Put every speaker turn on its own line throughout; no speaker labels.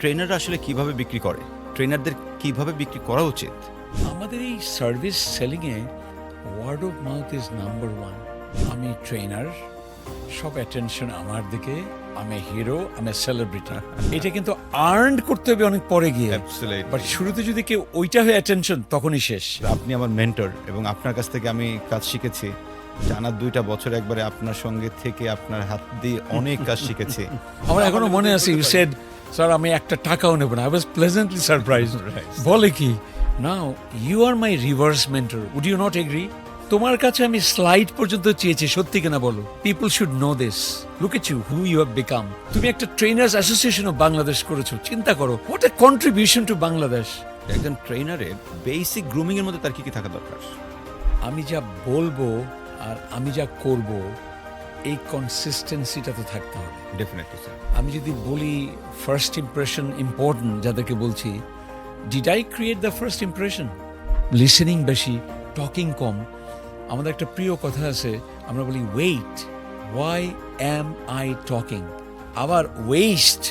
ট্রেনাররা আসলে কিভাবে বিক্রি করে? ট্রেনারদের কিভাবে বিক্রি করা উচিত?
আমাদের এই সার্ভিস সেলিংয়ে word of mouth is number one. আমি ট্রেনার, সব অ্যাটেনশন আমার দিকে, আমি হিরো, আমি সেলিব্রিটি। এটা কিন্তু আর্ন করতে হবে অনেক পরে গিয়ে, বাট শুরুতে যদি কেউ ওইটা হয়ে অ্যাটেনশন, তখনই শেষ।
আপনি আমার মেন্টর এবং আপনার কাছ থেকে আমি কাজ শিখেছি। টানা 2টা বছর একবারে আপনার সঙ্গে থেকে আপনার হাত দিয়ে অনেক কাজ শিখেছি।
আমার এখনো মনে আছে, ইউ সেড, স্যার আমি একটা টাকাও নেব না। I was pleasantly surprised. বলে কি, now you are my reverse mentor, would you not agree? তোমার কাছে আমি স্লাইড পর্যন্ত চেয়েছি, সত্যি কিনা বলো? People should know this. Look at you, who you have become. তুমি একটা ট্রেনার্স অ্যাসোসিয়েশন অফ বাংলাদেশ করেছো, চিন্তা করো, what a contribution to Bangladesh.
একজন ট্রেনারের বেসিক গ্রুমিং এর মধ্যে তার কি কি থাকা দরকার?
আমি যা বলবো আর আমি যা করব, এই কনসিস্টেন্সিটা তো থাকতে হবে।
Definitely sir.
আমি যদি বলি ফার্স্ট ইমপ্রেশন ইম্পর্টেন্ট, যাদেরকে বলছি, did I create the first impression? Listening বেশি, টকিং কম। আমাদের একটা প্রিয় কথা আছে, আমরা বলি wait, why am I talking? আবার West,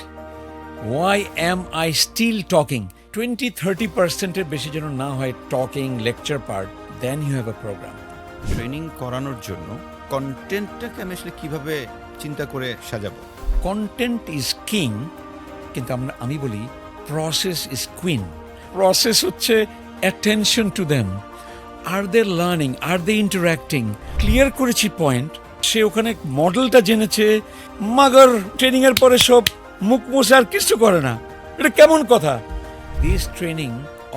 why am I still talking? 20-30% বেশি যেন না হয় talking, lecture part, then you have a program.
Training করানোর জন্য কন্টেন্টটাকে আমি আসলে কিভাবে চিন্তা করে সাজাবো?
কন্টেন্ট ইজ কিং, কিন্তু আমি বলি প্রসেস ইজ কুইন। প্রসেস হচ্ছে attention to them. Are they learning, are they interacting? Clear করেছি পয়েন্ট, সে ওখানে মডেলটা জেনেছে, মাগার ট্রেনিং এর পরে সব মুখ মুছে আর কিছু করে না। এটা কেমন কথা? This training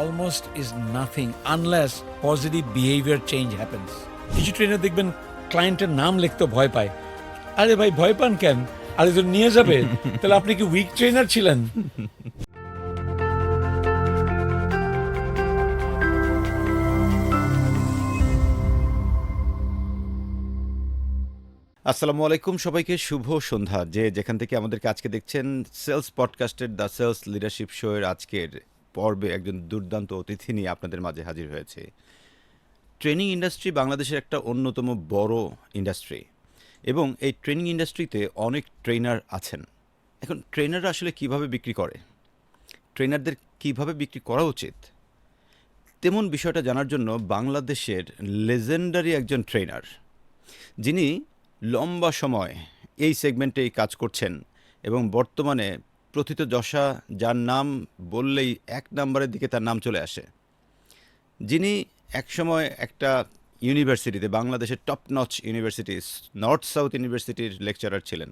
almost is nothing unless positive behaviour change happens. কিছু ট্রেনার দেখবেন ক্লায়েন্টের নাম লিখতে ভয় পায়। আরে ভাই, ভয় পান কেন? আরে তো নিয়ে যাবে, তাহলে আপনি কি উইক ট্রেনার ছিলেন?
আসসালামু আলাইকুম সবাইকে, শুভ সন্ধ্যা। যে যেখান থেকে আমাদেরকে আজকে দেখছেন, সেলস পডকাস্টের দ্য সেলস লিডারশিপ শো এর আজকের পর্বে একজন দুর্দান্ত অতিথি নিয়ে আপনাদের মাঝে হাজির হয়েছে। ট্রেনিং ইন্ডাস্ট্রি বাংলাদেশের একটা অন্যতম বড় ইন্ডাস্ট্রি এবং এই ট্রেনিং ইন্ডাস্ট্রিতে অনেক ট্রেনার আছেন। এখন ট্রেনাররা আসলে কিভাবে বিক্রি করে? ট্রেনারদের কিভাবে বিক্রি করা উচিত? তেমন বিষয়টা জানার জন্য বাংলাদেশের লেজেন্ডারি একজন ট্রেনার, যিনি লম্বা সময় এই সেগমেন্টেই কাজ করছেন এবং বর্তমানে প্রথিতযশা, যার নাম বললেই 1 নম্বরের দিকে তার নাম চলে আসে, যিনি একসময় একটা ইউনিভার্সিটিতে, বাংলাদেশের top notch university north south ইউনিভার্সিটির লেকচারার ছিলেন।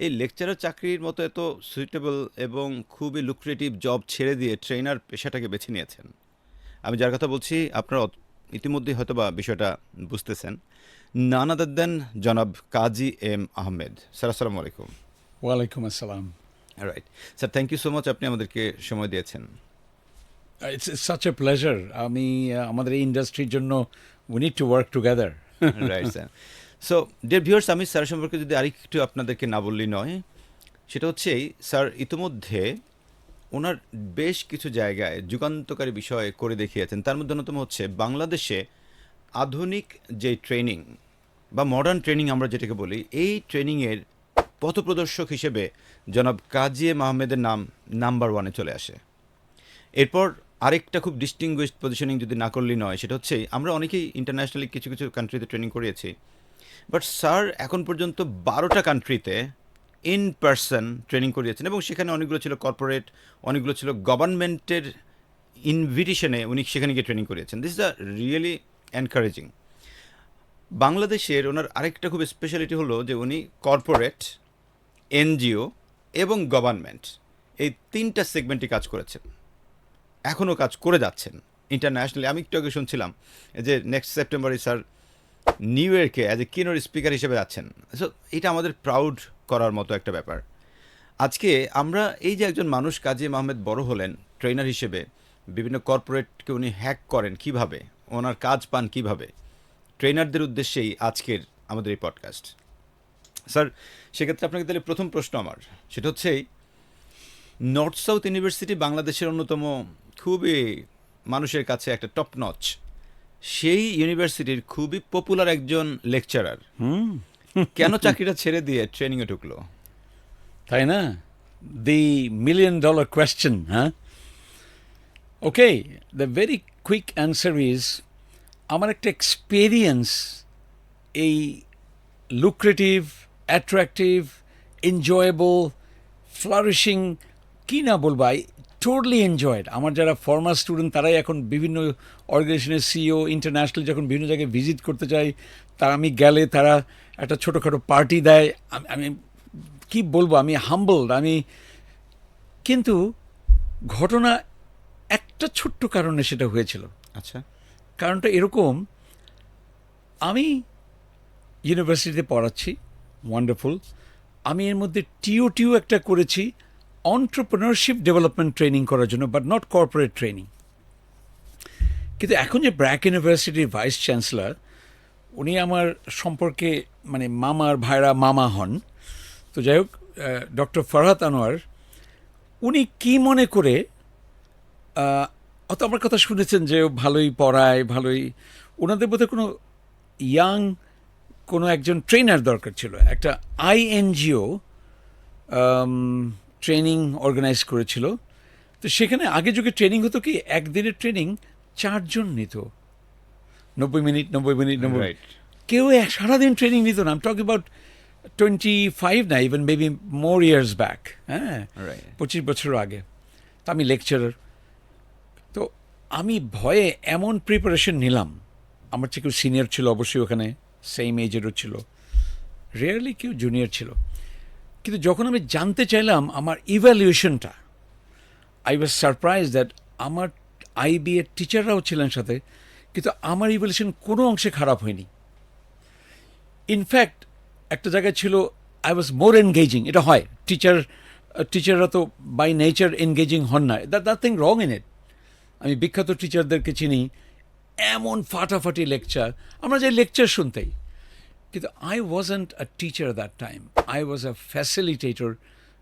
এই লেকচারার চাকরির মতো এত সুইটেবল এবং খুবই লুক্রেটিভ জব ছেড়ে দিয়ে ট্রেনার পেশাটাকে বেছে নিয়েছেন। আমি যার কথা বলছি আপনারা ইতিমধ্যেই হয়তো বা বিষয়টা বুঝতেছেন। নান আদার দেন জনাব কাজী এম আহমেদ। স্যার আসসালামু আলাইকুম।
ওয়ালাইকুম আসসালাম।
Right sir, thank you so much, আপনি আমাদেরকে সময় দিয়েছেন।
It's such a pleasure. আমি আমাদের এই ইন্ডাস্ট্রির জন্য we need to work together.
Right sir. So dear viewers, আমি স্যার সম্পর্কে যদি আরেকটু আপনাদেরকে না বললেই নয়, সেটা হচ্ছে স্যার ইতিমধ্যে ওনার বেশ কিছু জায়গায় যুগান্তকারী বিষয় করে দেখিয়েছেন। তার মধ্যে অন্যতম হচ্ছে বাংলাদেশে আধুনিক যে ট্রেনিং বা মডার্ন ট্রেনিং আমরা যেটাকে বলি, এই ট্রেনিংয়ের পথপ্রদর্শক হিসেবে জনাব কাজী এম আহমেদের নাম নাম্বার 1-এ চলে আসে। এরপর আরেকটা খুব ডিস্টিংগুইশড পজিশনিং যদি না করলেই নয়, সেটা হচ্ছে আমরা অনেকেই ইন্টারন্যাশনালি কিছু কিছু কান্ট্রিতে ট্রেনিং করিয়েছি, বাট স্যার এখন পর্যন্ত 12টা কান্ট্রিতে ইন পার্সন ট্রেনিং করিয়েছেন এবং সেখানে অনেকগুলো ছিল কর্পোরেট, অনেকগুলো ছিল গভর্নমেন্টের ইনভিটেশনে উনি সেখানে গিয়ে ট্রেনিং করিয়েছেন। This is a really encouraging. বাংলাদেশের ওনার আরেকটা খুব স্পেশালিটি হলো যে উনি কর্পোরেট, এনজিও এবং গভর্নমেন্ট, এই 3টা সেগমেন্টে কাজ করেছেন, এখনও কাজ করে যাচ্ছেন ইন্টারন্যাশনালি। আমি একটু আগে শুনছিলাম যে নেক্সট সেপ্টেম্বরে স্যার নিউ ইয়র্কে অ্যাজ এ কিনোর স্পিকার হিসেবে যাচ্ছেন। সো এটা আমাদের প্রাউড করার মতো একটা ব্যাপার। আজকে আমরা এই যে একজন মানুষ কাজী এম আহমেদ বড় হলেন ট্রেনার হিসেবে, বিভিন্ন কর্পোরেটকে উনি হ্যাক করেন কিভাবে, ওনার কাজ পান কিভাবে, ট্রেনারদের উদ্দেশ্যেই আজকের আমাদের এই পডকাস্ট। স্যার, সেক্ষেত্রে আপনাকে তাহলে প্রথম প্রশ্ন আমার, সেটা হচ্ছে নর্থ সাউথ ইউনিভার্সিটি বাংলাদেশের অন্যতম খুবই মানুষের কাছে একটা টপ নচ, সেই ইউনিভার্সিটির খুবই পপুলার একজন লেকচারার কেন চাকরিটা ছেড়ে দিয়ে ট্রেনিংয়ে ঢুকলো?
তাই না? the $1 million question, huh? Okay, the very quick answer is আমার একটা এক্সপেরিয়েন্স এই লুক্রেটিভ, অ্যাট্রাকটিভ, এনজয়েবল, ফ্লারিশিং, কি না বলবো, আই টোটালি এনজয়েড। আমার যারা ফর্মার স্টুডেন্ট তারাই এখন বিভিন্ন অর্গানাইজেশনের সিইও ইন্টারন্যাশনাল যখন বিভিন্ন জায়গায় ভিজিট করতে চাই, তারা আমি গেলে তারা একটা ছোটোখাটো পার্টি দেয়। আমি কি বলবো, আমি হাম্বলড। কিন্তু ঘটনা একটা ছোট্ট কারণে সেটা হয়েছিল।
আচ্ছা।
কারণটা এরকম, আমি ইউনিভার্সিটিতে পড়াচ্ছি, ওয়ান্ডারফুল। আমি এর মধ্যে টিও একটা করেছি অন্টারপ্রেনারশিপ ডেভেলপমেন্ট ট্রেনিং করার জন্য, বাট নট কর্পোরেট ট্রেনিং। কিন্তু এখন যে ব্র্যাক ইউনিভার্সিটির ভাইস চ্যান্সেলর, উনি আমার সম্পর্কে মানে মামার ভাইরা মামা হন। তো যাই হোক, ডক্টর ফরহাদ আনোয়ার, উনি কি মনে করে, অত আমার কথা শুনেছেন যে ও ভালোই পড়ায়, ভালোই, ওনাদের বোধহয় কোনো ইয়াং কোনো একজন ট্রেনার দরকার ছিল। একটা আইএনজিও ট্রেনিং অর্গানাইজ করেছিল। তো সেখানে আগে যুগে ট্রেনিং হতো কি, একদিনের ট্রেনিং 4 জন নিত, 90 মিনিট।
রাইট।
কেউ সারাদিন ট্রেনিং নিত না। আই এম টকিং অ্যাবাউট 25 না, ইভেন মেবি মোর ইয়ার্স ব্যাক, হ্যাঁ,
রাইট।
25 বছর আগে। তা আমি লেকচারার। তো আমি ভয়ে এমন প্রিপারেশন নিলাম, আমার চেয়ে কেউ সিনিয়র ছিল অবশ্যই ওখানে, সেম এজেরও ছিল, রেয়ারলি কেউ জুনিয়র ছিল। কিন্তু যখন আমি জানতে চাইলাম আমার ইভ্যালুয়েশনটা, আই ওয়াজ সারপ্রাইজ দ্যাট আমার আইবি এর টিচাররাও ছিলেন সাথে, কিন্তু আমার ইভ্যালুয়েশন কোনো অংশে খারাপ হয়নি। ইনফ্যাক্ট একটা জায়গায় ছিল আই ওয়াজ মোর এনগেজিং। এটা হয়, টিচাররা তো বাই নেচার এনগেজিং হন না, that nothing wrong in it. আমি বিখ্যাত টিচারদেরকে চিনি, এমন ফাটাফাটি লেকচার, আমরা যাই লেকচার শুনতেই। কিন্তু I wasn't a teacher that time, I was a facilitator.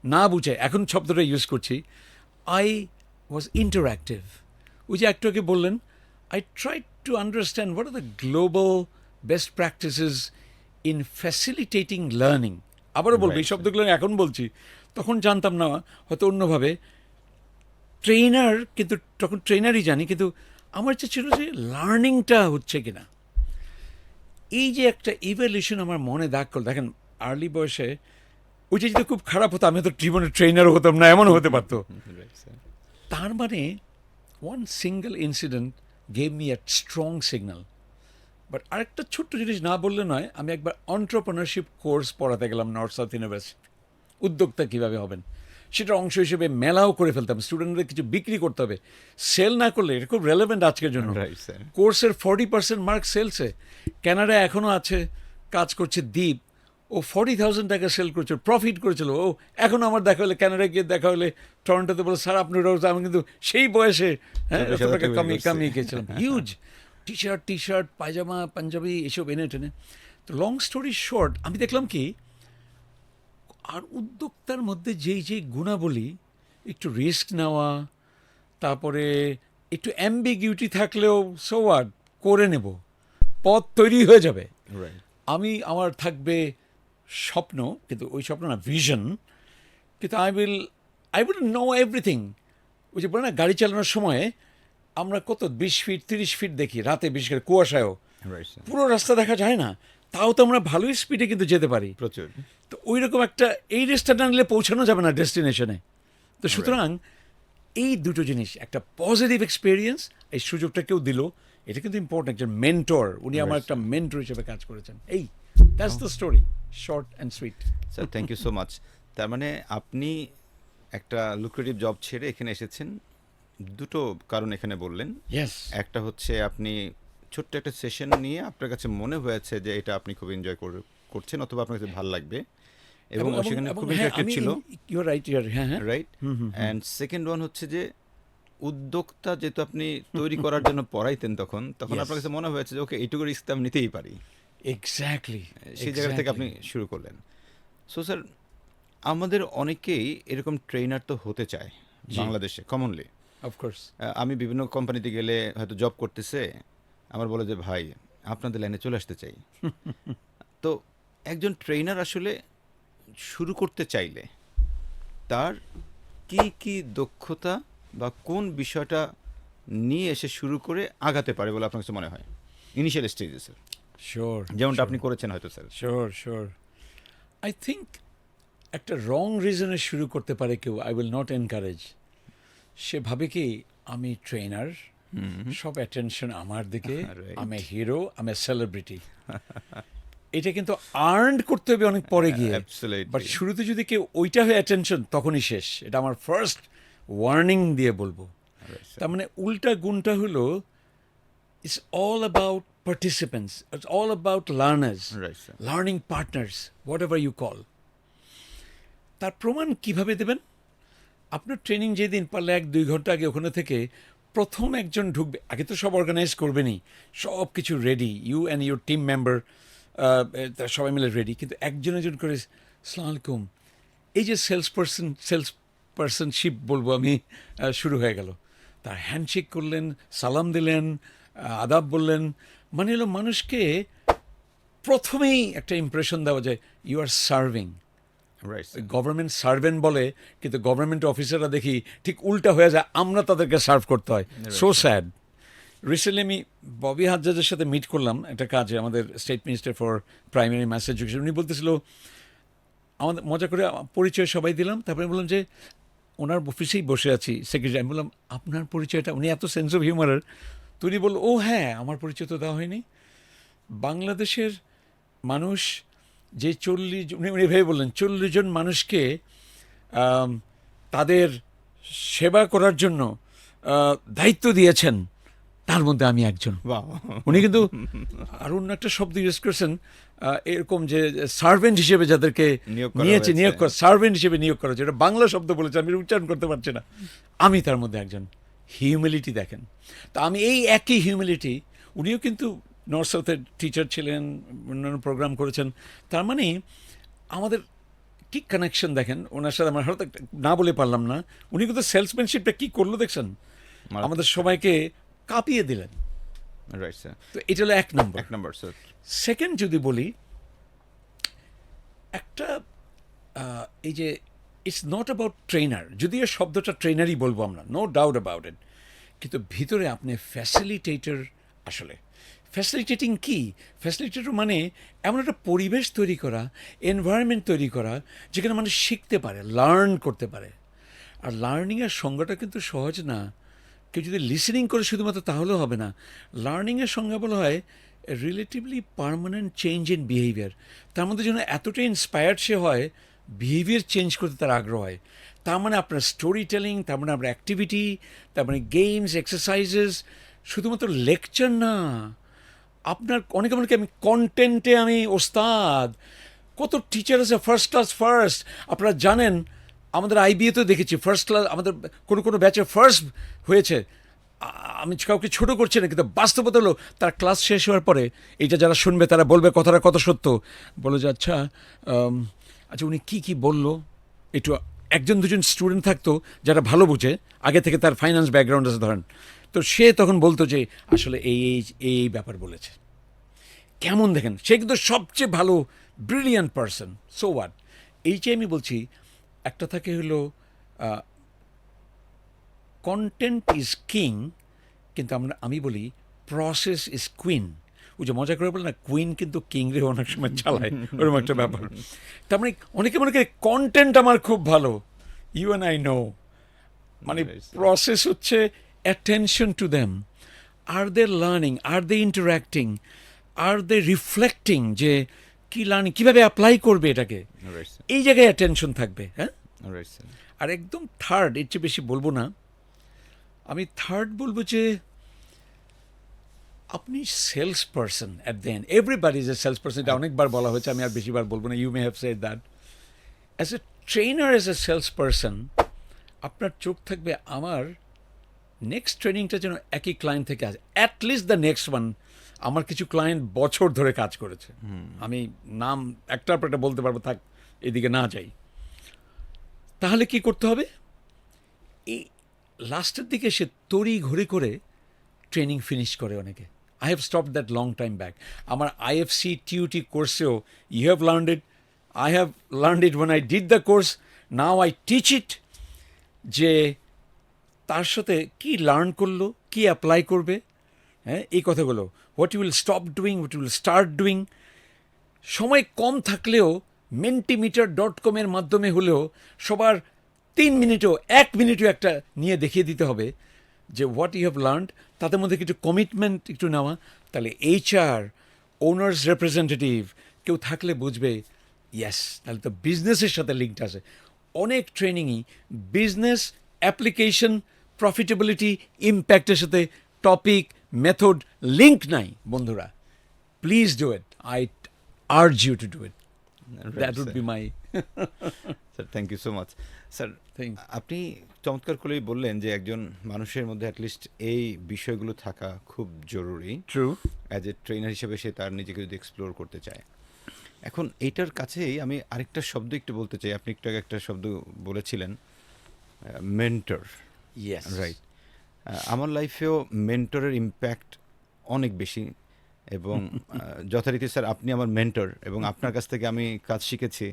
না বুঝে এখন শব্দটা ইউজ করছি, আই ওয়াজ ইন্টারঅ্যাক্টিভ। ওই যে একটু বললেন, I try to understand what are the global best practices in facilitating learning. আবারও বলবো, এই
Right,
শব্দগুলো এখন বলছি, তখন জানতাম না, হয়তো অন্যভাবে। ট্রেনার, কিন্তু তখন ট্রেনারই জানি, কিন্তু আমার ইচ্ছে ছিল যে লার্নিংটা হচ্ছে কিনা। এই যে একটা ইভ্যালুয়েশন আমার মনে দাগ করল। দেখেন, আর্লি বয়সে ওইটা যদি খুব খারাপ হতো, আমি তো জীবনে ট্রেনারও হতাম না, এমনও হতে পারতো।
Right sir.
তার মানে one single incident gave me a strong signal. But আরেকটা ছোট্ট জিনিস না বললে নয়, আমি একবার অন্টারপ্রেনারশিপ কোর্স পড়াতে গেলাম নর্থ সাউথ ইউনিভার্সিটি। উদ্যোক্তা কীভাবে হবেন সেটার অংশ হিসেবে মেলাও করে ফেলতাম। স্টুডেন্টদের কিছু বিক্রি করতে হবে, সেল না করলে, এটা খুব রেলেভেন্ট আজকের জন্য।
Right sir.
কোর্সের 40% মার্ক সেলসে। ক্যানাডায় এখনও আছে, কাজ করছে দ্বীপ, ও 40,000 টাকা সেল করেছিল, প্রফিট করেছিল। ও এখন আমার দেখা হলে, ক্যানাডায় গিয়ে দেখা হলে টরন্টোতে বলে, স্যার আপনি রোজ, আমি কিন্তু সেই বয়সে হ্যাঁ এত টাকা কামিয়ে গিয়েছিলাম। হিউজ টি শার্ট, পায়জামা, পাঞ্জাবি এসব এনে টেনে। তো লং স্টোরি শর্ট, আমি দেখলাম কি, আর উদ্যোক্তার মধ্যে যেই গুণাবলী, একটু রিস্ক নেওয়া, তারপরে একটু অ্যাম্বিগিউটি থাকলেও সো হোয়াট, করে নেব, পথ তৈরি হয়ে যাবে।
রাইট।
আমার থাকবে স্বপ্ন, কিন্তু ওই স্বপ্ন না, ভিশন। কিন্তু আই উইল নো এভরিথিং। ওই যে বলে না, গাড়ি চালানোর সময় আমরা কত 20 ফিট 30 ফিট দেখি রাতে, বিশেষ করে কুয়াশায়ও
রাইট স্যার।
পুরো রাস্তা দেখা যায় না, তাও তো আমরা ভালোই স্পিডে কিন্তু যেতে পারি।
প্রচুর।
তো ওই রকম একটা, এই রেসটা না নিলে পৌঁছানো যাবে না ডেস্টিনেশনে। তো সুতরাং এই দুটো জিনিস, একটা পজিটিভ এক্সপিরিয়েন্স, এই সুযোগটা কেউ দিল, এটা কিন্তু ইম্পর্টেন্ট। একজন মেন্টর, উনি আমার একটা মেন্টর হিসেবে কাজ করেছেন। এই that's the story, short and sweet.
Sir thank you so much. তার মানে আপনি একটা লুক্রেটিভ জব ছেড়ে এখানে এসেছেন, দুটো কারণ এখানে বললেন।
ইয়েস,
একটা হচ্ছে আপনি ছোট্ট একটা সেশন নিয়ে আপনার কাছে মনে হয়েছে যে এটা আপনি খুব এনজয় করছেন, অথবা আপনার কাছে ভালো লাগবে, এবং সেখানে খুব ইন্টারেক্টেড ছিল।
ইউর রাইট, হ্যাঁ হ্যাঁ,
রাইট। অ্যান্ড সেকেন্ড ওয়ান হচ্ছে যে উদ্যোক্তা যেহেতু আপনি তৈরি করার জন্য পড়াইতেন, তখন
Yes.
আপনার কাছে মনে হয়েছে যে ওকে এইটুকু রিস্ক আমি নিতেই পারি,
এক্স্যাক্টলি
সেই জায়গা থেকে আপনি শুরু করলেন। সো স্যার, আমাদের অনেকেই এরকম ট্রেনার তো হতে চায়
জি।
বাংলাদেশে কমনলি।
অফকোর্স।
আমি বিভিন্ন কোম্পানিতে গেলে হয়তো জব করতেছে, আমার বলে যে ভাই আপনাদের লাইনে চলে আসতে চাই। তো একজন ট্রেনার আসলে শুরু করতে চাইলে তার কি কি দক্ষতা বা কোন বিষয়টা নিয়ে এসে শুরু করে আগাতে পারে বলে আপনার কাছে মনে হয় ইনিশিয়াল স্টেজে স্যার,
শিওর
যেমনটা আপনি করেছেন হয়তো স্যার?
শিওর আই থিঙ্ক একটা রং রিজনে শুরু করতে পারে কেউ, আই উইল নট এনকারেজ। সে ভাবে কি আমি ট্রেনার, সব অ্যাটেনশন আমার দিকে,
Right.
আমি হিরো, আমি সেলিব্রিটি। এটা কিন্তু আর্ন করতে হবে অনেক পরে গিয়ে,
Absolutely.
বাট শুরুতে যদি কেউ ওইটা হয়ে অ্যাটেনশন, তখনই শেষ। এটা আমার ফার্স্ট ওয়ার্নিং দিয়ে বলবো।
Right, sir.
তার মানে উল্টা গুণটা হলো it's all about participants, it's all about learners,
Right, sir.
Learning partners, whatever you call. তার প্রমাণ কিভাবে দেবেন? আপনার ট্রেনিং যেদিন পারলে 1-2 ঘন্টা আগে ওখানে থেকে প্রথম একজন ঢুকবে, আগে তো সব অর্গানাইজ করবেনই, সব কিছু ready, you and your team member সবাই মিলে রেডি, কিন্তু একজন একজন করে আসসালামু আলাইকুম, এই যে সেলস পার্সনশিপ বলবো আমি, শুরু হয়ে গেল। তার হ্যান্ডশেক করলেন, সালাম দিলেন, আদাব বললেন, মানে হলো মানুষকে প্রথমেই একটা ইমপ্রেশন দেওয়া যায় you are serving.
Right, sir.
Government servant বলে, কিন্তু গভর্নমেন্ট অফিসাররা দেখি ঠিক উল্টা হয়ে যায়, আমরা তাদেরকে সার্ভ করতে হয়। So sad. রিসেন্টলি আমি ববি হাজ্জাজের সাথে মিট করলাম একটা কাজে, আমাদের state minister for primary maths education. উনি বলতেছিল, আমাদের মজা করে পরিচয় সবাই দিলাম, তারপরে বললাম যে ওনার অফিসেই বসে আছি, সেক্রেটারি। আমি বললাম আপনার পরিচয়টা, উনি এত সেন্স অফ হিউমারের, তো উনি বলল ও হ্যাঁ আমার পরিচয় তো দেওয়া হয়নি। বাংলাদেশের মানুষ যে 40, উনি ভেবে বললেন 40 জন মানুষকে তাদের সেবা করার জন্য দায়িত্ব দিয়েছেন, তার মধ্যে আমি একজন।
Wow.
উনি কিন্তু আর অন্য একটা শব্দ ইউজ করেছেন, এরকম যে সার্ভেন্ট হিসেবে যাদেরকে
নিয়োগ করা
নিয়েছে,
হয়েছে।
নিয়োগ করা, সার্ভেন্ট হিসেবে নিয়োগ করা হয়েছে। এটা বাংলা শব্দ বলেছে, আমি উচ্চারণ করতে পারছি না। আমি তার মধ্যে একজন। হিউমিলিটি দেখেন। তা আমি এই একই হিউমিলিটি, উনিও কিন্তু নর্থ সাউথের টিচার ছিলেন, অন্যান্য প্রোগ্রাম করেছেন। তার মানে আমাদের কি কানেকশন দেখেন ওনার সাথে। আমার হয়তো না বলে পারলাম না, উনি কিন্তু সেলসম্যানশিপটা কি করলো দেখছেন, আমাদের সবাইকে কাঁপিয়ে দিলেন।
Right, sir.
তো এটা হলো 1 নম্বর।
এক নম্বর স্যার।
সেকেন্ড যদি বলি, একটা এই যে ইটস নট অ্যাবাউট ট্রেনার, যদিও শব্দটা ট্রেনারই বলবো আমরা, নো ডাউট অ্যাবাউট ইট, কিন্তু ভিতরে আপনি ফ্যাসিলিটেটর। আসলে ফ্যাসিলিটেটিং কি? ফ্যাসিলিটেটর মানে এমন একটা পরিবেশ তৈরি করা, এনভায়রনমেন্ট তৈরি করা, যেখানে মানুষ শিখতে পারে, লার্ন করতে পারে। আর লার্নিংয়ের সংজ্ঞাটা কিন্তু সহজ না। কেউ যদি লিসেনিং করে শুধুমাত্র তাহলেও হবে না। লার্নিংয়ের সংজ্ঞা বলা হয় relatively permanent change in behaviour. তার মধ্যে যেন এতটাই ইন্সপায়ার্ড সে হয়, বিহেভিয়ার চেঞ্জ করতে তার আগ্রহ হয়। তার মানে আপনার স্টোরি টেলিং, তার মানে আপনার অ্যাক্টিভিটি, তার মানে গেমস, এক্সারসাইজেস, শুধুমাত্র লেকচার না। আপনার অনেকে আমি কন্টেন্টে আমি ওস্তাদ। কত টিচার আছে ফার্স্ট ক্লাস ফার্স্ট। আপনারা জানেন আমাদের আইবিএ তো দেখেছি ফার্স্ট ক্লাস, আমাদের কোনো ব্যাচে ফার্স্ট হয়েছে। আমি কাউকে ছোট করছি না, কিন্তু বাস্তবতা হলো তার ক্লাস শেষ হওয়ার পরে এটা যারা শুনবে তারা বলবে কথাটা কত সত্য। বলে যে আচ্ছা উনি কি বললো, একটু 1-2 স্টুডেন্ট থাকতো যারা ভালো বুঝে, আগে থেকে তার ফাইন্যান্স ব্যাকগ্রাউন্ড আছে ধরেন, তো সে তখন বলতো যে আসলে এই ব্যাপার বলেছে। কেমন দেখেন, সে কিন্তু সবচেয়ে ভালো ব্রিলিয়ান্ট পারসন। So what? এই যে আমি বলছি, একটা থাকে হলো কন্টেন্ট ইজ কিং, কিন্তু আমি বলি প্রসেস ইজ কুইন। ওই যে মজা করে বলে না, কুইন কিন্তু কিং রে অনেক সময় চালায়, ওরকম একটা ব্যাপার। তার মানে অনেকে মনে করে কন্টেন্ট আমার খুব ভালো, ইউ অ্যান্ড আই নো, মানে প্রসেস হচ্ছে attention to them. Are they learning, are they interacting, are they reflecting, যে কি লার্নিং, কীভাবে অ্যাপ্লাই করবে এটাকে,
Right, sir.
এই জায়গায় অ্যাটেনশন থাকবে। হ্যাঁ,
Right, sir.
আর একদম থার্ড, এর চেয়ে বেশি বলবো না, আমি থার্ড বলবো যে আপনি sales person at the end, everybody is a sales person. এটা অনেকবার বলা হয়েছে, আমি আর বেশিবার বলবো না, you may have said that. As a trainer, as a sales person, আপনার চোখ থাকবে আমার নেক্সট ট্রেনিংটা যেন একই ক্লায়েন্ট থেকে আসে, অ্যাটলিস্ট দ্য নেক্সট ওয়ান। আমার কিছু ক্লায়েন্ট বছর ধরে কাজ করেছে, আমি নাম একটার পর একটা বলতে পারবো, থাক এদিকে না যাই। তাহলে কি করতে হবে? এই লাস্টের দিকে সে তড়ি ঘড়ি করে ট্রেনিং ফিনিশ করে অনেকে। I have stop that long time back. আমার IFC TUT কোর্সেও you have learned it, I have learned it when I did the course. Now I teach it, যে তার সাথে কি লার্ন করলো, কি অ্যাপ্লাই করবে, হ্যাঁ, এই কথাগুলো, what you will stop doing, what you will start doing. সময় কম থাকলেও mentimeter.com-এর মাধ্যমে হলেও সবার 3 মিনিটও 1 মিনিটও একটা নিয়ে দেখিয়ে দিতে হবে যে হোয়াট ইউ হ্যাভ লার্নড, তাদের মধ্যে কিছু কমিটমেন্ট একটু নেওয়া। তাহলে HR, ওনার্স রিপ্রেজেন্টেটিভ কেউ থাকলে বুঝবে, ইয়েস, তাহলে তো বিজনেসের সাথে লিঙ্কড আছে। অনেক ট্রেনিংই বিজনেস অ্যাপ্লিকেশন, প্রফিটেবিলিটি, ইম্প্যাক্টের সাথে টপিক, মেথড লিঙ্ক নাই বন্ধুরা। Please do it, I urge you to do it. That would be my
sir thank you so much. Sir
thing.
আপনি চমৎকার করেই বললেন যে একজন মানুষের মধ্যে অ্যাটলিস্ট এই বিষয়গুলো থাকা খুব জরুরি,
True.
অ্যাজ এ ট্রেনার হিসেবে সে তার নিজেকে যদি এক্সপ্লোর করতে চায়। এখন এইটার কাছেই আমি আরেকটা শব্দ একটু বলতে চাই। আপনি একটু আগে একটা শব্দ বলেছিলেন, মেন্টর।
Yes.
রাইট। আমার লাইফেও মেন্টরের ইম্প্যাক্ট অনেক বেশি, এবং যথারীতি স্যার আপনি আমার মেন্টর, এবং আপনার কাছ থেকে আমি কাজ শিখেছি।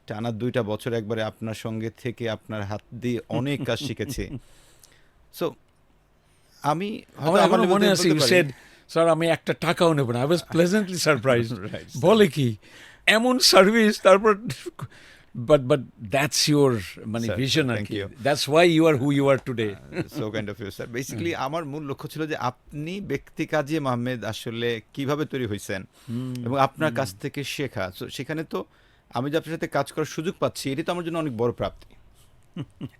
টানা 2টা বছর একবারে আপনার সঙ্গে থেকে আপনার হাত দিয়ে অনেক কাজ শিখেছি। সো আমি হয়তো আমার
আমার
level
মনে
থেকে
আছে,
বলতে
you
পারি-
said, স্যার আমি একটা টাকাও নেব না। I was pleasantly surprised.
Right, sir.
বলে কি এমন সার্ভিস, তারপর but that's your মানে
Sir,
vision আর
thank
কি।
you.
That's why you are who you are today.
So kind of you sir. Basically আমার মূল লক্ষ্য ছিল যে আপনি ব্যক্তি কাজে মাহমেদ আসলে কিভাবে তৈরি হয়েছেন এবং আপনার কাছ থেকে শেখা। সো সেখানে তো আমি যে আপনার সাথে কাজ করার সুযোগ পাচ্ছি, এটি তো আমার জন্য অনেক বড় প্রাপ্তি।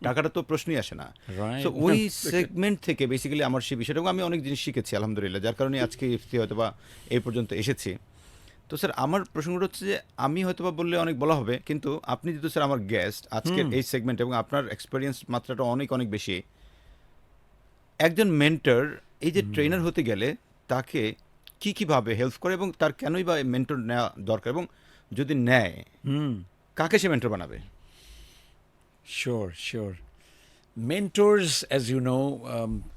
টাকাটা তো প্রশ্নই আসে না।
Right.
সো ওই সেগমেন্ট থেকে বেসিক্যালি আমার সেই বিষয়টা, এবং আমি অনেক জিনিস শিখেছি আলহামদুলিল্লাহ, যার কারণে আজকে ইফতি হয়তো বা এই পর্যন্ত এসেছি। তো স্যার আমার প্রসঙ্গটা হচ্ছে যে আমি হয়তো বা বললে অনেক বলা হবে, কিন্তু আপনি যেহেতু স্যার আমার গেস্ট আজকের এই সেগমেন্ট, এবং আপনার এক্সপিরিয়েন্স মাত্রাটা অনেক অনেক বেশি। একজন মেন্টর এই যে ট্রেনার হতে গেলে তাকে কি কিভাবে হেল্প করে, এবং তার কেনই বা মেন্টর নেওয়া দরকার, এবং যদি নেয় কাকে সে মেন্টর বানাবে?
Sure. Mentors, as you know,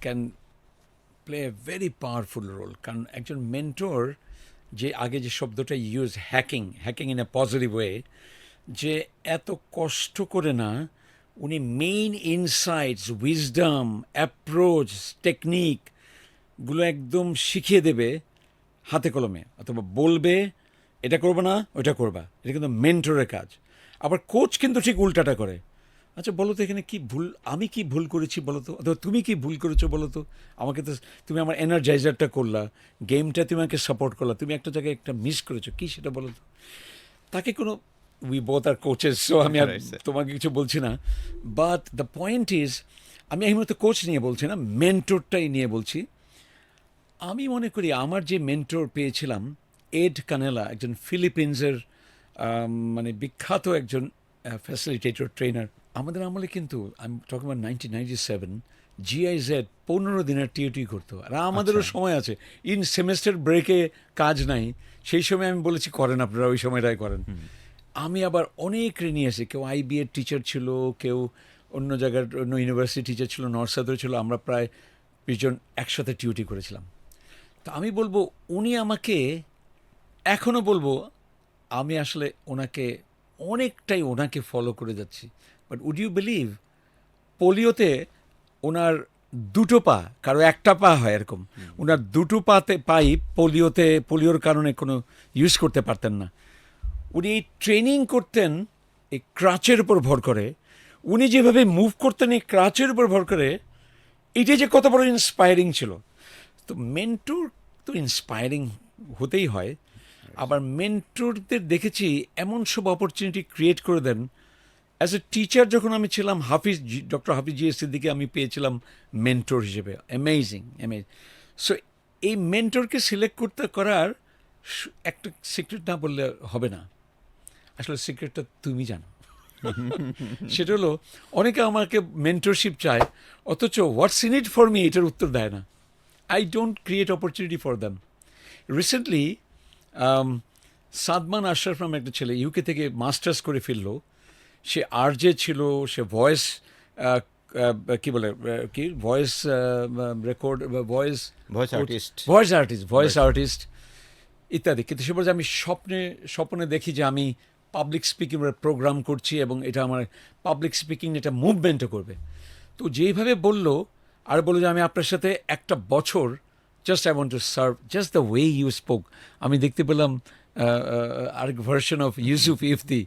can play a very powerful role. কারণ একজন মেন্টর, যে আগে যে শব্দটা use, hacking in a positive way, যে এত কষ্ট করে না, উনি মেইন ইনসাইটস, উইজডম, অ্যাপ্রোচ, টেকনিকগুলো একদম শিখিয়ে দেবে হাতে কলমে, অথবা বলবে এটা করবে না, ওটা করবা। এটা কিন্তু মেন্টরের কাজ। আবার কোচ কিন্তু ঠিক উল্টাটা করে। আচ্ছা বলো তো এখানে কি ভুল, আমি কি ভুল করেছি বলো তো, অথবা তুমি কি ভুল করেছো বলো তো। আমাকে তো তুমি আমার এনার্জাইজারটা করলা, গেমটা তুমি আমাকে সাপোর্ট করলা, তুমি একটা জায়গায় একটা মিস করেছো, কি সেটা বলো তো। তাকে কোনো, we both are coaches, so আমি আর
Right, sir.
তোমাকে কিছু বলছি না। বাট দ্য পয়েন্ট ইজ, আমি এই মুহূর্তে কোচ নিয়ে বলছি না, মেন্টরটাই নিয়ে বলছি। আমি মনে করি আমার যে মেন্টর পেয়েছিলাম, এড কানেলা, একজন ফিলিপিন্সের মানে বিখ্যাত একজন ফ্যাসিলিটেটর ট্রেনার। আমাদের আমলে কিন্তু, আমি টকিং অ্যাবাউট 1997, GIZ 15 দিনের টিউটি করতো। আর আমাদেরও সময় আছে, ইন সেমেস্টার ব্রেকে কাজ নাই, সেই সময় আমি বলেছি করেন আপনারা, ওই সময়টাই করেন। আমি আবার অনেক নিয়ে এসে, কেউ IB এর টিচার ছিল, কেউ অন্য জায়গার অন্য ইউনিভার্সিটি টিচার ছিল, নর্থ সাউথের ছিল, আমরা প্রায় 20 জন একসাথে টিউটি করেছিলাম। তো আমি বলবো, উনি আমাকে, এখনও বলবো, আমি আসলে অনেকটাই ওনাকে ফলো করে যাচ্ছি। বাট উড ইউ বিলিভ, পোলিওতে ওনার 2টো পা, কারো একটা পা হয় এরকম, ওনার 2টো পাই পোলিওর কারণে কোনো ইউজ করতে পারতেন না। উনি এই ট্রেনিং করতেন এই ক্রাচের উপর ভর করে, উনি যেভাবে মুভ করতেন এই ক্রাচের উপর ভর করে, এটাই যে কত বড় ইন্সপায়ারিং ছিল। তো মেন্টর তো ইন্সপায়ারিং হতেই হয়। আবার মেন্টরদের দেখেছি এমন সব অপরচুনিটি ক্রিয়েট করে দেন। অ্যাজ এ টিচার যখন আমি ছিলাম, ডক্টর হাফিজ GS সিদ্দিকী আমি পেয়েছিলাম মেন্টর হিসেবে। অ্যামেজিং। সো এই মেন্টরকে সিলেক্ট করার একটা সিক্রেট না বললে হবে না। আসলে সিক্রেটটা তুমি জানো। সেটা হলো, অনেকে আমাকে মেন্টরশিপ চায়, অথচ হোয়াটস ইন ইট ফর মি এটার উত্তর দেয় না। I don't create opportunity for them. Recently, Sadman Ashraf নামে একটা ছেলে ইউকে থেকে মাস্টার্স করে ফেললো। সে RJ ছিল, সে ভয়েস কি বলে কি ভয়েস রেকর্ড, ভয়েস আর্টিস্ট ইত্যাদি। কিন্তু সে বলে যে আমি স্বপ্নে দেখি যে আমি পাবলিক স্পিকিং প্রোগ্রাম করছি এবং এটা আমার পাবলিক স্পিকিং এটা মুভমেন্টও করবে। তো যেইভাবে বললো আর বললো যে আমি আপনার সাথে একটা বছর just I want to serve just the way you spoke. আমি দেখতে পেলাম আরেক version of Yusuf Ifti,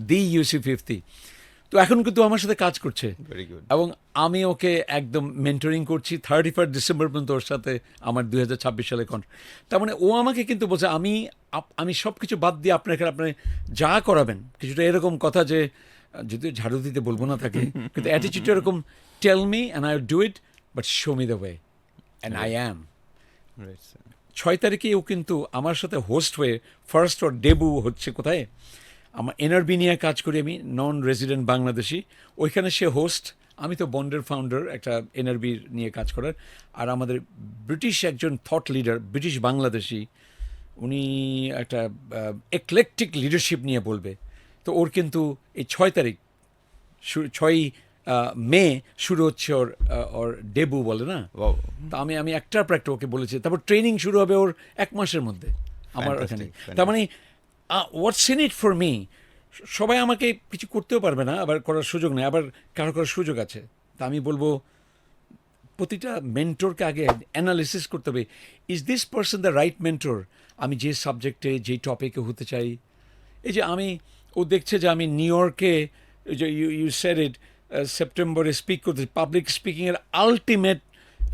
the Yusuf Ifti. তো এখন কিন্তু আমার সাথে কাজ করছে
ভেরি গুড।
এবং আমি ওকে একদম মেন্টরিং করছি। 31 ডিসেম্বর পর্যন্ত ওর সাথে আমার 2026 সালে তার মানে ও আমাকে কিন্তু বলছে আমি সব কিছু বাদ দিয়ে আপনাকে আপনি যা করাবেন, কিছুটা এরকম কথা যে যদিও ঝাড়ু দিতে বলবো না তাকে, কিন্তু অ্যাটিচিউডটা এরকম, tell me and I do it but show me the way and I am.
Right sir.
6 তারিখে ও কিন্তু আমার সাথে হোস্ট হয়ে ফার্স্ট ওর ডেবু হচ্ছে কোথায়, আমার এনআরবি নিয়ে কাজ করি আমি, নন রেসিডেন্ট বাংলাদেশি, ওইখানে সে হোস্ট। আমি তো বন্ডের ফাউন্ডার একটা এনআরবি নিয়ে কাজ করার। আর আমাদের ব্রিটিশ একজন থট লিডার, ব্রিটিশ বাংলাদেশি, উনি একটা একলেকটিক লিডারশিপ নিয়ে বলবে। তো ওর কিন্তু এই 6 তারিখ 6 মে শুরু হচ্ছে ওর ডেবু বলে না।
Wow.
তা আমি একটার পর একটা ওকে বলেছি। তারপর ট্রেনিং শুরু হবে ওর 1 মাসের মধ্যে আমার
Fantastic,
ওখানে। তার মানে হোয়াটস ইন ইট ফর মি, সবাই আমাকে কিছু করতেও পারবে না, আবার করার সুযোগ নেই, আবার কারো করার সুযোগ আছে। তা আমি বলবো প্রতিটা মেন্টরকে আগে অ্যানালিসিস করতে হবে, is this person the right mentor, আমি যে সাবজেক্টে যেই টপিকে হতে চাই। এই যে ও দেখছে যে আমি নিউ ইয়র্কে, যে ইউ সেড ইট, সেপ্টেম্বরে স্পিক করতে, পাবলিক স্পিকিংয়ের আলটিমেট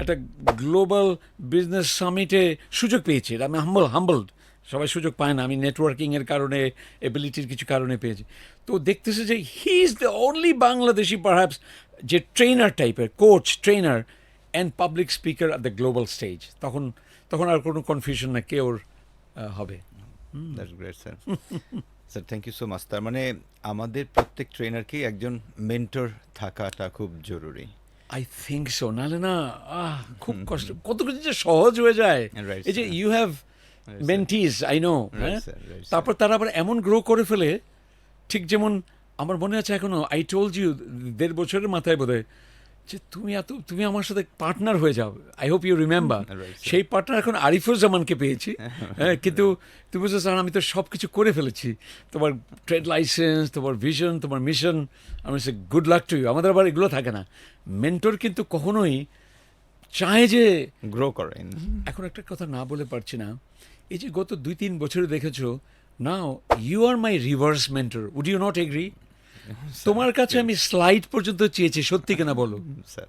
একটা গ্লোবাল বিজনেস সামিটে সুযোগ পেয়েছি। আমি হাম্বলড, সবাই সুযোগ পায় না, আমি নেটওয়ার্কিংয়ের কারণে, এবিলিটির কিছু কারণে পেয়েছি। তো দেখতেছে যে he is the only Bangladeshi perhaps যে ট্রেনার টাইপের, coach trainer and public speaker at the global stage. তখন আর কোনো কনফিউশন না কে ওর হবে।
That's great sir. Sir thank you so much. তার মানে আমাদের প্রত্যেক ট্রেনারকেই একজন মেন্টর থাকাটা খুব জরুরি।
আই থিঙ্ক সো, নাহলে না খুব কষ্ট, কত কিছু যে সহজ হয়ে যায়।
Right,
এই যে
sir.
You have
Right,
mentees, I know,
Right, sir, right, sir.
তারপর তারা আবার এমন গ্রো করে ফেলে, ঠিক যেমন আমার মনে আছে এখনো, আই টোল্ড ইউ 1.5 বছরের মাথায় বোধহয়, যে তুমি আমার সাথে পার্টনার হয়ে যাও। I hope you remember.
Right, sir.
সেই পার্টনার এখন আরিফুজ্জামানকে পেয়েছি। হ্যাঁ, কিন্তু তুমি বলছো স্যার আমি তো সব কিছু করে ফেলেছি, তোমার ট্রেড লাইসেন্স, তোমার ভিশন, তোমার মিশন। আমি বলছি গুড লাক টু ইউ। আমাদের আবার এগুলো থাকে না। মেন্টর কিন্তু কখনোই চায় যে,
গ্রো করেন।
এখন একটা কথা না বলে পারছি না, এই যে গত 2-3 বছরে দেখেছো, now you are my reverse mentor, would you not agree? তোমার কাছে আমি স্লাইড পর্যন্ত চেয়েছি, সত্যি কিনা বলো?
Sir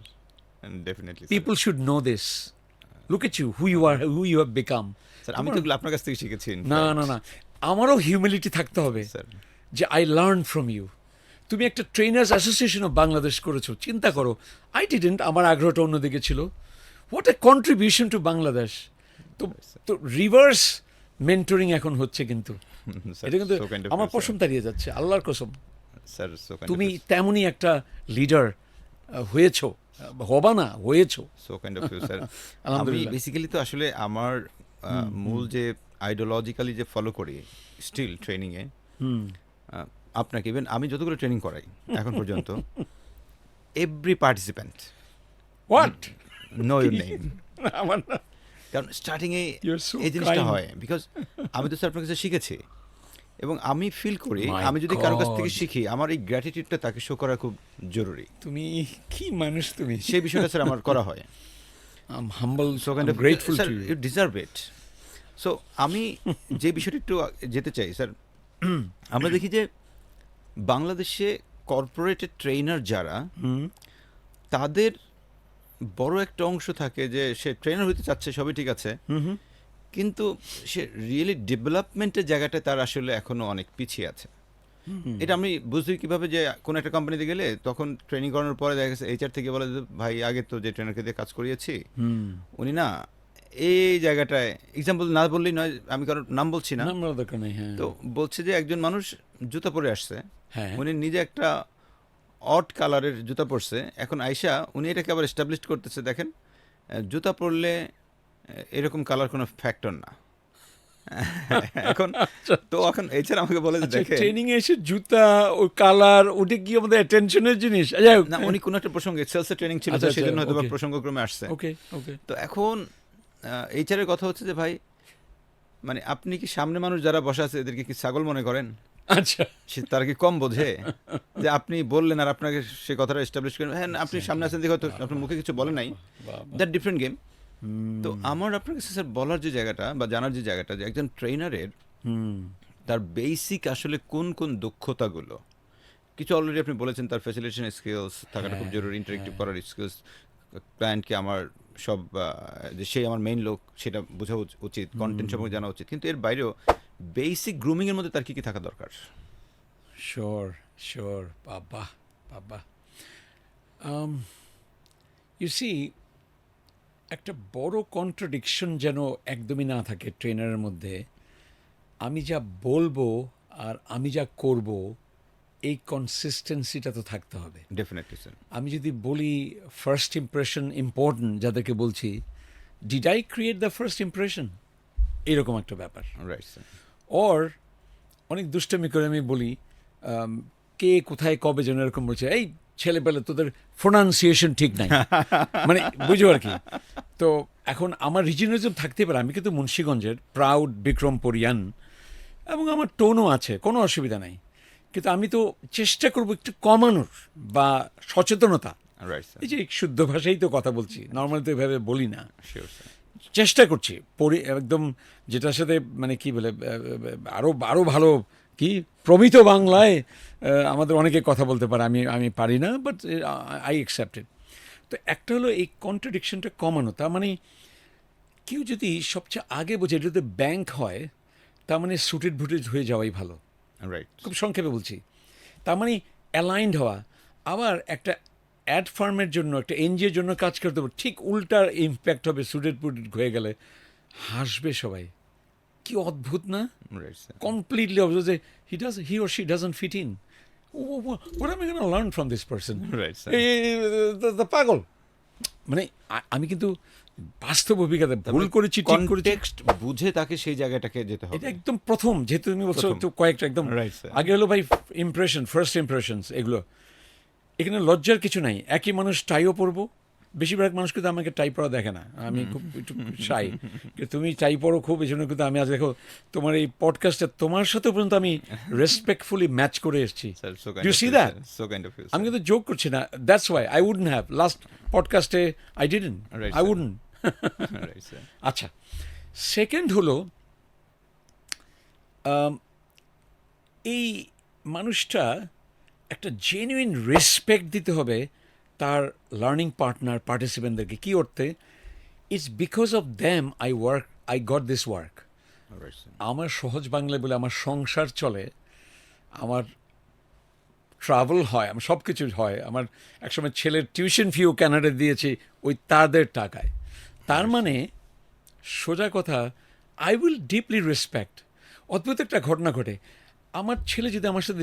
definitely.
People should know this, look at you, who you have become.
Sir আমি তো এগুলো আপনার কাছ থেকে শিখেছি।
না, আমারও হিউমিলিটি থাকতে হবে,
স্যার।
যে আই লার্ন ফ্রম ইউ। তুমি একটা ট্রেনার্স অ্যাসোসিয়েশন অফ বাংলাদেশ করেছো, চিন্তা করো। আই ডিডেন্ট, আমার আগ্রহটা অন্যদিকে ছিল। What a contribution to Bangladesh. তো রিভার্স মেন্টরিং এখন হচ্ছে, কিন্তু এটা কিন্তু আমার পশম তাড়িয়ে যাচ্ছে, আল্লাহর কসম।
স্যার
তুমি তেমনই একটা লিডার হয়েছো, হবা না, হয়েছো।
So kind of you sir. আমি
আলহামদুলিল্লাহ।
বেসিক্যালি তো আসলে আমার মূল যে আইডিওলজিক্যালি যে ফলো করি স্টিল ট্রেনিংয়ে, আপনাকে ইভেন আমি যতগুলো ট্রেনিং করাই এখন পর্যন্ত, every participant
what
know your name.
আমার না,
কারণ স্টার্টিংয়ে
You're so
এই জিনিসটা
kind.
হয়, বিকজ আমি তো স্যার আপনার কাছে শিখেছি এবং আমি ফিল করি
My
আমি যদি কারো কাছ থেকে
God.
শিখি, আমার এই গ্র্যাটিটিউডটা তাকে শো করা খুব জরুরি।
তুমি কি মানুষ তুমি।
সেই বিষয়টা স্যার আমার করা হয়।
I'm humble,
so kind
I'm
of
grateful
sir
to you.
You deserve it. So আমি যে বিষয়টা একটু যেতে চাই স্যার, আমরা দেখি যে বাংলাদেশে কর্পোরেটেড ট্রেনার যারা, তাদের বড় একটা অংশ থাকে যে সে ট্রেনার হতে চাচ্ছে, সবই ঠিক আছে, কিন্তু সে রিয়েলি ডেভেলপমেন্টের জায়গাটা তার আসলে এখনো অনেক পিছিয়ে আছে। এটা আমি বুঝি কিভাবে, যে কোনো একটা কোম্পানিতে গেলে তখন ট্রেনিং করানোর পরে দেখা গেছে এইচআর থেকে বলে যে ভাই আগে তো যে ট্রেনারকে দিয়ে কাজ করিয়েছি উনি না এই জায়গাটায়, এক্সাম্পল না বললেই নয়, আমি কারোর নাম বলছি না,
নাম্বার দরকার নেই। হ্যাঁ,
তো বলছে যে একজন মানুষ জুতা পরে আসছে,
হ্যাঁ,
উনি নিজে একটা অড কালারের জুতা পরছে, এখন আইসা উনি এটাকে আবার এস্টাবলিশ করতেছে, দেখেন জুতা পরলে এরকম কালার কোনো ফ্যাক্টর না। এখন তো এখন এছাড়া আমাকে বলে যে দেখে
ট্রেনিং এ এসে জুতা ও কালার, ওটা কি আমাদের অ্যাটেনশনের জিনিস? যাই হোক,
না, উনি কোনো একটা প্রসঙ্গে সেলসের ট্রেনিং ছিল,
আচ্ছা,
তো সেই জন্য
আচ্ছা,
হয়তো
okay.
প্রসঙ্গক্রমে আসছে।
ওকে ওকে।
তো এখন এইচআরের কথা হচ্ছে যে ভাই, মানে আপনি কি সামনে মানুষ যারা বসা আছে এদেরকে কি ছাগল মনে করেন?
আচ্ছা,
তারা কি কম বোঝে যে আপনি বললেন আর আপনাকে সে কথাটা এস্টাবলিশ করেন, হ্যাঁ আপনি সামনে আছেন দেখে হয়তো আপনার মুখে কিছু বলে নাই, দ্যাট ডিফারেন্ট গেম। তো আমার আপনার কাছে স্যার বলার যে জায়গাটা বা জানার যে জায়গাটা, যে একজন ট্রেনারের তার বেসিক আসলে কোন কোন দক্ষতাগুলো, কিছু অলরেডি আপনি বলেছেন, তার ফ্যাসিলিটেশন স্কিলস থাকাটা খুব জরুরি, ইন্টারেক্টিভ করার স্কিলস, ক্লায়েন্টকে আমার সব যে সেই আমার মেইন লোক সেটা বোঝা উচিত, কন্টেন্ট সম্পর্কে জানা উচিত, কিন্তু এর বাইরেও বেসিক গ্রুমিংয়ের মধ্যে তার কী কী থাকা দরকার?
শিওর, বাবা বাবা। ইউ সি, একটা বড় কন্ট্রাডিকশন যেন একদমই না থাকে ট্রেনারের মধ্যে। আমি যা বলবো আর আমি যা করব, এই কনসিস্টেন্সিটা তো থাকতে হবে।
Definitely sir.
আমি যদি বলি ফার্স্ট ইমপ্রেশন ইম্পর্টেন্ট, যাদেরকে বলছি, did I create the first impression, এরকম একটা ব্যাপার।
Right sir.
অর অনেক দুষ্টমি করে আমি বলি, কে কোথায় কবে যেন এরকম বলছে, এই ছেলে পেলে তোদের প্রোনাউন্সিয়েশন ঠিক নাই, মানে বুঝো আর কি। তো এখন আমার রিজিনালিজম থাকতে পারে, আমি কিন্তু মুন্সিগঞ্জের প্রাউড বিক্রমপুরিয়ান, এবং আমার টোনও আছে, কোনো অসুবিধা নাই, কিন্তু আমি তো চেষ্টা করবো একটু কমানোর বা সচেতনতা।
Right sir.
এই যে শুদ্ধ ভাষাই তো কথা বলছি, নর্মালি তো এভাবে বলি না,
শিওর স্যার।
চেষ্টা করছি একদম যেটার সাথে মানে কি বলে আরও আরও ভালো কি প্রমিত বাংলায় আমাদের অনেকে কথা বলতে পারে, আমি পারি না, বাট আই অ্যাকসেপ্টেড। তো একটা হলো এই কন্ট্রাডিকশনটা কমানো, তার মানে কেউ যদি সবচেয়ে আগে বোঝে এটা যদি ব্যাংক হয়, তার মানে সুটেড বুটেড হয়ে যাওয়াই ভালো,
রাইট।
খুব সংক্ষেপে বলছি। তার মানে অ্যালাইন্ড হওয়া। আবার একটা অ্যাড ফার্মের জন্য, একটা এনজিওর জন্য কাজ করতে হবে, ঠিক উল্টার ইম্প্যাক্ট হবে সুটেড পুটেড হয়ে গেলে, হাসবে সবাই, কি অদ্ভুত না?
Right sir.
কমপ্লিটলি অবজর্ভ যে he or she doesn't fit in, what am I going to learn from this person?
Right sir.
The পাগল। মানে আমি কিন্তু বাস্তব অভিজ্ঞতা, ভুল করেছি ঠিক করেছি,
কনটেক্সট বুঝে তাকে সেই জায়গাটাকে যেতে হবে।
এটা একদম প্রথম, যেহেতু তুমি বলছো
প্রথম।
তো কয়েকটা একদম
Right, sir.
আগে হলো ভাই ইমপ্রেশন, ফার্স্ট ইমপ্রেশনস, এগুলো এখানে লজ্জার কিছু নাই। একই মানুষ টাইও পরবো, বেশিরভাগ মানুষ কিন্তু আমাকে টাই পরা দেখে না, আমি খুব একটু শাই, তুমি টাই পরো খুব, এই জন্য কিন্তু আমি আজ দেখো তোমার এই পডকাস্টে তোমার সাথে পর্যন্ত আমি রেসপেক্টফুলি ম্যাচ করে এসেছি।
Sir, so
You
kind of
see
you,
that?
sir. So kind of you,
আমি
sir.
কিন্তু জোক করছি না, that's why I wouldn't have last পডকাস্টে, I didn't,
Right,
I
sir.
Wouldn't.
Right, sir.
আচ্ছা, second হলো এই মানুষটা একটা জেনুইন রেসপেক্ট দিতে হবে তার লার্নিং পার্টনার পার্টিসিপেন্টদেরকে। কী অর্থে? It's because of them I got this work.
Right, sir.
আমার সহজ বাংলায় বলে আমার সংসার চলে, আমার ট্রাভেল হয়, আমার সব কিছু হয়, আমার একসময় ছেলের টিউশন ফিও ক্যানাডা দিয়েছি ওই তাদের টাকায়। তার মানে সোজা কথা, আই উইল ডিপলি রেসপেক্ট। অদ্ভুত একটা ঘটনা ঘটে, আমার ছেলে যদি আমার সাথে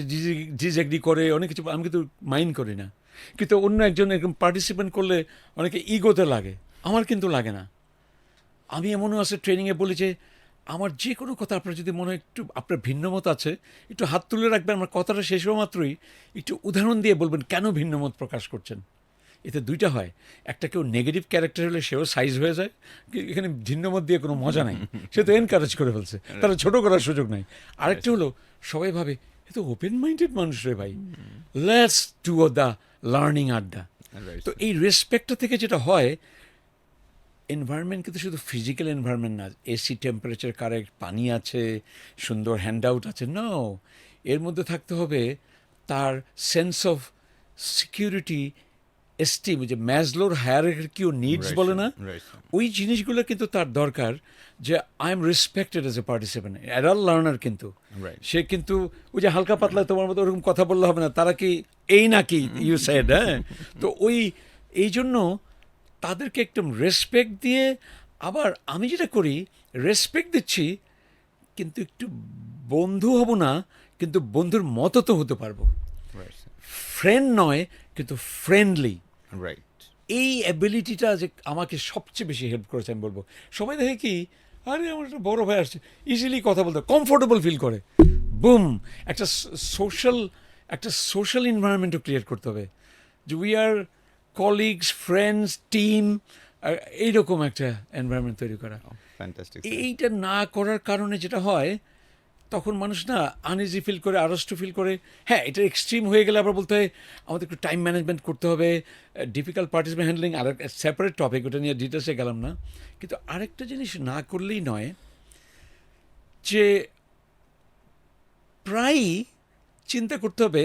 ডিসএগ্রি করে অনেক কিছু, আমি কিন্তু মাইন্ড করি না, কিন্তু অন্য একজন এরকম পার্টিসিপেন্ট করলে অনেকে ইগোতে লাগে, আমার কিন্তু লাগে না। আমি এমনও আছে ট্রেনিংয়ে বলি যে আমার যে কোনো কথা আপনার যদি মনে হয় একটু আপনার ভিন্নমত আছে, একটু হাত তুলে রাখবেন, আমার কথাটা শেষ হওয়া মাত্রই একটু উদাহরণ দিয়ে বলবেন কেন ভিন্নমত প্রকাশ করছেন। এতে দুইটা হয়, একটা কেউ নেগেটিভ ক্যারেক্টার হলে সেও সাইজ হয়ে যায়, এখানে ভিন্নমত দিয়ে কোনো মজা নাই, সে তো এনকারেজ করে ফেলছে, তারা ছোটো করার সুযোগ নাই। আরেকটা হলো সবাই ভাবে এ তো ওপেন মাইন্ডেড মানুষ রে ভাই, লেটস ডু দ্য লার্নিং আড্ডা।
Right,
তো
sir.
এই রেসপেক্টটা থেকে যেটা হয়, এনভায়রনমেন্ট কিন্তু শুধু ফিজিক্যাল এনভায়রনমেন্ট না, এসি টেম্পারেচার কারেক্ট, পানি আছে, সুন্দর হ্যান্ড আউট আছে, নো, এর মধ্যে থাকতে হবে তার সেন্স অফ সিকিউরিটি, এস্টিম, যে ম্যাজলোর হায়ারার্কিও নিডস
Right,
বলে
sir.
না,
Right, sir.
ওই জিনিসগুলো কিন্তু তার দরকার, যে I am respected as a participant, adult learner কিন্তু
Right.
সে কিন্তু ওই যে হালকা পাতলা তোমার মতো ওরকম কথা বললে হবে না, তারা কি এই নাকি ইউ সেড, হ্যাঁ। তো এই জন্য তাদেরকে একদম রেসপেক্ট দিয়ে, আবার আমি যেটা করি রেসপেক্ট দিচ্ছি কিন্তু একটু বন্ধু হব না, কিন্তু বন্ধুর মতো তো হতে পারবো,
Right, sir.
ফ্রেন্ড নয় কিন্তু ফ্রেন্ডলি।
Right.
এই অ্যাবিলিটিটা যে আমাকে সবচেয়ে বেশি হেল্প করেছে আমি বলবো। সবাই দেখে কি, আরে আমার একটা বড় ভাই আসছে, ইজিলি কথা বলতে কমফোর্টেবল ফিল করে, বুম, একটা সোশ্যাল এনভায়রনমেন্টও ক্রিয়েট করতে হবে, যে we are colleagues, friends, team, এইরকম একটা এনভায়রনমেন্ট তৈরি করা।
Oh, fantastic, sir.
এইটা না করার কারণে যেটা হয়, তখন মানুষ না আনইজি ফিল করে, আড়ষ্ট ফিল করে। হ্যাঁ, এটা এক্সট্রিম হয়ে গেলে আবার বলতে হয় আমাদের একটু টাইম ম্যানেজমেন্ট করতে হবে, ডিফিকাল্ট পার্টিসিপেন্ট হ্যান্ডলিং, আর সেপারেট টপিক, ওটা নিয়ে ডিটেলসে গেলাম না। কিন্তু আরেকটা জিনিস না করলেই নয়, যে প্রায়ই চিন্তা করতে হবে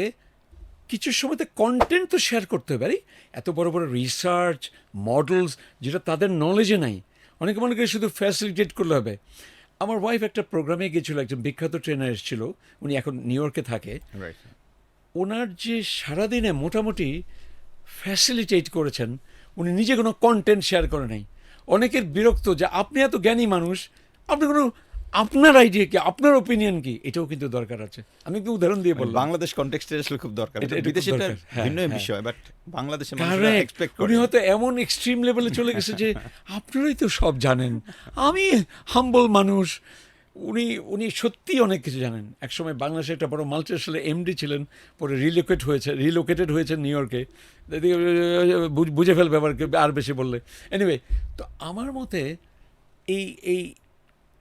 কিছু সময়তে কন্টেন্ট তো শেয়ার করতে হবে। আরে এত বড় বড় রিসার্চ মডেলস যেটা তাদের নলেজে নাই, অনেকে মনে করে শুধু ফ্যাসিলিটেট করলে হবে। আমার ওয়াইফ একটা প্রোগ্রামে গেছিলো, একজন বিখ্যাত ট্রেনার এসেছিল, উনি এখন নিউ ইয়র্কে থাকে।
রাইট।
ওনার যে সারাদিনে মোটামুটি ফ্যাসিলিটেট করেছেন, উনি নিজে কোনো কন্টেন্ট শেয়ার করে নাই। অনেকের বিরক্ত যে আপনি এত জ্ঞানী মানুষ, আপনি কোনো, আপনার আইডিয়া কি, আপনার ওপিনিয়ন কি, এটাও কিন্তু দরকার আছে। আমি একটু উদাহরণ দিয়ে বললাম।
বাংলাদেশ কনটেক্সটে আসলে খুব দরকার,
এটা খুব
বিদেশে
দরকার। হ্যাঁ,
ভিন্ন
হ্যাঁ।
বিষয়, বাট বাংলাদেশে মানুষরা
Correct.
এক্সপেক্ট
উনি
করে।
হয়তো এমন এক্সট্রিম লেভেলে চলে গেছে যে আপনারাই তো সব জানেন, আমি হাম্বল মানুষ। উনি উনি সত্যিই অনেক কিছু জানেন। একসময় বাংলাদেশে একটা বড় মাল্টিনেশনাল এমডি ছিলেন, পরে রিলোকেটেড হয়েছে নিউ ইয়র্কে। বুঝে ফেলবে আবার আর বেশি বললে। এনিওয়ে, তো আমার মতে এই এই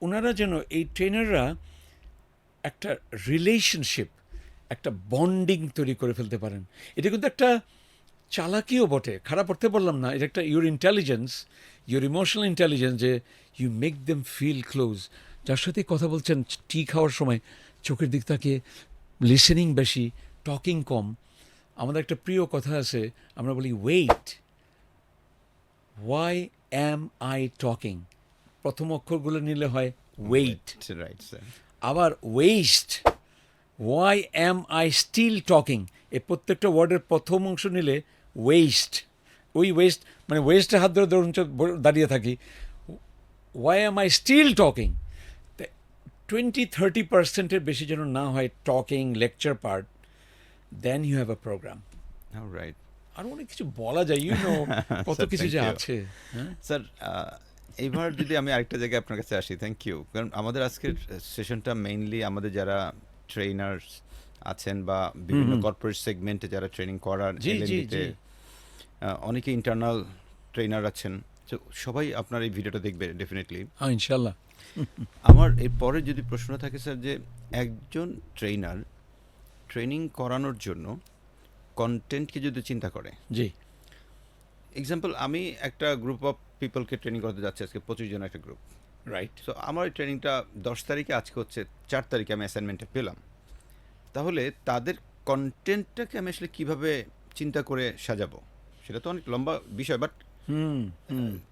ওনারা যেন, এই ট্রেনাররা একটা রিলেশনশিপ, একটা বন্ডিং তৈরি করে ফেলতে পারেন। এটা কিন্তু একটা চালাকিও বটে, খারাপ অর্থে বললাম না। এটা একটা your intelligence, your emotional intelligence, যে you make them feel close. যার সাথে কথা বলছেন টি খাওয়ার সময় চোখের দিক তাকিয়ে, লিসেনিং বেশি, টকিং কম। আমাদের একটা প্রিয় কথা আছে, আমরা বলি wait, why am I talking, প্রথম অক্ষরগুলো নিলে হয় ওয়েট।
Right sir.
আবার West, why am I still talking, এই প্রত্যেকটা ওয়ার্ডের প্রথম অংশ নিলে ওয়েস্ট। ওই ওয়েস্ট মানে ওয়েস্টের হাত ধরে ধরুন দাঁড়িয়ে থাকি, why am I still talking. 20-30% বেশি যেন না হয় talking, lecture part, then you have a program.
Right
আর অনেক কিছু বলা যায়, কত
Sir,
কিছু
thank
যে
you.
আছে। হ্যাঁ,
স্যার, এইবার যদি আমি আরেকটা জায়গায় আপনার কাছে আসি, থ্যাংক ইউ, কারণ আমাদের আজকের সেশনটা মেইনলি আমাদের যারা ট্রেনার্স আছেন বা বিভিন্ন কর্পোরেট সেগমেন্টে যারা ট্রেনিং করার
জি, জি,
LND-তে,
জি।
অনেকে ইন্টারনাল ট্রেনার আছেন, তো সবাই আপনার এই ভিডিওটা দেখবে ডেফিনেটলি।
হ্যাঁ, ইনশাল্লাহ।
আমার এরপরে যদি প্রশ্ন থাকে স্যার, যে একজন ট্রেনার ট্রেনিং করানোর জন্য কন্টেন্টকে যদি চিন্তা করে,
জি,
এক্সাম্পল আমি একটা গ্রুপ অফ পিপলকে ট্রেনিং করতে যাচ্ছি, আজকে 25 জন একটা গ্রুপ।
রাইট।
সো আমার এই ট্রেনিংটা 10 তারিখে, আজকে হচ্ছে 4 তারিখে আমি অ্যাসাইনমেন্টটা পেলাম। তাহলে তাদের কন্টেন্টটাকে আমি আসলে কীভাবে চিন্তা করে সাজাবো, সেটা তো অনেক লম্বা বিষয়, বাট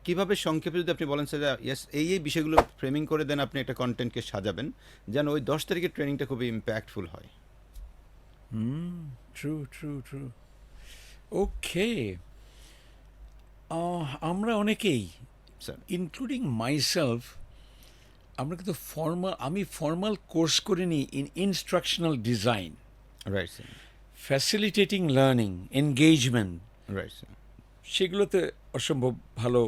কীভাবে সংক্ষেপে যদি আপনি বলেন স্যার, ইয়েস এই বিষয়গুলো ফ্রেমিং করে দেন আপনি একটা কন্টেন্টকে সাজাবেন, যেন ওই 10 তারিখের ট্রেনিংটা খুবই ইম্প্যাক্টফুল হয়।
True, true, true. ওকে, আমরা অনেকেই,
স্যার।
ইনক্লুডিং মাইসেলফ, আমরা কিন্তু আমি ফর্মাল কোর্স করিনি in instructional design,
right sir.
Facilitating learning, engagement,
right sir.
সেগুলোতে অসম্ভব ভালো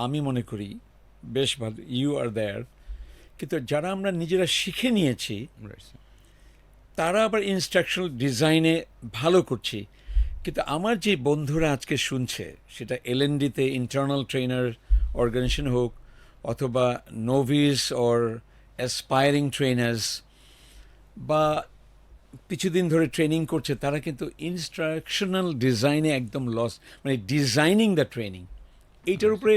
আমি মনে করি, বেশ ভালো, ইউ আর দেয়ার। কিন্তু যারা আমরা নিজেরা শিখে নিয়েছি,
রাইট স্যার।
তারা আবার ইনস্ট্রাকশনাল ডিজাইনে ভালো করছি। কিন্তু আমার যে বন্ধুরা আজকে শুনছে, সেটা LND-তে ইন্টারনাল ট্রেনার অর্গানাইজেশন হোক, অথবা নোভিস অর অ্যাসপায়ারিং ট্রেনার্স, বা কিছুদিন ধরে ট্রেনিং করছে, তারা কিন্তু ইনস্ট্রাকশনাল ডিজাইনে একদম লস, মানে ডিজাইনিং দ্য ট্রেনিং, এইটার উপরে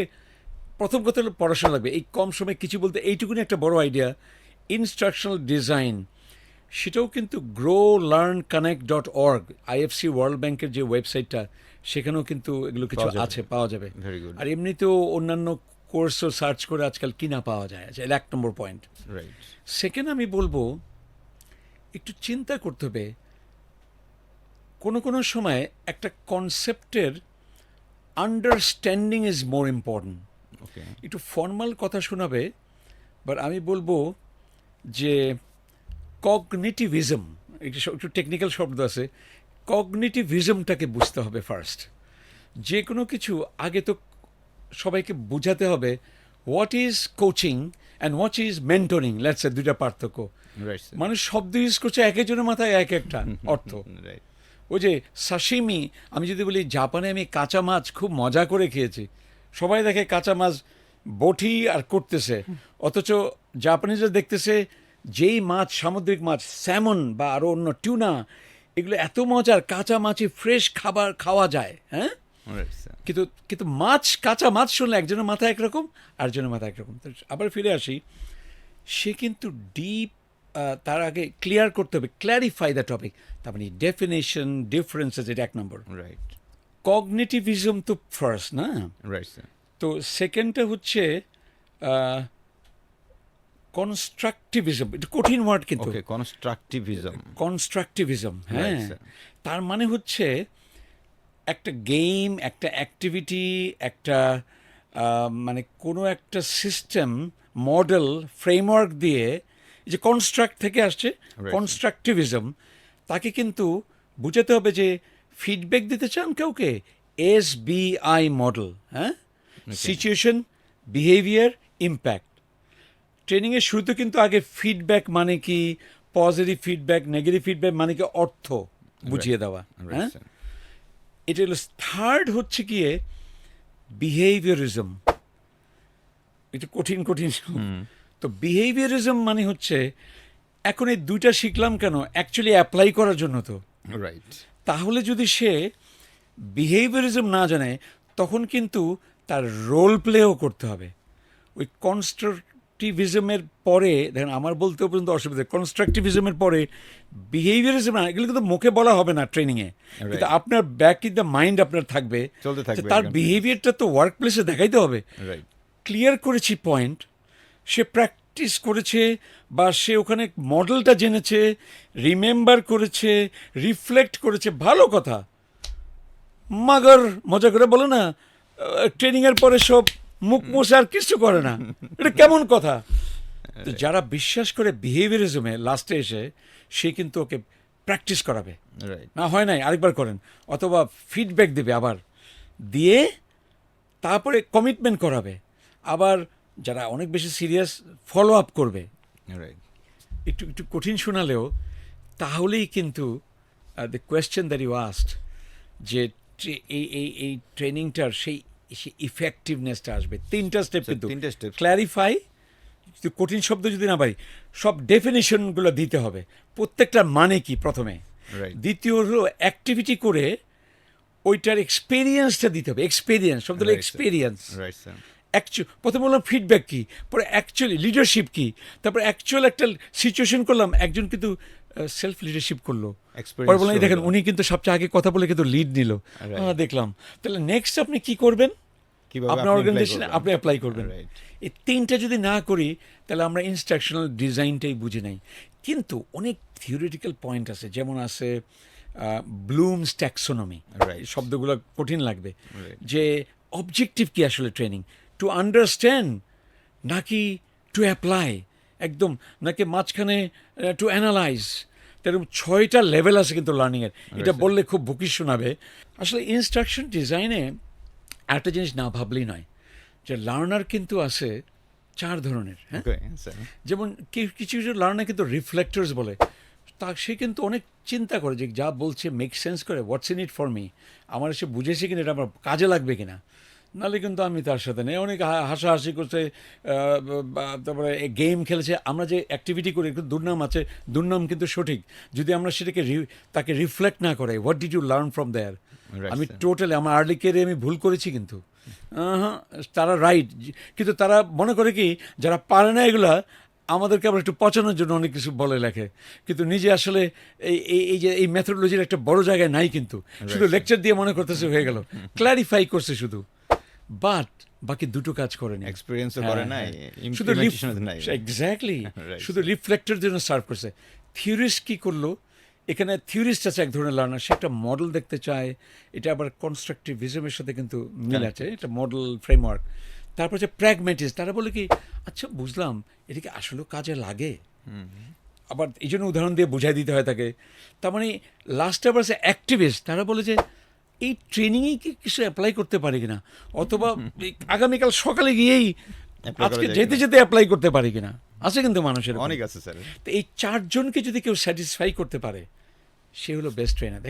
প্রথম কথা হলো পড়াশোনা লাগবে। এই কম সময়ে কিছু বলতে এইটুকুনি একটা বড় আইডিয়া, ইনস্ট্রাকশনাল ডিজাইন। সেটাও কিন্তু growlearnconnect.org, IFC ওয়ার্ল্ড ব্যাংকের যে ওয়েবসাইটটা, সেখানেও কিন্তু এগুলো কিছু
পাওয়া যাবে।
আছে, পাওয়া যাবে।
Very good.
আর এমনিতেও অন্যান্য কোর্সও সার্চ করে আজকাল কিনা পাওয়া যায়, আচ্ছা, 1 নম্বর পয়েন্ট।
রাইট।
সেকেন্ড, আমি বলবো একটু চিন্তা করতে হবে, কোনো কোনো সময় একটা কনসেপ্টের আন্ডারস্ট্যান্ডিং ইজ মোর ইম্পর্ট্যান্ট।
ওকে।
একটু ফর্মাল কথা শোনাবে, বাট আমি বলবো যে কগনিটিভিজম, একটু টেকনিক্যাল শব্দ আছে, কগনিটিভিজমটাকে বুঝতে হবে ফার্স্ট। যে কোনো কিছু আগে তো সবাইকে বোঝাতে হবে what is coaching and what is mentoring, let's say, দুইটা পার্থক্য।
Right sir.
মানুষ শব্দ ইউজ করছে এক একজনের মাথায় এক একটা অর্থ।
রাইট।
ওই যে সাশিমি, আমি যদি বলি জাপানে আমি কাঁচা মাছ খুব মজা করে খেয়েছি, সবাই দেখে কাঁচা মাছ বটি আর করতেছে, অথচ জাপানিজরা দেখতেছে যেই মাছ, সামুদ্রিক মাছ, স্যামন বা আরও অন্য টিউনা, এগুলো এত মজার, কাঁচা মাছে ফ্রেশ খাবার খাওয়া যায়, হ্যাঁ।
Right sir.
কিন্তু কিন্তু মাছ, কাঁচা মাছ শুনলে একজনের মাথায় একরকম, আরেকজনের মাথায় একরকম। তো আবার ফিরে আসি, সে কিন্তু ডিপ, তার আগে ক্লিয়ার করতে হবে, ক্ল্যারিফাই দ্য টপিক। তার মানে ডেফিনেশন, ডিফারেন্সেস, এটা 1 নম্বর।
রাইট
কগনিটিভিজম তো ফার্স্ট, না?
Right sir.
তো সেকেন্ডটা হচ্ছে কনস্ট্রাকটিভিজম। এটা কঠিন ওয়ার্ড কিন্তু।
ওকে, কনস্ট্রাকটিভিজম।
কনস্ট্রাকটিভিজম, হ্যাঁ।
Right, sir.
তার মানে হচ্ছে একটা গেম, একটা অ্যাক্টিভিটি, একটা মানে কোনো একটা সিস্টেম, মডেল, ফ্রেমওয়ার্ক দিয়ে, এই যে কনস্ট্রাক্ট থেকে আসছে,
sir.
কনস্ট্রাকটিভিজম, তাকে কিন্তু বুঝাতে হবে যে ফিডব্যাক দিতে চান কাউকে, SBI মডেল, হ্যাঁ, সিচুয়েশন, বিহেভিয়ার, ইম্প্যাক্ট। ট্রেনিংয়ের শুরুতে কিন্তু আগে ফিডব্যাক মানে কি, পজিটিভ ফিডব্যাক, নেগেটিভ ফিডব্যাক মানে কি, অর্থ বুঝিয়ে দেওয়া, হ্যাঁ।
Right sir.
এটা হলো থার্ড, হচ্ছে গিয়ে বিহেভিয়ারিজম। এটা কঠিন কঠিন। তো বিহেভিয়ারিজম মানে হচ্ছে, এখন এই দুইটা শিখলাম কেন, অ্যাকচুয়ালি অ্যাপ্লাই করার জন্য। তো
রাইট
তাহলে যদি সে বিহেভিয়ারিজম না জানে, তখন কিন্তু তার রোল প্লেও করতে হবে। ওই কনস্ট্রাকটিভিজমের পরে, দেখেন আমার বলতেও পর্যন্ত অসুবিধা, কনস্ট্রাকটিভিজমের পরে বিহেভিয়ারিজম না, এগুলো কিন্তু মুখে বলা হবে না ট্রেনিংয়ে, কিন্তু আপনার ব্যাক ইন দ্য মাইন্ড আপনার থাকবে,
চলতে থাকবে
যে তার
একদম।
বিহেভিয়ারটা তো ওয়ার্ক প্লেসে দেখাইতে হবে।
রাইট
ক্লিয়ার করেছি পয়েন্ট, সে প্র্যাকটিস করেছে, বা সে ওখানে মডেলটা জেনেছে, রিমেম্বার করেছে, রিফ্লেক্ট করেছে, ভালো কথা। মাগর মজা করে বলে না, ট্রেনিংয়ের পরে সব মুখ মুছে আর কিছু করে না, এটা কেমন কথা? তো যারা বিশ্বাস করে বিহেভিয়ারিজমে, লাস্টে এসে সে কিন্তু ওকে প্র্যাকটিস করাবে,
রাইট
না হয় নাই আরেকবার করেন, অথবা ফিডব্যাক দেবে, আবার দিয়ে তারপরে কমিটমেন্ট করাবে, আবার যারা অনেক বেশি সিরিয়াস, ফলো আপ করবে।
রাইট
একটু একটু কঠিন শোনালেও তাহলেই কিন্তু the question that you asked, যে এই ট্রেনিংটার সেই ইফেক্টিভনেসটা আসবে। 3টা স্টেপ
So,
কিন্তু,
3টা steps.
ক্ল্যারিফাই, কঠিন শব্দ যদি না পারি, সব ডেফিনেশনগুলো দিতে হবে, প্রত্যেকটার মানে কি প্রথমে।
Right.
দ্বিতীয় হলো অ্যাক্টিভিটি করে ওইটার এক্সপেরিয়েন্সটা দিতে হবে। এক্সপেরিয়েন্স শব্দ হলো
Right, sir.
Experience.
Right sir.
প্রথমে বললাম ফিডব্যাক কি, পরে অ্যাকচুয়ালি লিডারশিপ কি, তারপরে অ্যাকচুয়াল একটা সিচুয়েশন করলাম, একজন কিন্তু সেলফ লিডারশিপ করলো,
Experience
পরে বললাম এই
হয়ে
দেখেন
গেল।
উনি কিন্তু সবচেয়ে আগে কথা বলে কিন্তু লিড নিল,
Right.
দেখলাম। তাহলে নেক্সট আপনি কি করবেন,
কিভাবে
আপনার
আপনি apply
অর্গানাইজেশনে
করবেন?
আপনি অ্যাপ্লাই করবেন।
Right.
এই 3টা যদি না করি, তাহলে আমরা ইনস্ট্রাকশনাল ডিজাইনটাই বুঝে নাই। কিন্তু অনেক থিওরিটিক্যাল পয়েন্ট আছে, যেমন আছে ব্লুমস ট্যাক্সোনমি,
Right.
শব্দগুলো কঠিন লাগবে,
Right.
যে অবজেক্টিভ কি আসলে ট্রেনিং, টু আন্ডারস্ট্যান্ড নাকি টু অ্যাপ্লাই, একদম নাকি মাঝখানে টু অ্যানালাইজ। এরকম 6টা লেভেল আছে কিন্তু লার্নিংয়ের। এটা
Right, sir.
বললে খুব ভুকি শোনাবে। আসলে ইনস্ট্রাকশন ডিজাইনে একটা জিনিস না ভাবলেই নয়, যে লার্নার কিন্তু আছে 4 ধরনের, হ্যাঁ।
Okay, sir.
যেমন কিছু কিছু লার্নার কিন্তু রিফ্লেক্টর্স বলে, তা সে কিন্তু অনেক চিন্তা করে যে যা বলছে মেক সেন্স করে, হোয়াটস ইন ইট ফর মি, আমার এসে বুঝেছে কিনা, এটা আমার কাজে লাগবে কিনা, নাহলে কিন্তু আমি তার সাথে নেই। অনেক হাসাহাসি করছে, তারপরে গেম খেলেছে। আমরা যে অ্যাক্টিভিটি করি একটু দুর্নাম আছে, দুর্নাম কিন্তু সঠিক, যদি আমরা সেটাকে তাকে রিফ্লেক্ট না করে, what did you learn from there.
Right,
আমি
sir.
টোটালি আমার আর্লি কেয়ারে আমি ভুল করেছি, কিন্তু তারা রাইট, কিন্তু তারা মনে করে কি, যারা পারে না এগুলা আমাদেরকে আবার একটু পচানোর জন্য অনেক কিছু বলে লেখে, কিন্তু নিজে আসলে এই যে এই মেথোডোলজির একটা বড় জায়গায় নাই, কিন্তু শুধু
sir.
লেকচার দিয়ে মনে করতেছে হয়ে গেল, ক্ল্যারিফাই করছে শুধু, বাট বাকি দুটো কাজ করেনি।
Experience ও করে নাই,
শুধু
implementation ও নাই।
এক্স্যাক্টলি,
Right,
শুধু রিফ্লেক্টর জন্য সার্ভ করছে। থিওরিস্ট কি করলো, এখানে থিওরিস্ট আছে এক ধরনের লার্নার, সে একটা মডেল দেখতে চায়, এটা আবার কনস্ট্রাকটিভিজমের সাথে কিন্তু মিল আছে, এটা মডেল ফ্রেমওয়ার্ক। তারপর হচ্ছে প্র্যাগম্যাটিস্ট, তারা বলে কি, আচ্ছা বুঝলাম, এটা কি আসলে কাজে লাগে, আবার এই জন্য উদাহরণ দিয়ে বুঝাই দিতে হয় তাকে। তার মানে লাস্টে আবার আছে অ্যাক্টিভিস্ট, তারা বলে যে এই ট্রেনিংয়ে কি কিছু অ্যাপ্লাই করতে পারি কিনা, অথবা এই আগামীকাল সকালে গিয়েই
Apply করা
আজকে
যায়
যেতে
কিনা।
যেতে অ্যাপ্লাই করতে পারি কিনা, আছে কিন্তু মানুষের।
অনেক আছে স্যার।
তো এই 4 জনকে যদি কেউ স্যাটিসফাই করতে পারে, সে হলো বেস্ট ট্রেনার।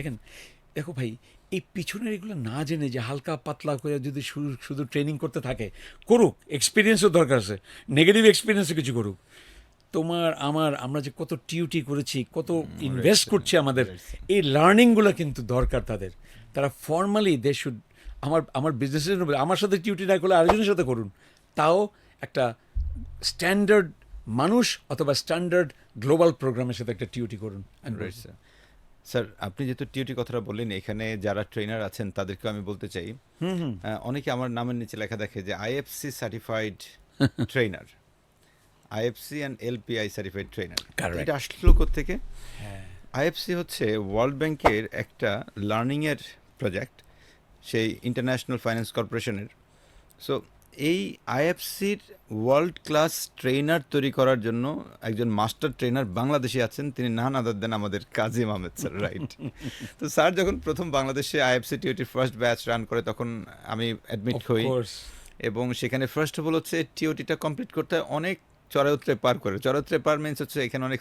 দেখো ভাই, এই পিছনের এগুলো না জেনে যে হালকা পাতলা করে যদি শুধু ট্রেনিং করতে থাকে, করুক, এক্সপিরিয়েন্সও দরকার আছে, নেগেটিভ এক্সপিরিয়েন্সও কিছু করুক, আমরা যে কত টিউটি করেছি, কত ইনভেস্ট করছি আমাদের, এই লার্নিংগুলো কিন্তু দরকার তাদের। তারা ফর্মালি দে শুড, আমার বিজনেসের আমার সাথে টিউটি না করলে আরেকজনের সাথে করুন, তাও একটা স্ট্যান্ডার্ড মানুষ অথবা স্ট্যান্ডার্ড গ্লোবাল প্রোগ্রামের সাথে একটা টিউটি করুন।
স্যার, আপনি যেহেতু টিউটি কথাটা বললেন, এখানে যারা ট্রেনার আছেন তাদেরকে আমি বলতে চাই, অনেকে আমার নামের নিচে লেখা দেখে যে IFC certified trainer, IFC and এলপিআই certified trainer.
Correct.
এটা আসলো কোত্থেকে?
হ্যাঁ,
আইএফসি হচ্ছে ওয়ার্ল্ড ব্যাংকের একটা লার্নিংয়ের প্রজেক্ট, সেই ইন্টারন্যাশনাল ফাইন্যান্স কর্পোরেশনের। সো এই আইএফসির ওয়ার্ল্ড ক্লাস ট্রেনার তৈরি করার জন্য একজন মাস্টার ট্রেনার বাংলাদেশে আছেন, তিনি নাহান আদার দেন আমাদের কাজিম আহমেদ স্যার, রাইট? তো স্যার যখন প্রথম বাংলাদেশে আইএফসি টিওটির ফার্স্ট ব্যাচ রান করে, তখন আমি অ্যাডমিট
of
হই,
course.
এবং সেখানে ফার্স্ট অফ অল হচ্ছে টিওটিটা কমপ্লিট করতে হয় অনেক চড়াউতরে পার করে। চড়াউতরে পার মিনস হচ্ছে এখানে অনেক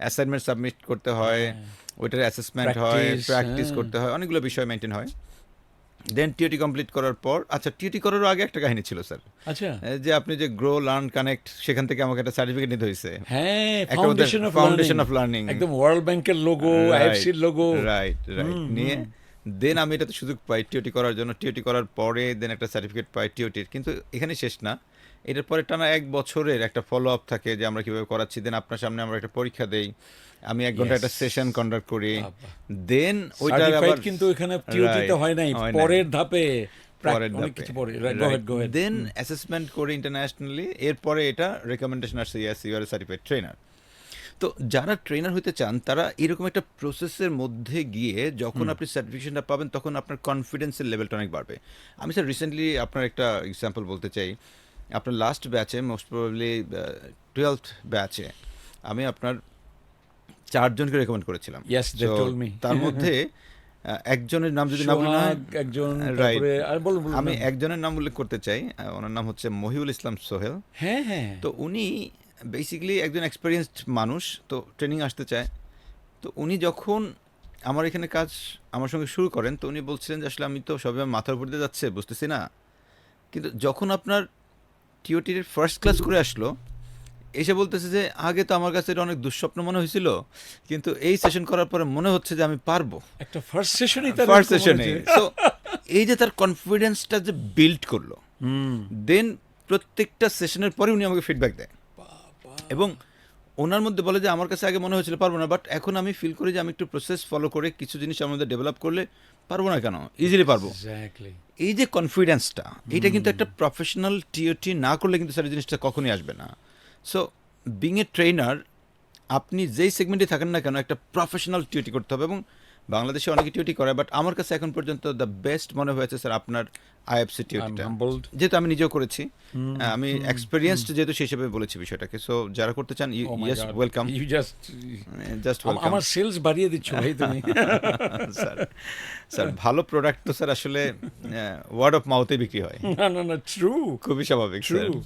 অ্যাসাইনমেন্ট সাবমিট করতে হয়, ওইটার অ্যাসেসমেন্ট হয়,
Practice,
প্র্যাকটিস
হ্যাঁ।
করতে হয়, অনেকগুলো বিষয় মেনটেন হয়। দেন টিওটি কমপ্লিট করার পর, আচ্ছা টিওটি করারও আগে একটা কাহিনী ছিল স্যার,
আচ্ছা,
যে আপনি যে গ্রো লার্ন কানেক্ট, সেখান থেকে আমাকে একটা সার্টিফিকেট নিতে হয়েছে,
হ্যাঁ,
একটা ওদের
ফাউন্ডেশন
অফ লার্নিং,
একদম ওয়ার্ল্ড ব্যাংকের লোগো, আইএফসির লোগো।
রাইট নিয়ে দেন আমি এটাতে সুযোগ পাই টিওটি করার জন্য। টিওটি করার পরে দেন একটা সার্টিফিকেট পাই টিওটির। কিন্তু এখানে শেষ না, এটার পরে টানা 1 বছরের একটা ফলো আপ থাকে যে আমরা কিভাবে করাচ্ছি। দেন আপনার সামনে আমরা একটা পরীক্ষা দেই, আমি 1 ঘন্টা
Yes.
একটা সেশন কন্ডাক্ট করি,
বাবা।
দেন ওইটার
সার্টিফাইড
আবার
কিন্তু এখানে টিওটিতে
Right,
হয় নাই,
হয় নাই।
পরের ধাপে
পরের
অনেক
ধাপে
কিছু পরে। Go head.
দেন অ্যাসেসমেন্ট করে ইন্টারন্যাশনালি, এরপরে এটা রেকমেন্ডেশন আসছে, yes you are certified trainer. তো যারা ট্রেনার হতে চান তারা এরকম একটা প্রসেসের মধ্যে গিয়ে যখন আপনি সার্টিফিকেশনটা পাবেন, তখন আপনার কনফিডেন্সের লেভেলটা অনেক বাড়বে। আমি স্যার রিসেন্টলি আপনার একটা এক্সাম্পল বলতে চাই। আপনার লাস্ট ব্যাচে, মোস্ট প্রবাবলি 12th ব্যাচে, আমি আপনার 4 জনকে রেকমেন্ড করেছিলাম।
Yes, they
So,
told me.
তার মধ্যে একজনের নাম যদি না বলি না হয়,
সোহাগ একজন,
রাইট,
তারপরে আর বলুন
আমি
নাম।
একজনের নাম উল্লেখ করতে চাই। ওনার নাম হচ্ছে মহিউল ইসলাম সোহেল।
হ্যাঁ, হ্যাঁ,
তো উনি বেসিক্যালি একজন এক্সপেরিয়েন্সড মানুষ, তো ট্রেনিং আসতে চায়। তো উনি যখন আমার এখানে কাজ আমার সঙ্গে শুরু করেন, তো উনি বলছিলেন যে আসলে আমি তো সবাই মাথার উপর দিয়ে যাচ্ছে, বুঝতেছি না। কিন্তু যখন আপনার টিওটির ফার্স্ট ক্লাস করে আসলো, এসে বলতেছে যে আগে তো আমার কাছে এটা অনেক দুঃস্বপ্ন মনে হয়েছিল, কিন্তু এই সেশন করার পরে মনে হচ্ছে যে আমি পারবো।
একটা ফার্স্ট সেশনই তার
ফার্স্ট
এরকম
সেশনে
হয়েছে।
সো এই যে তার কনফিডেন্সটা যে বিল্ড করলো, দেন প্রত্যেকটা সেশনের পরে উনি আমাকে ফিডব্যাক দেয়, এবং ওনার মধ্যে বলে যে আমার কাছে আগে মনে হয়েছিল পারবো না, বাট এখন আমি ফিল করি যে আমি একটু প্রসেস ফলো করে কিছু জিনিস আমাদের ডেভেলপ করলে পারবো না কেন, ইজিলি পারবো।
Exactly.
এই যে কনফিডেন্সটা, এটা কিন্তু একটা প্রফেশনাল টিওটি না করলে কিন্তু স্যার জিনিসটা কখনোই আসবে না। সো বিং এ ট্রেনার, আপনি যেই সেগমেন্টে থাকেন না কেন, একটা প্রফেশনাল টিওটি করতে হবে। এবং বাংলাদেশে অনেকে টিওটি করে, বাট আমার কাছে এখন পর্যন্ত দ্য বেস্ট মনে হয়েছে স্যার আপনার আইএফসি
I'm
টিওটিটা,
humbled.
যেহেতু আমি নিজেও করেছি, আমি এক্সপিরিয়েন্সড যেহেতু, সেই হিসেবে বলেছি বিষয়টাকে। সো যারা করতে চান,
Oh my
yes
God.
Welcome,
You just
just welcome.
আমার সেলস বাড়িয়ে দিচ্ছ ভাই তুমি।
স্যার, স্যার ভালো প্রোডাক্ট তো স্যার আসলে ওয়ার্ড অফ মাউথে বিক্রি হয়,
না, ট্রু,
খুবই স্বাভাবিক স্যার।
ট্রু।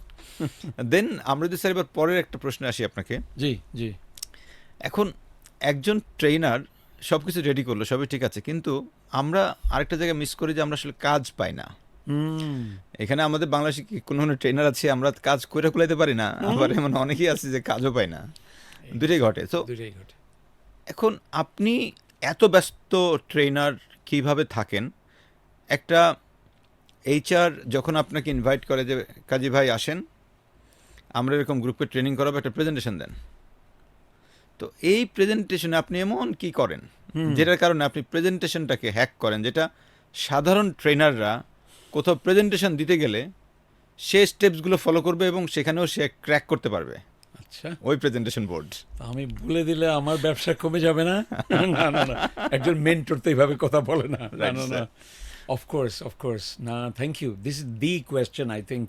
দেন আমরা যদি স্যার এবার পরের একটা প্রশ্ন আসি আপনাকে।
জি।
এখন একজন ট্রেনার সব কিছু রেডি করলো, সবই ঠিক আছে, কিন্তু আমরা আরেকটা জায়গায় মিস করি যে আমরা আসলে কাজ পাই না। এখানে আমাদের বাংলাদেশে কি কোনো ট্রেনার আছে আমরা কাজ করে কুলাইতে পারি না, আবার এমন অনেকেই আছে যে কাজও পায় না, দুটোই ঘটে। তো
দুটোই ঘটে।
এখন আপনি এত ব্যস্ত ট্রেনার কিভাবে থাকেন? একটা এইচআর যখন আপনাকে ইনভাইট করে যে কাজী ভাই আসেন, আমরা এরকম গ্রুপে ট্রেনিং করাবো, একটা প্রেজেন্টেশন দেন। তো এই প্রেজেন্টেশনে আপনি এমন কি করেন যেটার কারণে আপনি প্রেজেন্টেশনটাকে হ্যাক করেন, যেটা সাধারণ ট্রেনাররা কোথাও প্রেজেন্টেশন দিতে গেলে সে স্টেপসগুলো ফলো করবে এবং সেখানেও সে ক্র্যাক করতে পারবে
আচ্ছা,
ওই প্রেজেন্টেশন বোর্ড।
আমি বলে দিলে আমার ব্যবসা কমে যাবে না? না, একজন মেন্টর তো এইভাবে কথা বলে না।
Right,
না,
sir.
অফকোর্স না, thank you. This is the question I think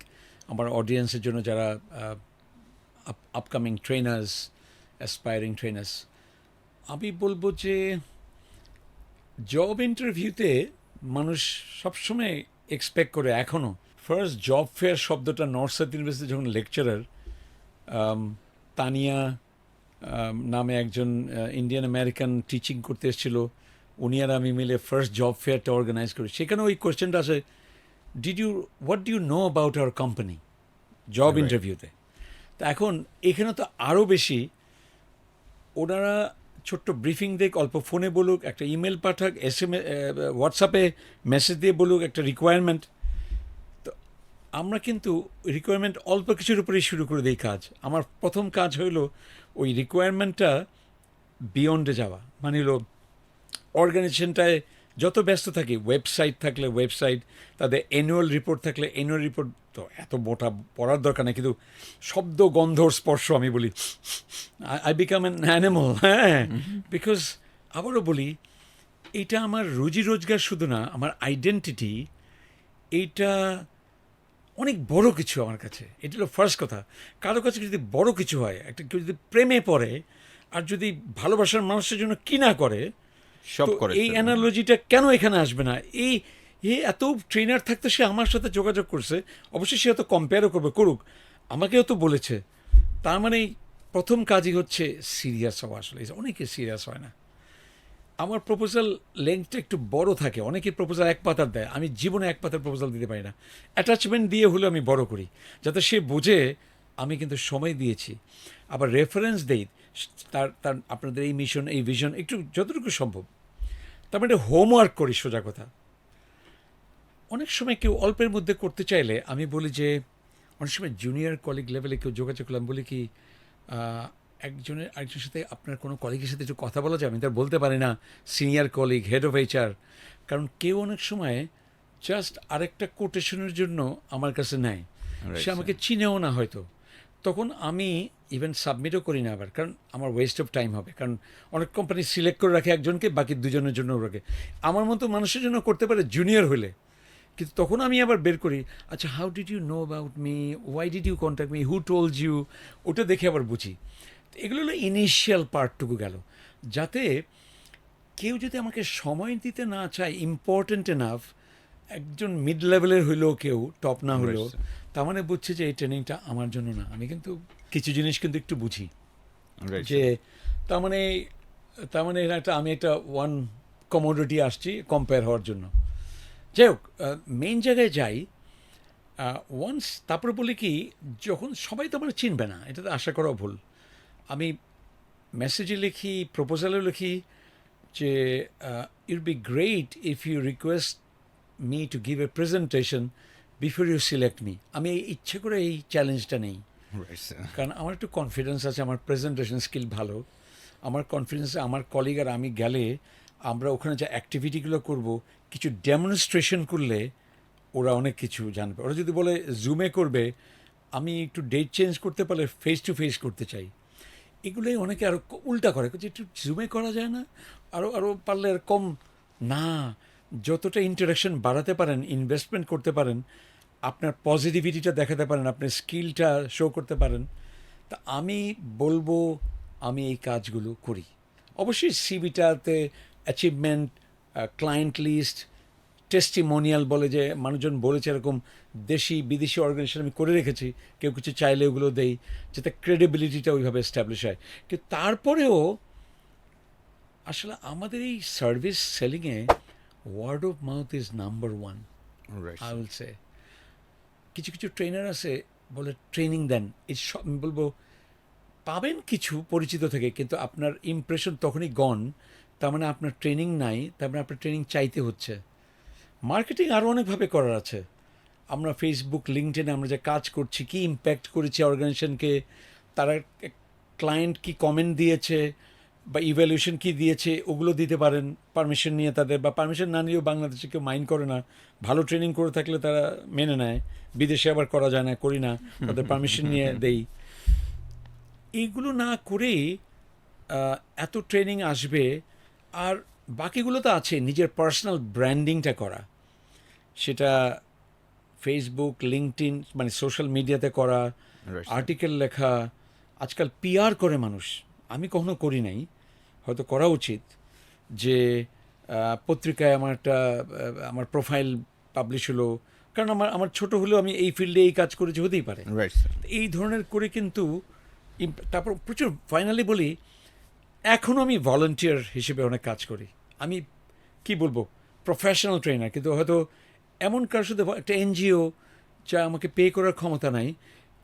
আমার অডিয়েন্সের জন্য, যারা আপকামিং ট্রেনার্স, অ্যাসপায়ারিং ট্রেনার্স। আমি বলবো যে জব ইন্টারভিউতে মানুষ সবসময় এক্সপেক্ট করে, এখনও ফার্স্ট জব ফেয়ার শব্দটা নর্থ সাউথ ইউনিভার্সিটি যখন লেকচারার তানিয়া নামে একজন ইন্ডিয়ান আমেরিকান টিচিং করতে এসেছিল, উনি আর আমি মিলে ফার্স্ট জব ফেয়ারটা অর্গানাইজ করি। সেখানে ওই কোয়েশ্চেনটা আসে, what do you know about our company, job
Right.
ইন্টারভিউতে। তা এখন এখানে তো আরও বেশি ওনারা ছোট্ট ব্রিফিং দিক, অল্প ফোনে বলুক, একটা ইমেল পাঠাক, হোয়াটসঅ্যাপে মেসেজ দিয়ে বলুক একটা রিকোয়ারমেন্ট। তো আমরা কিন্তু রিকোয়ারমেন্ট অল্প কিছুর উপরেই শুরু করে দিই কাজ। আমার প্রথম কাজ হইলো ওই রিকোয়ারমেন্টটা বিয়ন্ডে যাওয়া, মানে হলো অর্গানাইজেশনটায় যত ব্যস্ত থাকি, ওয়েবসাইট থাকলে ওয়েবসাইট, তাদের অ্যানুয়াল রিপোর্ট থাকলে অ্যানুয়াল রিপোর্ট, তো এত মোটা পড়ার দরকার নেই, কিন্তু শব্দ গন্ধর স্পর্শ আমি বলি আই বিকাম অ্যান অ্যানিমাল। হ্যাঁ, বিকজ আবারও বলি এইটা আমার রুজি রোজগার শুধু না, আমার আইডেন্টিটি, এইটা অনেক বড় কিছু আমার কাছে। এটা হলো ফার্স্ট কথা। কারো কাছে যদি বড় কিছু হয়, একটা কেউ যদি প্রেমে পড়ে আর যদি ভালোবাসার মানুষের জন্য কি না করে,
সব
তো
করে
এই
ফেলে।
অ্যানালজিটা কেন এখানে আসবে না? এই এত ট্রেনার থাকতে সে আমার সাথে যোগাযোগ করছে, অবশ্যই সে হয়তো কম্পেয়ারও করবে, করুক, আমাকেও তো বলেছে। তার মানে প্রথম কাজই হচ্ছে সিরিয়াস হওয়া। আসলে অনেকে সিরিয়াস হয় না। আমার প্রপোজাল লেন্থটা একটু বড় থাকে, অনেকে প্রপোজাল এক পাতার দেয়, আমি জীবনে এক পাতার প্রপোজাল দিতে পারি না। অ্যাটাচমেন্ট দিয়ে হলেও আমি বড় করি, যাতে সে বোঝে আমি কিন্তু সময় দিয়েছি। আবার রেফারেন্স দেই, তার তার আপনাদের এই মিশন, এই ভিশন একটু যতটুকু সম্ভব। তার মানে হোমওয়ার্ক করি, সোজা কথা। অনেক সময় কেউ অল্পের মধ্যে করতে চাইলে আমি বলি যে, অনেক সময় জুনিয়র কলিগ লেভেলে কেউ যোগাযোগ করলাম, বলি কি আরেকজনের সাথে আপনার কোনো কলিগের সাথে একটু কথা বলা যায়? আমি তার বলতে পারি না senior colleague, head of HR, কারণ কেউ অনেক সময় জাস্ট আরেকটা কোটেশনের জন্য আমার কাছে নেয়, সে আমাকে চিনেও না হয়তো। তখন আমি ইভেন সাবমিটও করি না আবার, কারণ আমার ওয়েস্ট অফ টাইম হবে। কারণ অনেক কোম্পানি সিলেক্ট করে রাখে একজনকে, বাকি দুজনের জন্য রাখে। আমার মতো মানুষের জন্য করতে পারে জুনিয়র হলে, কিন্তু তখন আমি আবার বের করি, আচ্ছা how did you know about me, why did you contact me, who told you, ওটা দেখে আবার বুঝি। এগুলো হলো ইনিশিয়াল পার্টটুকু গেল। যাতে কেউ যদি আমাকে সময় দিতে না চায় ইম্পর্ট্যান্ট এনাফ, একজন মিড লেভেলের হইলেও, কেউ টপ না হলেও, তার মানে বুঝছে যে এই ট্রেনিংটা আমার জন্য না। আমি কিন্তু কিছু জিনিস কিন্তু একটু বুঝি যে তার মানে এর একটা, আমি একটা ওয়ান কমোডিটি আসছি কম্পেয়ার হওয়ার জন্য। যাই হোক, মেইন জায়গায় যাই ওয়ান্স। তারপরে বলি কি, যখন সবাই তো আমার চিনবে না, এটা তো আশা করাও ভুল। আমি মেসেজে লিখি, প্রপোজালেও লিখি যে it be great if you request me to give a presentation before you select me. আমি ইচ্ছে করে এই চ্যালেঞ্জটা নেই, কারণ আমার একটু কনফিডেন্স আছে, আমার প্রেজেন্টেশন স্কিল ভালো। আমার কনফিডেন্সে আমার কলিগ আর আমি গেলে, আমরা ওখানে যে অ্যাক্টিভিটিগুলো করব, কিছু ডেমনস্ট্রেশন করলে ওরা অনেক কিছু জানবে। ওরা যদি বলে জুমে করবে, আমি একটু ডেট চেঞ্জ করতে পারলে ফেস টু ফেস করতে চাই। এগুলোই অনেকে আরও উল্টা করে যে একটু জুমে করা যায় না, আরও পারলে আর কম না। যতটা ইন্টারাকশন বাড়াতে পারেন, ইনভেস্টমেন্ট করতে পারেন, আপনার পজিটিভিটিটা দেখাতে পারেন, আপনার স্কিলটা শো করতে পারেন, তা আমি বলবো আমি এই কাজগুলো করি। অবশ্যই সিভিটাতে অ্যাচিভমেন্ট, ক্লায়েন্ট লিস্ট, টেস্টিমোনিয়াল বলে যে মানুষজন বলেছে, এরকম দেশি বিদেশি অর্গানাইজেশন আমি করে রেখেছি, কেউ কিছু চাইলে ওগুলো দেই, যাতে ক্রেডিবিলিটিটা ওইভাবে এস্টাবলিশ হয়। কিন্তু তারপরেও আসলে আমাদের এই সার্ভিস সেলিংয়ে word of mouth is number one, I will say. কিছু কিছু ট্রেনার আছে বলে ট্রেনিং দেন, এই সব বলবো পাবেন কিছু পরিচিত থেকে, কিন্তু আপনার ইমপ্রেশন তখনই গন। তার মানে আপনার ট্রেনিং নাই, তার মানে আপনার ট্রেনিং চাইতে হচ্ছে। মার্কেটিং আরও অনেকভাবে করার আছে। আমরা ফেসবুক, লিঙ্কডইনে আমরা যে কাজ করছি, কি ইম্প্যাক্ট করেছি অর্গানাইজেশনকে, তারা ক্লায়েন্ট কি কমেন্ট দিয়েছে বা ইভ্যালুয়েশন কি দিয়েছে, ওগুলো দিতে পারেন পারমিশন নিয়ে তাদের, বা পারমিশন না নিয়েও বাংলাদেশে কেউ মাইন্ড করে না। ভালো ট্রেনিং করে থাকলে তারা মেনে নেয়, বিদেশে আবার করা যায় না, করি না, তাদের পারমিশন নিয়ে দেই। এইগুলো না করেই এত ট্রেনিং আসবে। আর বাকিগুলো তো আছে, নিজের পার্সোনাল ব্র্যান্ডিংটা করা, সেটা ফেসবুক, লিঙ্কডইন মানে সোশ্যাল মিডিয়াতে করা, আর্টিকেল লেখা। আজকাল পিআর করে মানুষ, আমি কখনো করি নাই, হয়তো করা উচিত। যে পত্রিকায় আমার প্রোফাইল পাবলিশ হলো, কারণ আমার ছোট হলেও আমি এই ফিল্ডে এই কাজ করেছি, হতেই পারে। এই ধরনের করে কিন্তু তারপর প্রচুর। ফাইনালি বলি, এখনও আমি ভলান্টিয়ার হিসেবে অনেক কাজ করি। আমি কি বলবো, প্রফেশনাল ট্রেনার, কিন্তু হয়তো এমন কারোর সাথে একটা এনজিও যা আমাকে পে করার ক্ষমতা নাই,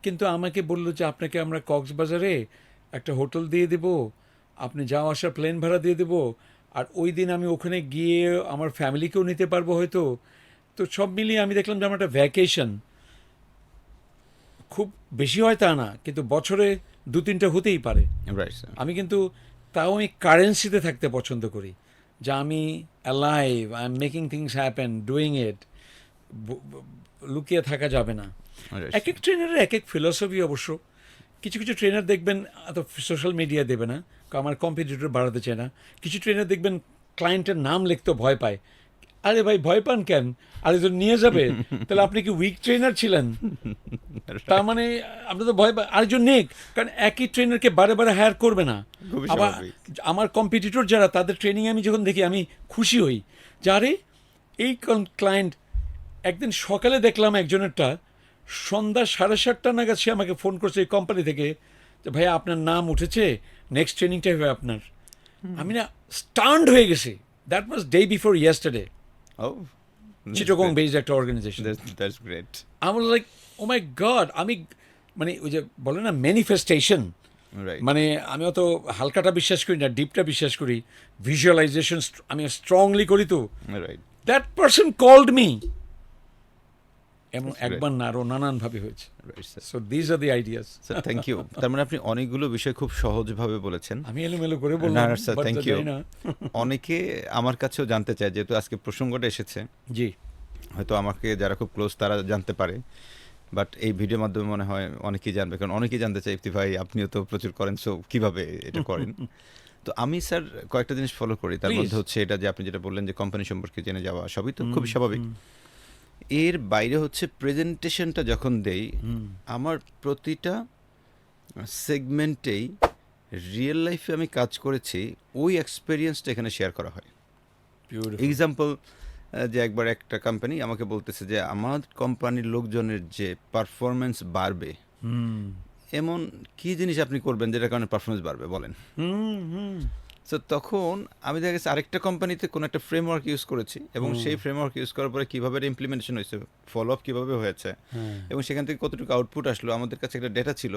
কিন্তু আমাকে বললো যে আপনাকে আমরা কক্সবাজারে একটা হোটেল দিয়ে দেব, আপনি যাওয়া আসার প্লেন ভাড়া দিয়ে দেব, আর ওই দিন আমি ওখানে গিয়ে আমার ফ্যামিলিকেও নিতে পারবো হয়তো। তো সব মিলিয়ে আমি দেখলাম যে আমার একটা ভ্যাকেশন খুব বেশি হয় তা না, কিন্তু বছরে 2-3টা হতেই পারে।
Right sir.
আমি কিন্তু তাও আমি কারেন্সিতে থাকতে পছন্দ করি, যে আমি alive, I am making things happen, doing it, লুকিয়ে থাকা যাবে না। এক এক ট্রেনারের এক এক ফিলসফি অবশ্য। কিছু কিছু ট্রেনার দেখবেন এত সোশ্যাল মিডিয়া দেবে না, কারণ আমার কম্পিটিটর বাড়াতে চায় না। কিছু ট্রেনার দেখবেন ক্লায়েন্টের নাম লিখতে ভয় পায়। আরে ভাই ভয় পান কেন? আরে তো নিয়ে যাবে, তাহলে আপনি কি উইক ট্রেনার ছিলেন? তার মানে আপনি তো ভয় আরেকজন নেক, কারণ একই ট্রেনারকে বারে বারে হায়ার করবে না।
খুবই
আবার
স্বাভাবিক।
আমার কম্পিটিটর যারা, তাদের ট্রেনিং আমি যখন দেখি আমি খুশি হই, যারে এই ক্লায়েন্ট একদিন সকালে দেখলাম একজনেরটা সন্ধ্যা 7:30 নাগাদ সে আমাকে ফোন করছে এই কোম্পানি থেকে, যে ভাইয়া আপনার নাম উঠেছে, নেক্সট ট্রেনিংটাই হবে আপনার। আমি না স্টান্ড হয়ে গেছি। That was day before yesterday.
Oh,
Chittagong based একটা organisation.
that's great.
I was like, oh my God, আমি মানে ওই যে বলে না ম্যানিফেস্টেশন,
Right.
মানে আমি অত হালকাটা বিশ্বাস করি না, ডিপটা বিশ্বাস করি। ভিজুয়ালাইজেশন আমি স্ট্রংলি করি। তো
Right.
That person called me, এবং
That's
একবার না আরও নানানভাবে হয়েছে।
Right, sir.
So these are the ideas.
Sir, thank you. তার মানে আপনি অনেকগুলো বিষয় খুব সহজভাবে বলেছেন।
আমি এলোমেলো করে
না,
বললাম,
না, sir,
but
thank
জানি
you.
না।
অনেকে আমার কাছেও জানতে চায়, যেহেতু আজকে প্রসঙ্গটা এসেছে,
জি,
হয়তো আমাকে যারা খুব ক্লোজ তারা জানতে পারে, বাট এই ভিডিওর মাধ্যমে মনে হয় অনেকেই জানবে, কারণ অনেকেই জানতে চায় ইফতি ভাই আপনিও তো প্রচুর করেন, সো কিভাবে এটা করেন। তো আমি স্যার কয়েকটা জিনিস ফলো করি, তার
Please.
মধ্যে হচ্ছে এটা যে আপনি যেটা বললেন যে কোম্পানি সম্পর্কে জেনে যাওয়া, সবই তো খুবই স্বাভাবিক। এর বাইরে হচ্ছে প্রেজেন্টেশনটা যখন দেই, আমার প্রতিটা সেগমেন্টেই রিয়েল লাইফে আমি কাজ করেছি ওই এক্সপেরিয়েন্সটা এখানে শেয়ার করা হয়।
বিউটিফুল।
এক্সাম্পল, যে একবার একটা কোম্পানি আমাকে বলতেছে যে আমার কোম্পানির লোকজনের যে পারফরমেন্স বাড়বে, এমন কি জিনিস আপনি করবেন যেটার কারণে পারফরমেন্স বাড়বে বলেন। সো তখন আমি দেখা গেছে আরেকটা কোম্পানিতে কোনো একটা ফ্রেমওয়ার্ক ইউজ করেছি, এবং সেই ফ্রেমওয়ার্ক ইউজ করার পরে কীভাবে ইমপ্লিমেন্টেশন হয়েছে, ফলো আপ কীভাবে হয়েছে, এবং সেখান থেকে কতটুকু আউটপুট আসলো, আমাদের কাছে একটা ডেটা ছিল।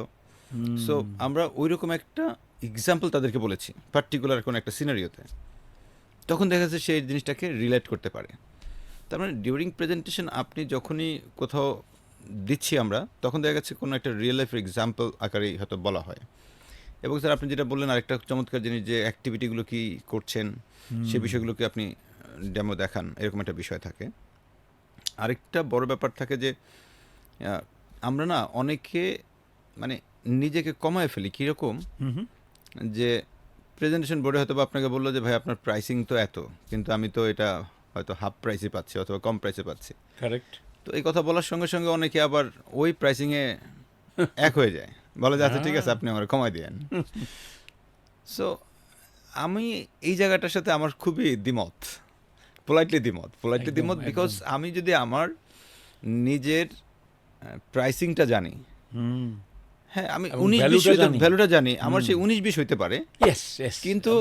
সো আমরা ওই রকম একটা এক্সাম্পল তাদেরকে বলেছি পার্টিকুলার কোনো একটা সিনারিওতে, তখন দেখা যাচ্ছে সেই জিনিসটাকে রিলেট করতে পারে। তার মানে ডিউরিং প্রেজেন্টেশন আপনি যখনই কোথাও দিচ্ছি আমরা, তখন দেখা যাচ্ছে কোনো একটা রিয়েল লাইফের এক্সাম্পল আকারেই হয়তো বলা হয়। এবং স্যার আপনি যেটা বললেন আরেকটা চমৎকার জিনিস, যে অ্যাক্টিভিটিগুলো কি করছেন সে বিষয়গুলোকে আপনি ডেমো দেখান, এরকম একটা বিষয় থাকে। আরেকটা বড় ব্যাপার থাকে যে আমরা না অনেকে মানে নিজেকে কমায় ফেলি। কীরকম, যে প্রেজেন্টেশন বোর্ডে হয়তো বা আপনাকে বললো যে ভাই আপনার প্রাইসিং তো এত, কিন্তু আমি তো এটা হয়তো হাফ প্রাইসে পাচ্ছি অথবা কম প্রাইসে পাচ্ছি।
কারেক্ট।
তো এই কথা বলার সঙ্গে সঙ্গে অনেকে আবার ওই প্রাইসিংয়ে এক হয়ে যায়, বলে যে আচ্ছা ঠিক আছে আপনি আমার কমাই দিয়েন। সো আমি এই জায়গাটার সাথে আমার খুবই দ্বিমত, পোলাইটলি দ্বিমত, বিকজ আমি যদি আমার নিজের প্রাইসিংটা জানি, হ্যাঁ আমি
এবং
19-20
জানি।
ভ্যালুটা জানি, আমার সেই 19-20 হইতে পারে, কিন্তু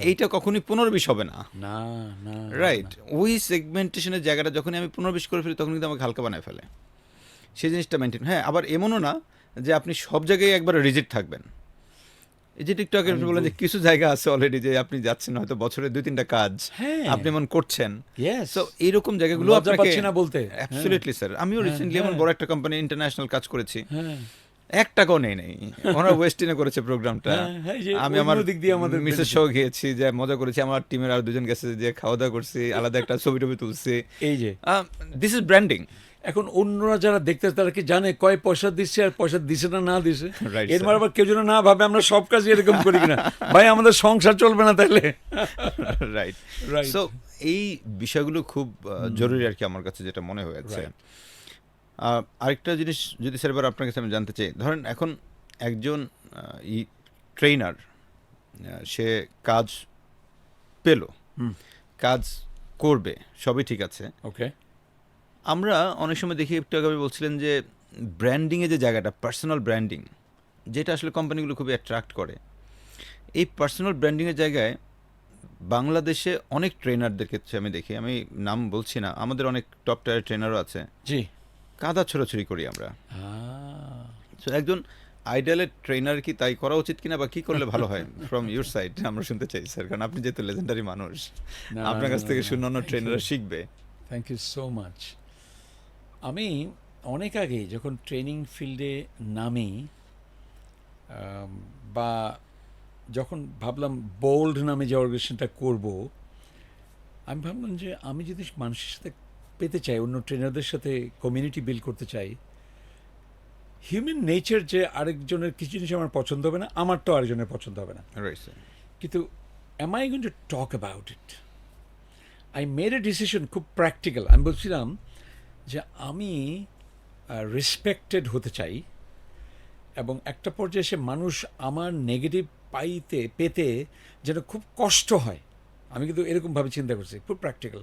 এইটা কখনোই 15-20 হবে না।
না না,
রাইট, ওই সেগমেন্টেশনের জায়গাটা যখনই আমি 15-20 করে ফেলি, তখন কিন্তু আমাকে হালকা বানায় ফেলে। সেই জিনিসটা মেনটেন, হ্যাঁ আবার এমনও না যে আপনি সব জায়গায় একবার রিজিট থাকবেন। এই যে টিকটকে আপনি বলেন যে কিছু জায়গা আছে অলরেডি যে আপনি যাচ্ছেন হয়তো বছরে 2-3টা কাজ আপনি এমন করছেন,
ইয়েস।
তো এইরকম জায়গাগুলো
লজ্জা
আপনাকে
পাচ্ছি না বলতে।
অ্যাবসলিউটলি স্যার, আমিও রিসেন্টলি এমন বড় একটা কোম্পানি ইন্টারন্যাশনাল কাজ করেছি,
হ্যাঁ,
1 টাকাও নেই ওনারা ওয়েস্টিনে করেছে প্রোগ্রামটা।
হ্যাঁ, এই যে
আমি
ওই
আমার
দিক দিয়ে আমাদের
মিসেস সহ গিয়েছি, যে মজা করেছি, আমার টিমের আর 2জন গেছে, যে খাওয়া দাওয়া করছি, আলাদা একটা ছবি টবি তুলছি।
এই যে
দিস ইজ ব্র্যান্ডিং।
এখন অন্যরা যারা দেখতে, তারা কি জানে কয় পয়সা দিচ্ছে আর পয়সা দিছে না না দিছে?
Right,
এর
sir.
মানে আবার কেউ যেন না ভাবে আমরা সব কাজ এরকম করি কিনা, ভাই আমাদের সংসার চলবে না তাহলে।
Right,
Right.
সো এই বিষয়গুলো খুব জরুরি আর কি আমার কাছে যেটা মনে হয়েছে। আরেকটা জিনিস যদি স্যার এবার আপনার কাছে আমি জানতে চাই, ধরেন এখন একজন ট্রেনার, সে কাজ পেল, কাজ করবে, সবই ঠিক আছে।
ওকে,
আমরা অনেক সময় দেখি, একটু আগে বলছিলেন যে ব্র্যান্ডিংয়ে যে জায়গাটা, পার্সোনাল ব্র্যান্ডিং, যেটা আসলে কোম্পানিগুলো খুবই অ্যাট্রাক্ট করে, এই পার্সোনাল ব্র্যান্ডিংয়ের জায়গায় বাংলাদেশে অনেক ট্রেনারদের ক্ষেত্রে আমি দেখি, আমি নাম বলছি না, আমাদের অনেক টপ টায়ার ট্রেনারও আছে,
জি,
কাদা ছোড়াছুড়ি করি আমরা। সো একজন আইডলের ট্রেনার কি তাই করা উচিত কিনা বা কি করলে ভালো হয় ফ্রম ইউর সাইড আমরা শুনতে চাই স্যার, কারণ আপনি যেহেতু লেজেন্ডারি মানুষ, আপনার কাছ থেকে শুনে অন্য ট্রেনাররা শিখবে।
Thank you so much. আমি অনেক আগে যখন ট্রেনিং ফিল্ডে নামি বা যখন ভাবলাম বোল্ড নামে যে অর্গানাইজেশনটা করব, আমি ভাবলাম যে আমি যদি মানুষের সাথে পেতে চাই, অন্য ট্রেনারদের সাথে কমিউনিটি বিল্ড করতে চাই, হিউম্যান নেচার যে আরেকজনের কিছু জিনিস আমার পছন্দ হবে না, আমারটাও আরেকজনের পছন্দ হবে না,
রাইট স্যার।
কিন্তু am I going to talk about it? I made a decision খুব প্র্যাকটিক্যাল। আমি বলছিলাম যে আমি রেসপেক্টেড হতে চাই, এবং একটা পর্যায়ে এসে মানুষ আমার নেগেটিভ পেতে যেন খুব কষ্ট হয়। আমি কিন্তু এরকমভাবে চিন্তা করছি, খুব প্র্যাকটিক্যাল,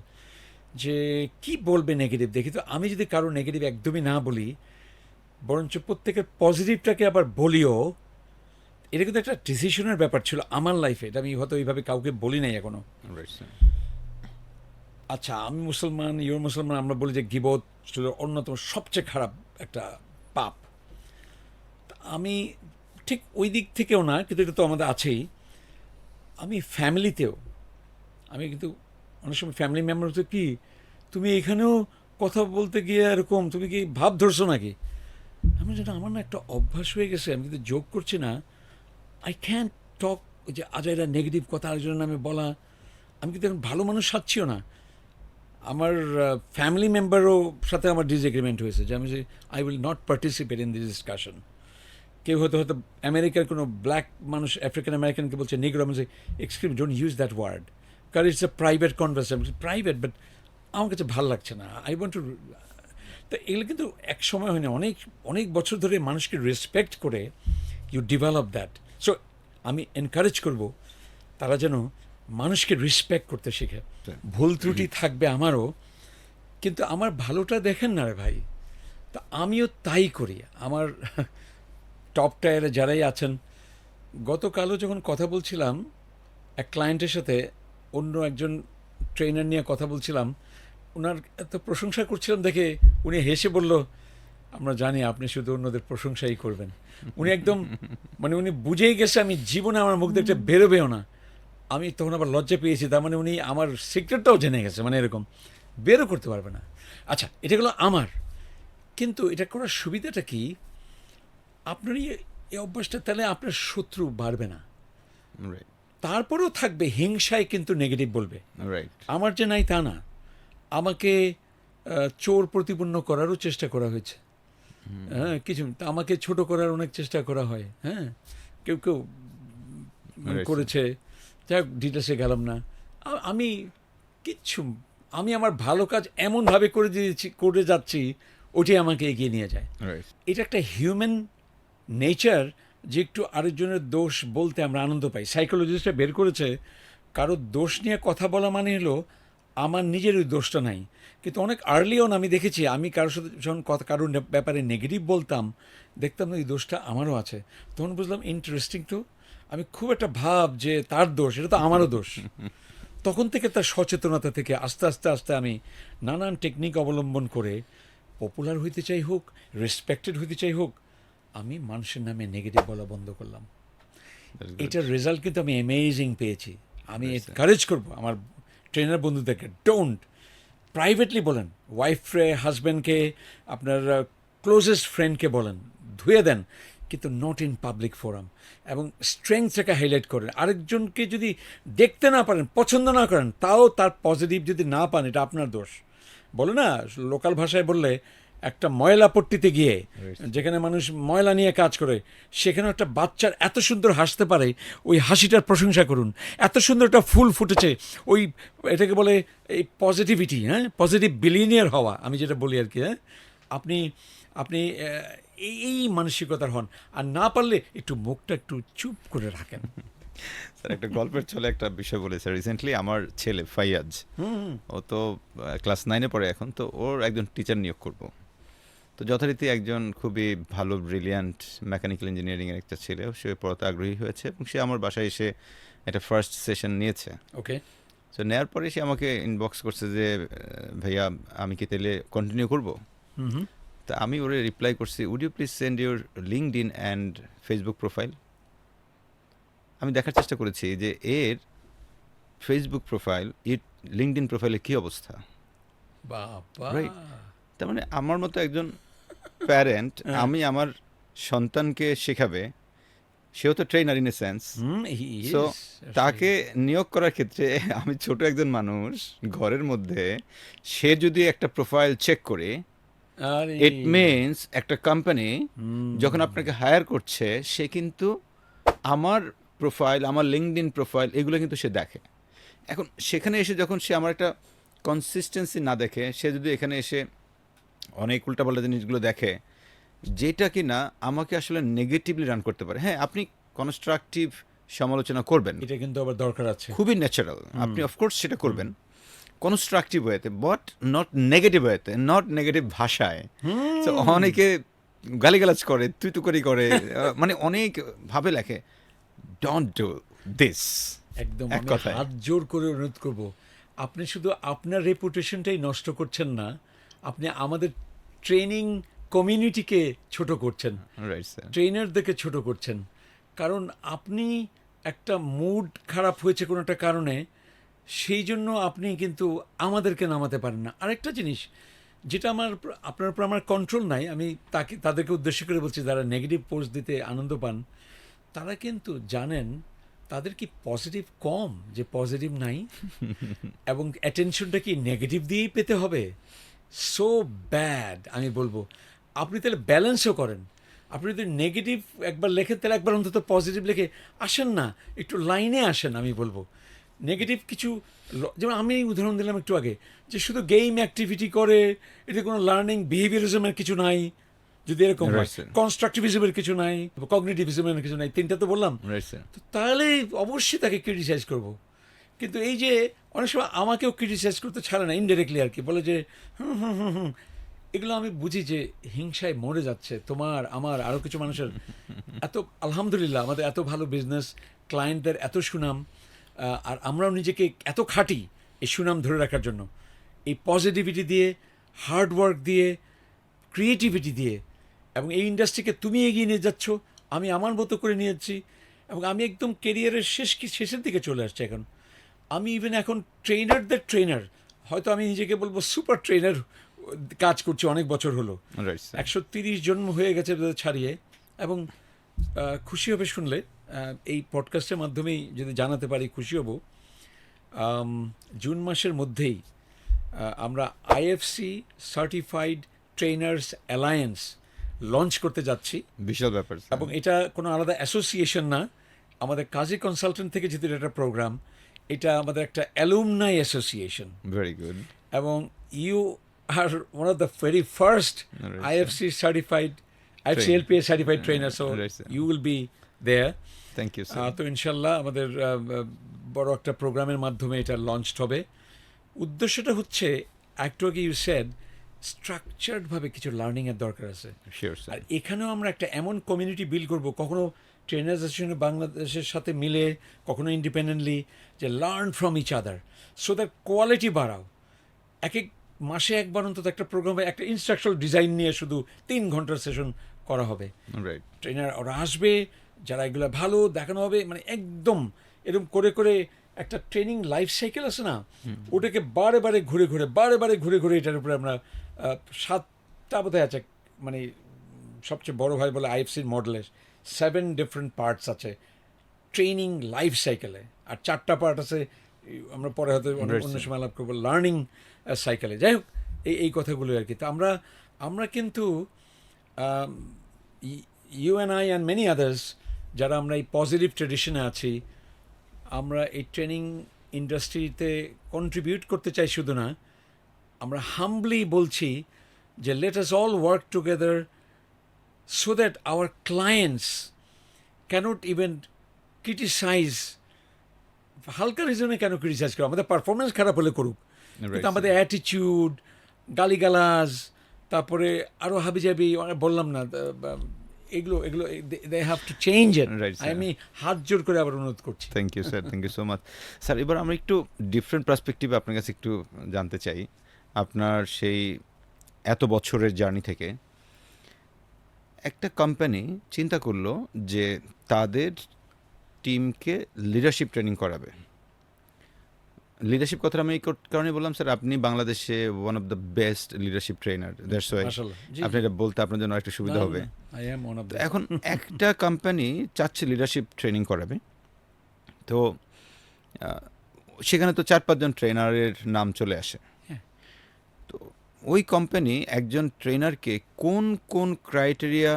যে কি বলবে নেগেটিভ দেখি। তো আমি যদি কারো নেগেটিভ একদমই না বলি, বরঞ্চ প্রত্যেকের পজিটিভটাকে আবার বলিও, এটা কিন্তু একটা ডিসিশনের ব্যাপার ছিল আমার লাইফে। এটা আমি হয়তো এইভাবে কাউকে বলি নাই এখনো।
Right sir.
আচ্ছা, আমি মুসলমান, ইউর মুসলমান, আমরা বলি যে গিবত ছিল অন্যতম সবচেয়ে খারাপ একটা পাপ। তা আমি ঠিক ওই দিক থেকেও না, কিন্তু এটা তো আমাদের আছেই। আমি ফ্যামিলিতেও, আমি কিন্তু অনেক সময় ফ্যামিলি মেম্বার তো কি, তুমি এখানেও কথা বলতে গিয়ে এরকম, তুমি কি ভাব ধরছো নাকি? আমি যেটা, আমার না একটা অভ্যাস হয়ে গেছে, আমি কিন্তু যোগ করছি না, আই ক্যান টক, যে আজাইরা নেগেটিভ কথা আরেকজনের নামে বলা। আমি কিন্তু এখন ভালো মানুষ সাচ্ছিও না। আমার ফ্যামিলি মেম্বারও সাথে আমার ডিসএগ্রিমেন্ট হয়েছে, যে আমি যে I will not participate in this discussion. কেউ হয়তো হয়তো আমেরিকার কোনো ব্ল্যাক মানুষ আফ্রিকান আমেরিকানকে বলছে নিগ্রো, আমি excuse don't use that word, কারণ it's a private conversation. Private, but আমার কাছে ভালো লাগছে না, আই ওয়ান্ট টু। তো এগুলো কিন্তু এক সময় হয় না, অনেক অনেক বছর ধরে মানুষকে রেসপেক্ট করে ইউ ডেভেলপ দ্যাট। সো আমি এনকারেজ করব তারা যেন মানুষকে রেসপেক্ট করতে শেখে। ভুল ত্রুটি থাকবে আমারও, কিন্তু আমার ভালোটা দেখেন না রে ভাই। তা আমিও তাই করি। আমার টপ টায়ারে যারাই আছেন, গতকালও যখন কথা বলছিলাম এক ক্লায়েন্টের সাথে, অন্য একজন ট্রেনার নিয়ে কথা বলছিলাম, ওনার এত প্রশংসা করছিলাম দেখে উনি হেসে বলল, আমরা জানি আপনি শুধু অন্যদের প্রশংসাই করবেন। উনি একদম মানে উনি বুঝেই গেছে আমি জীবনে আমার মুখ দিয়ে একটা বেরোবেও না। আমি তখন আবার লজ্জা পেয়েছি, তার মানে উনি আমার সিক্রেটটাও জেনে গেছে, মানে এরকম বেরও করতে পারবে না। আচ্ছা, এটা হলো আমার, কিন্তু এটা করার সুবিধাটা কি, আপনার এই অভ্যাসটা, তাহলে আপনার শত্রু বাড়বে না।
রাইট।
তারপরেও থাকবে হিংসায়, কিন্তু নেগেটিভ বলবে।
রাইট।
আমার যে নাই তা না, আমাকে চোর প্রতিপন্ন করারও চেষ্টা করা হয়েছে। হ্যাঁ, কিছু আমাকে ছোট করার অনেক চেষ্টা করা হয়। হ্যাঁ, কেউ কেউ করেছে, যাই হোক ডিটেলসে গেলাম না। আমি কিচ্ছু, আমি আমার ভালো কাজ এমনভাবে করে যাচ্ছি, ওটাই আমাকে এগিয়ে নিয়ে যায়।
রাইট।
এটা একটা হিউম্যান নেচার, যে একটু আরেকজনের দোষ বলতে আমরা আনন্দ পাই। সাইকোলজিস্টরা বের করেছে, কারো দোষ নিয়ে কথা বলা মানে হলো আমার নিজের ওই দোষটা নাই। কিন্তু অনেক আর্লি অন আমি দেখেছি, আমি কারোর সাথে যখন কারোর ব্যাপারে নেগেটিভ বলতাম, দেখতাম না এই দোষটা আমারও আছে। তখন বুঝলাম ইন্টারেস্টিং তো, আমি খুব একটা ভাব যে তার দোষ, এটা তো আমারও দোষ। তখন থেকে তার সচেতনতা থেকে আস্তে আস্তে আস্তে আমি নানান টেকনিক অবলম্বন করে পপুলার হইতে চাই হোক, রেসপেক্টেড হইতে চাই হোক, আমি মানুষের নামে নেগেটিভ বলা বন্ধ করলাম। এটার রেজাল্ট কিন্তু আমি অ্যামেজিং পেয়েছি। আমি এনকারেজ করবো আমার ট্রেনার বন্ধুদেরকে, ডোন্ট, প্রাইভেটলি বলেন, ওয়াইফে হাজব্যান্ডকে, আপনার ক্লোজেস্ট ফ্রেন্ডকে বলেন, ধুয়ে দেন, কিন্তু নট ইন পাবলিক ফোরাম। এবং স্ট্রেংথটাকে হাইলাইট করেন। আরেকজনকে যদি দেখতে না পারেন, পছন্দ না করেন, তাও তার পজিটিভ যদি না পান, এটা আপনার দোষ। বলে না, লোকাল ভাষায় বললে, একটা ময়লা পট্টিতে গিয়ে, যেখানে মানুষ ময়লা নিয়ে কাজ করে, সেখানে একটা বাচ্চার এত সুন্দর হাসতে পারে, ওই হাসিটার প্রশংসা করুন। এত সুন্দর একটা ফুল ফুটেছে, ওই এটাকে বলে এই পজিটিভিটি। হ্যাঁ, পজিটিভ বিলিনিয়ার হওয়া, আমি যেটা বলি আর কি। হ্যাঁ, আপনি আপনি এই মানসিকতার হন। আর না পারলে একটু মুখটা একটু চুপ করে রাখেন।
স্যার একটা গল্পের ছলে একটা বিষয় বলেছে রিসেন্টলি, আমার ছেলে ফাইয়াজ, ও তো ক্লাস 9-এ পড়ে এখন, তো ওর একজন টিচার নিয়োগ করব। তো যথারীতি একজন খুবই ভালো ব্রিলিয়ান্ট মেকানিক্যাল ইঞ্জিনিয়ারিংয়ের একটা ছেলে, সে পড়াতে আগ্রহী হয়েছে এবং সে আমার বাসায় এসে একটা ফার্স্ট সেশন নিয়েছে।
ওকে,
সো নেওয়ার পরে সে আমাকে ইনবক্স করছে যে ভাইয়া আমি কি তাহলে কন্টিনিউ করব। তা আমি ওরে রিপ্লাই করছি, would you please send your LinkedIn and Facebook profile. আমি দেখার চেষ্টা করেছি যে এর ফেসবুক প্রোফাইল, এর লিঙ্কডইন প্রোফাইলে কী অবস্থা।
বাবা
Right. তার মানে আমার মতো একজন প্যারেন্ট,
হ্যাঁ।
আমি আমার সন্তানকে শেখাবে, সেও তো trainer in a sense. So তাকে নিয়োগ করার ক্ষেত্রে আমি ছোট একজন মানুষ ঘরের মধ্যে, সে যদি একটা প্রোফাইল চেক করে, ইট মিনস একটা কোম্পানি যখন আপনাকে হায়ার করছে, সে কিন্তু আমার প্রোফাইল, আমার লিঙ্কডইন প্রোফাইল, এগুলো কিন্তু সে দেখে। এখন সেখানে এসে যখন সে আমার একটা কনসিস্টেন্সি না দেখে, সে যদি এখানে এসে অনেক উল্টাপাল্টা জিনিসগুলো দেখে, যেটা কি না আমাকে আসলে নেগেটিভলি রান করতে পারে। হ্যাঁ, আপনি কনস্ট্রাকটিভ সমালোচনা করবেন,
এটা কিন্তু আবার দরকার আছে।
খুবই ন্যাচারাল, আপনি অফকোর্স সেটা করবেন কনস্ট্রাকটিভ ওয়েতে, বাট নট নেগেটিভ ওয়েতে, নট নেগেটিভ ভাষায়। তো অনেকে গালিগালাজ করে, তুই করি করে, মানে অনেক ভাবে লেখে। Don't do this.
একদম
এক
আমি
কথায়।
হাত জোর করে অনুরোধ করব, আপনি শুধু আপনার রেপুটেশনটাই নষ্ট করছেন না, আপনি আমাদের ট্রেনিং কমিউনিটিকে ছোট করছেন,
রাইট স্যার।
ট্রেনারদেরকে ছোট করছেন। কারণ আপনি একটা মুড খারাপ হয়েছে কোনো একটা কারণে, সেই জন্য আপনি কিন্তু আমাদেরকে নামাতে পারেন না। আরেকটা জিনিস যেটা আপনার উপর আমার কন্ট্রোল নাই, আমি তাদেরকে উদ্দেশ্য করে বলছি, যারা নেগেটিভ পোস্ট দিতে আনন্দ পান, তারা কিন্তু জানেন তাদের কি পজিটিভ কম, যে পজিটিভ নাই, এবং অ্যাটেনশনটা কি নেগেটিভ দিয়েই পেতে হবে। সো ব্যাড আমি বলবো। আপনি তাহলে ব্যালেন্সও করেন। আপনি যদি নেগেটিভ একবার লেখেন, তাহলে একবার অন্তত পজিটিভ লিখে আসেন না, একটু লাইনে আসেন। আমি বলবো নেগেটিভ কিছু, যেমন আমি উদাহরণ দিলাম একটু আগে, যে শুধু গেম অ্যাক্টিভিটি করে, এতে কোনো লার্নিং বিহেভিয়ারিজমের কিছু নাই, যদি এরকম হয়,
Right, sir.
কনস্ট্রাকটিভিজমের কিছু নাই, কগনিটিভিজমের কিছু নাই, তিনটা তো বললাম,
রাইট স্যার।
তো তাহলে অবশ্যই তাকে ক্রিটিসাইজ করব। কিন্তু এই যে অনেক সময় আমাকেও ক্রিটিসাইজ করতে ছাড়ে না, ইনডাইরেক্টলি আর কি, বলে যে হুম, এগুলো আমি বুঝি যে হিংসায় মরে যাচ্ছে তোমার, আমার, আরও কিছু মানুষের। এত আলহামদুলিল্লাহ আমাদের এত ভালো বিজনেস, ক্লায়েন্টদের এত সুনাম, আর আমরাও নিজেকে এত খাটি এই সুনাম ধরে রাখার জন্য, এই পজিটিভিটি দিয়ে, হার্ড ওয়ার্ক দিয়ে, ক্রিয়েটিভিটি দিয়ে। এবং এই ইন্ডাস্ট্রিকে তুমি এগিয়ে নিয়ে যাচ্ছ, আমি আমার মতো করে নিয়েছি, এবং আমি একদম কেরিয়ারের শেষের দিকে চলে আসছি এখন। আমি ইভেন এখন ট্রেনারদের ট্রেনার, হয়তো আমি নিজেকে বলবো সুপার ট্রেনার, কাজ করছি অনেক বছর হলো।
Right sir.
130 জন হয়ে গেছে ছাড়িয়ে। এবং খুশি হবে শুনলে, এই পডকাস্টের মাধ্যমেই যদি জানাতে পারি খুশি হব, জুন মাসের মধ্যেই আমরা IFC certified trainers alliance launch করতে যাচ্ছি।
বিশাল ব্যাপার স্যার।
এবং এটা কোনো আলাদা অ্যাসোসিয়েশন না, আমাদের কাজী কনসালটেন্ট থেকে যেহেতু একটা প্রোগ্রাম, এটা আমাদের একটা অ্যালুমনাই অ্যাসোসিয়েশন।
Very good.
এবং you are one of the very first
Right,
IFC certified, IFC
Trainer.
LPA certified trainer, so
Right, sir.
You will be there.
Thank you sir.
তো ইনশাল্লাহ আমাদের বড় একটা প্রোগ্রামের মাধ্যমে এটা লঞ্চড হবে। উদ্দেশ্যটা হচ্ছে, একটু আগে ইউ সেড, স্ট্রাকচার্ডভাবে কিছু লার্নিংয়ের দরকার আছে।
Sure sir.
আর এখানেও আমরা একটা এমন কমিউনিটি বিল্ড করব, কখনো ট্রেনার্স অ্যাসোসিয়েশন বাংলাদেশের সাথে মিলে, কখনো ইন্ডিপেন্ডেন্টলি, যে learn from each other, so that quality বাড়াও। এক মাসে একবার অন্তত একটা প্রোগ্রামে একটা ইনস্ট্রাকশনাল ডিজাইন নিয়ে শুধু 3 ঘন্টার সেশন করা হবে।
রাইট।
ট্রেনার ওরা আসবে, যারা এগুলো ভালো দেখানো হবে, মানে একদম এরকম করে করে একটা ট্রেনিং লাইফ সাইকেল আছে না, ওটাকে বারে বারে ঘুরে এটার উপরে আমরা 7টা বোধহয় আছে, মানে সবচেয়ে বড় ভাই বলে আইএফসির মডেলের 7 ডিফারেন্ট পার্টস আছে ট্রেনিং লাইফ সাইকেলে, আর 4টা পার্ট আছে, আমরা পরে হয়তো অন্য সময় আলাপ করবো, লার্নিং সাইকেলে। যাই হোক, এই কথাগুলো আর কি। তো আমরা কিন্তু you and I and many others, যারা আমরা এই পজিটিভ ট্রেডিশনে আছি, আমরা এই ট্রেনিং ইন্ডাস্ট্রিতে কন্ট্রিবিউট করতে চাই শুধু না, আমরা হাম্বলি বলছি যে let us all work together so that our clients can't even criticise, হালকা রিজনে কেন ক্রিটিসাইজ করে, আমাদের পারফরমেন্স খারাপ হলে করুক, কিন্তু আমাদের অ্যাটিটিউড, গালিগালাজ, তারপরে আরও হাবিজাবি বললাম না, এগুলো they have to change it.
Right, sir.
আমি হাত জোর করে আবার অনুরোধ করছি।
Thank you sir, thank you so much sir. এবার আমরা একটু ডিফারেন্ট পার্সপেক্টিভে আপনার কাছে একটু জানতে চাই, আপনার সেই এত বছরের জার্নি থেকে একটা কোম্পানি চিন্তা করলো যে তাদের টিমকে লিডারশিপ ট্রেনিং করাবে। লিডারশিপ কথাটা আমি এই কারণে বললাম, স্যার আপনি বাংলাদেশে one of the best leadership trainer, that's why
মাশাআল্লাহ, জি
আপনি
জি,
এটা বলতে আপনার জন্য একটু সুবিধা হবে।
আই অ্যাম ওয়ান অফ
তো
দ্যাট।
এখন একটা কোম্পানি চাচ্ছে লিডারশিপ ট্রেনিং করাবে, তো আহ, সেখানে তো 4-5 জন ট্রেনারের নাম চলে আসে।
হ্যাঁ।
তো ওই কোম্পানি একজন ট্রেনারকে কোন কোন ক্রাইটেরিয়া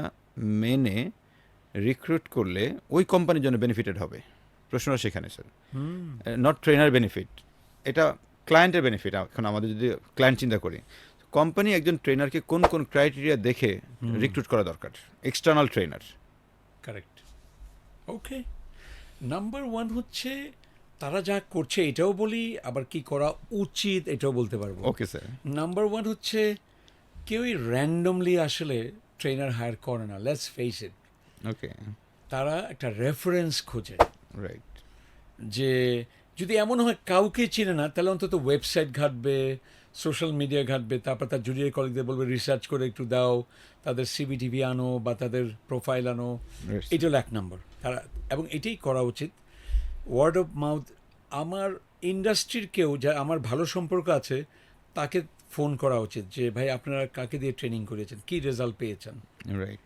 মেনে রিক্রুট করলে ওই কোম্পানির জন্য বেনিফিটেড হবে, প্রশ্নটা সেখানে স্যার। নট ট্রেনার বেনিফিট, এটা ক্লায়েন্টের বেনিফিট। এখন আমাদের যদি ক্লায়েন্ট চিন্তা করি, কোম্পানি একজন ট্রেনারকে কোন কোন ক্রাইটেরিয়া দেখে রিক্রুট করা দরকার, এক্সটার্নাল ট্রেনার।
কারেক্ট। ওকে, নাম্বার ওয়ান হচ্ছে তারা যা করছে এটাও বলি, আবার কি করা উচিত এটাও বলতে পারবো।
Okay sir.
নাম্বার ওয়ান হচ্ছে কেউই র্যান্ডমলি আসলে ট্রেনার হায়ার করে না, লেটস ফেস ইট।
ওকে,
তারা একটা রেফারেন্স খোঁজে,
রাইট।
যে যদি এমন হয় কাউকে চিনে না, তাহলে অন্তত ওয়েবসাইট ঘাটবে, সোশ্যাল মিডিয়া ঘাটবে, তারপর তার জুনিয়র কলিগদের বলবে রিসার্চ করে একটু দাও, তাদের সিবিটিভি আনো বা তাদের প্রোফাইল আনো। এটা হলো 1 নম্বর। তারা, এবং এটাই করা উচিত, ওয়ার্ড অফ মাউথ। আমার ইন্ডাস্ট্রির কেউ যা আমার ভালো সম্পর্ক আছে তাকে ফোন করা উচিত যে ভাই আপনারা কাকে দিয়ে ট্রেনিং করিয়েছেন, কী রেজাল্ট পেয়েছেন,
রাইট।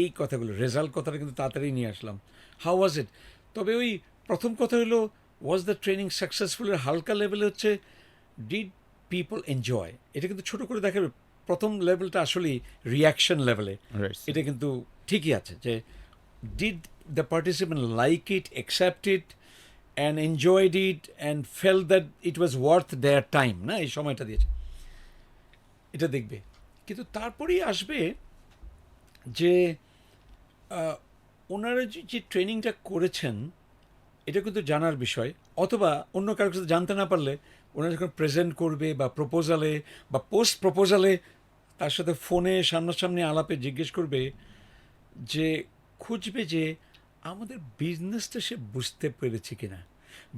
এই কথাগুলো। রেজাল্ট কথাটা কিন্তু তাড়াতাড়ি নিয়ে আসলাম, হাউ ওয়াজ ইট। তবে ওই প্রথম কথা হলো ওয়াজ দ্য ট্রেনিং সাকসেসফুলের হালকা লেভেলে হচ্ছে ডিড পিপল এনজয়। এটা কিন্তু ছোটো করে দেখাবে, প্রথম লেভেলটা আসলেই রিয়াকশন লেভেলে,
রাইট।
এটা কিন্তু ঠিকই আছে যে did the participant like it, accept it and enjoyed it and fail that it was worth there time, না এই সময়টা দিয়েছে, এটা দেখবে। কিন্তু তারপরেই আসবে যে ওনারা যে ট্রেনিংটা করেছেন এটা কিন্তু জানার বিষয়, অথবা অন্য কারোর কাছে জানতে না পারলে ওনারা যখন প্রেজেন্ট করবে বা প্রপোজালে বা পোস্ট প্রপোজালে তার সাথে ফোনে সামনাসামনি আলাপে জিজ্ঞেস করবে, যে খুঁজবে যে আমাদের বিজনেসটা সে বুঝতে পেরেছে কিনা,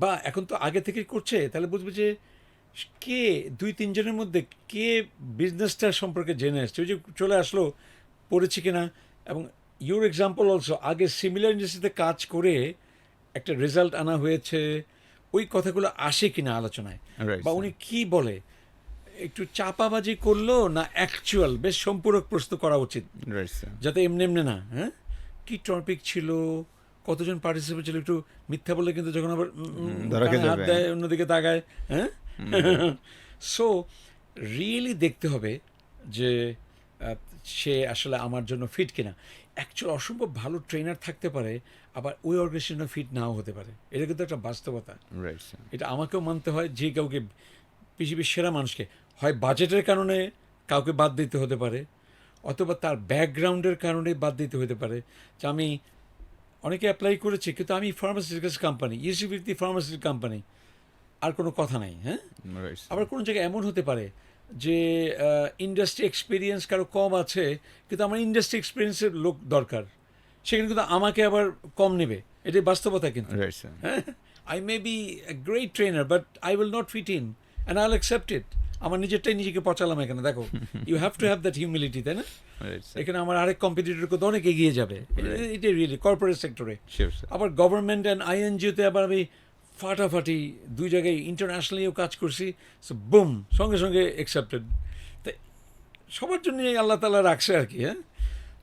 বা এখন তো আগে থেকে করছে, তাহলে বুঝবে যে কে 2-3 জনের মধ্যে কে বিজনেসটা সম্পর্কে জেনে আসছে, ওই যে চলে আসলো পড়েছে কিনা। এবং ইউর এক্সাম্পল অলসো, আগে সিমিলার ইন্ডাস্ট্রিতে কাজ করে একটা রেজাল্ট আনা হয়েছে, ওই কথাগুলো আসে কিনা আলোচনায়, বা উনি কি বলে, একটু চাপাবাজি করলো না অ্যাকচুয়াল, বেশ সম্পূরক প্রশ্ন করা উচিত,
রাইট স্যার।
যাতে এমনি এমনি না। হ্যাঁ, কী টপিক ছিল, কতজন পার্টিসিপেট ছিল, একটু মিথ্যা বললে কিন্তু যখন আবার
ধরা খেয়ে
কানে হাত
যাবে।
দেয় অন্যদিকে তাকায়। হ্যাঁ, সো রিয়েলি দেখতে হবে যে সে আসলে আমার জন্য ফিট কিনা। অ্যাকচুয়াল অসম্ভব ভালো ট্রেনার থাকতে পারে, আবার ওই অর্গানাইজেশনে ফিট নাও হতে পারে, এটা কিন্তু একটা বাস্তবতা।
Right sir.
এটা আমাকেও মানতে হয়, যে কাউকে পৃথিবীর সেরা মানুষকে হয় বাজেটের কারণে কাউকে বাদ দিতে হতে পারে, অথবা তার ব্যাকগ্রাউন্ডের কারণে বাদ দিতে হতে পারে। যে আমি অনেকে অ্যাপ্লাই করেছি, কিন্তু আমি ফার্মাসিউটিক্যালস কোম্পানি, ইউসিভিটি ফার্মাসিউটিক্যাল কোম্পানি, আর কোনো কথা নাই। হ্যাঁ,
রাইট স্যার।
আবার কোনো জায়গায় এমন হতে পারে যে ইন্ডাস্ট্রি এক্সপিরিয়েন্স কারো কম আছে, কিন্তু আমার ইন্ডাস্ট্রি এক্সপিরিয়েন্সের লোক দরকার, সেখানে কিন্তু আমাকে আবার কম নেবে, এটাই বাস্তবতা। কিন্তু
রাইট স্যার।
হ্যাঁ, I may be a great trainer but I will not fit in and I will accept it. আমার নিজেরটাই নিজেকে পচালাম এখানে, দেখো you have to have that humility, তাই না?
Right sir.
এখানে আমার আরেক কম্পিটিটর তো অনেক এগিয়ে যাবে, এটা রিয়েলি কর্পোরেট সেক্টরে।
Sure sir.
আবার গভর্নমেন্ট অ্যান্ড আইএনজিওতে আবার আমি ফাটাফাটি দুই জায়গায় ইন্টারন্যাশনালিও কাজ করছি, সো বুম, সঙ্গে সঙ্গে অ্যাকসেপ্টেড। তো সবার জন্যই আল্লাহ তাআলা রাখছে আর কি। হ্যাঁ,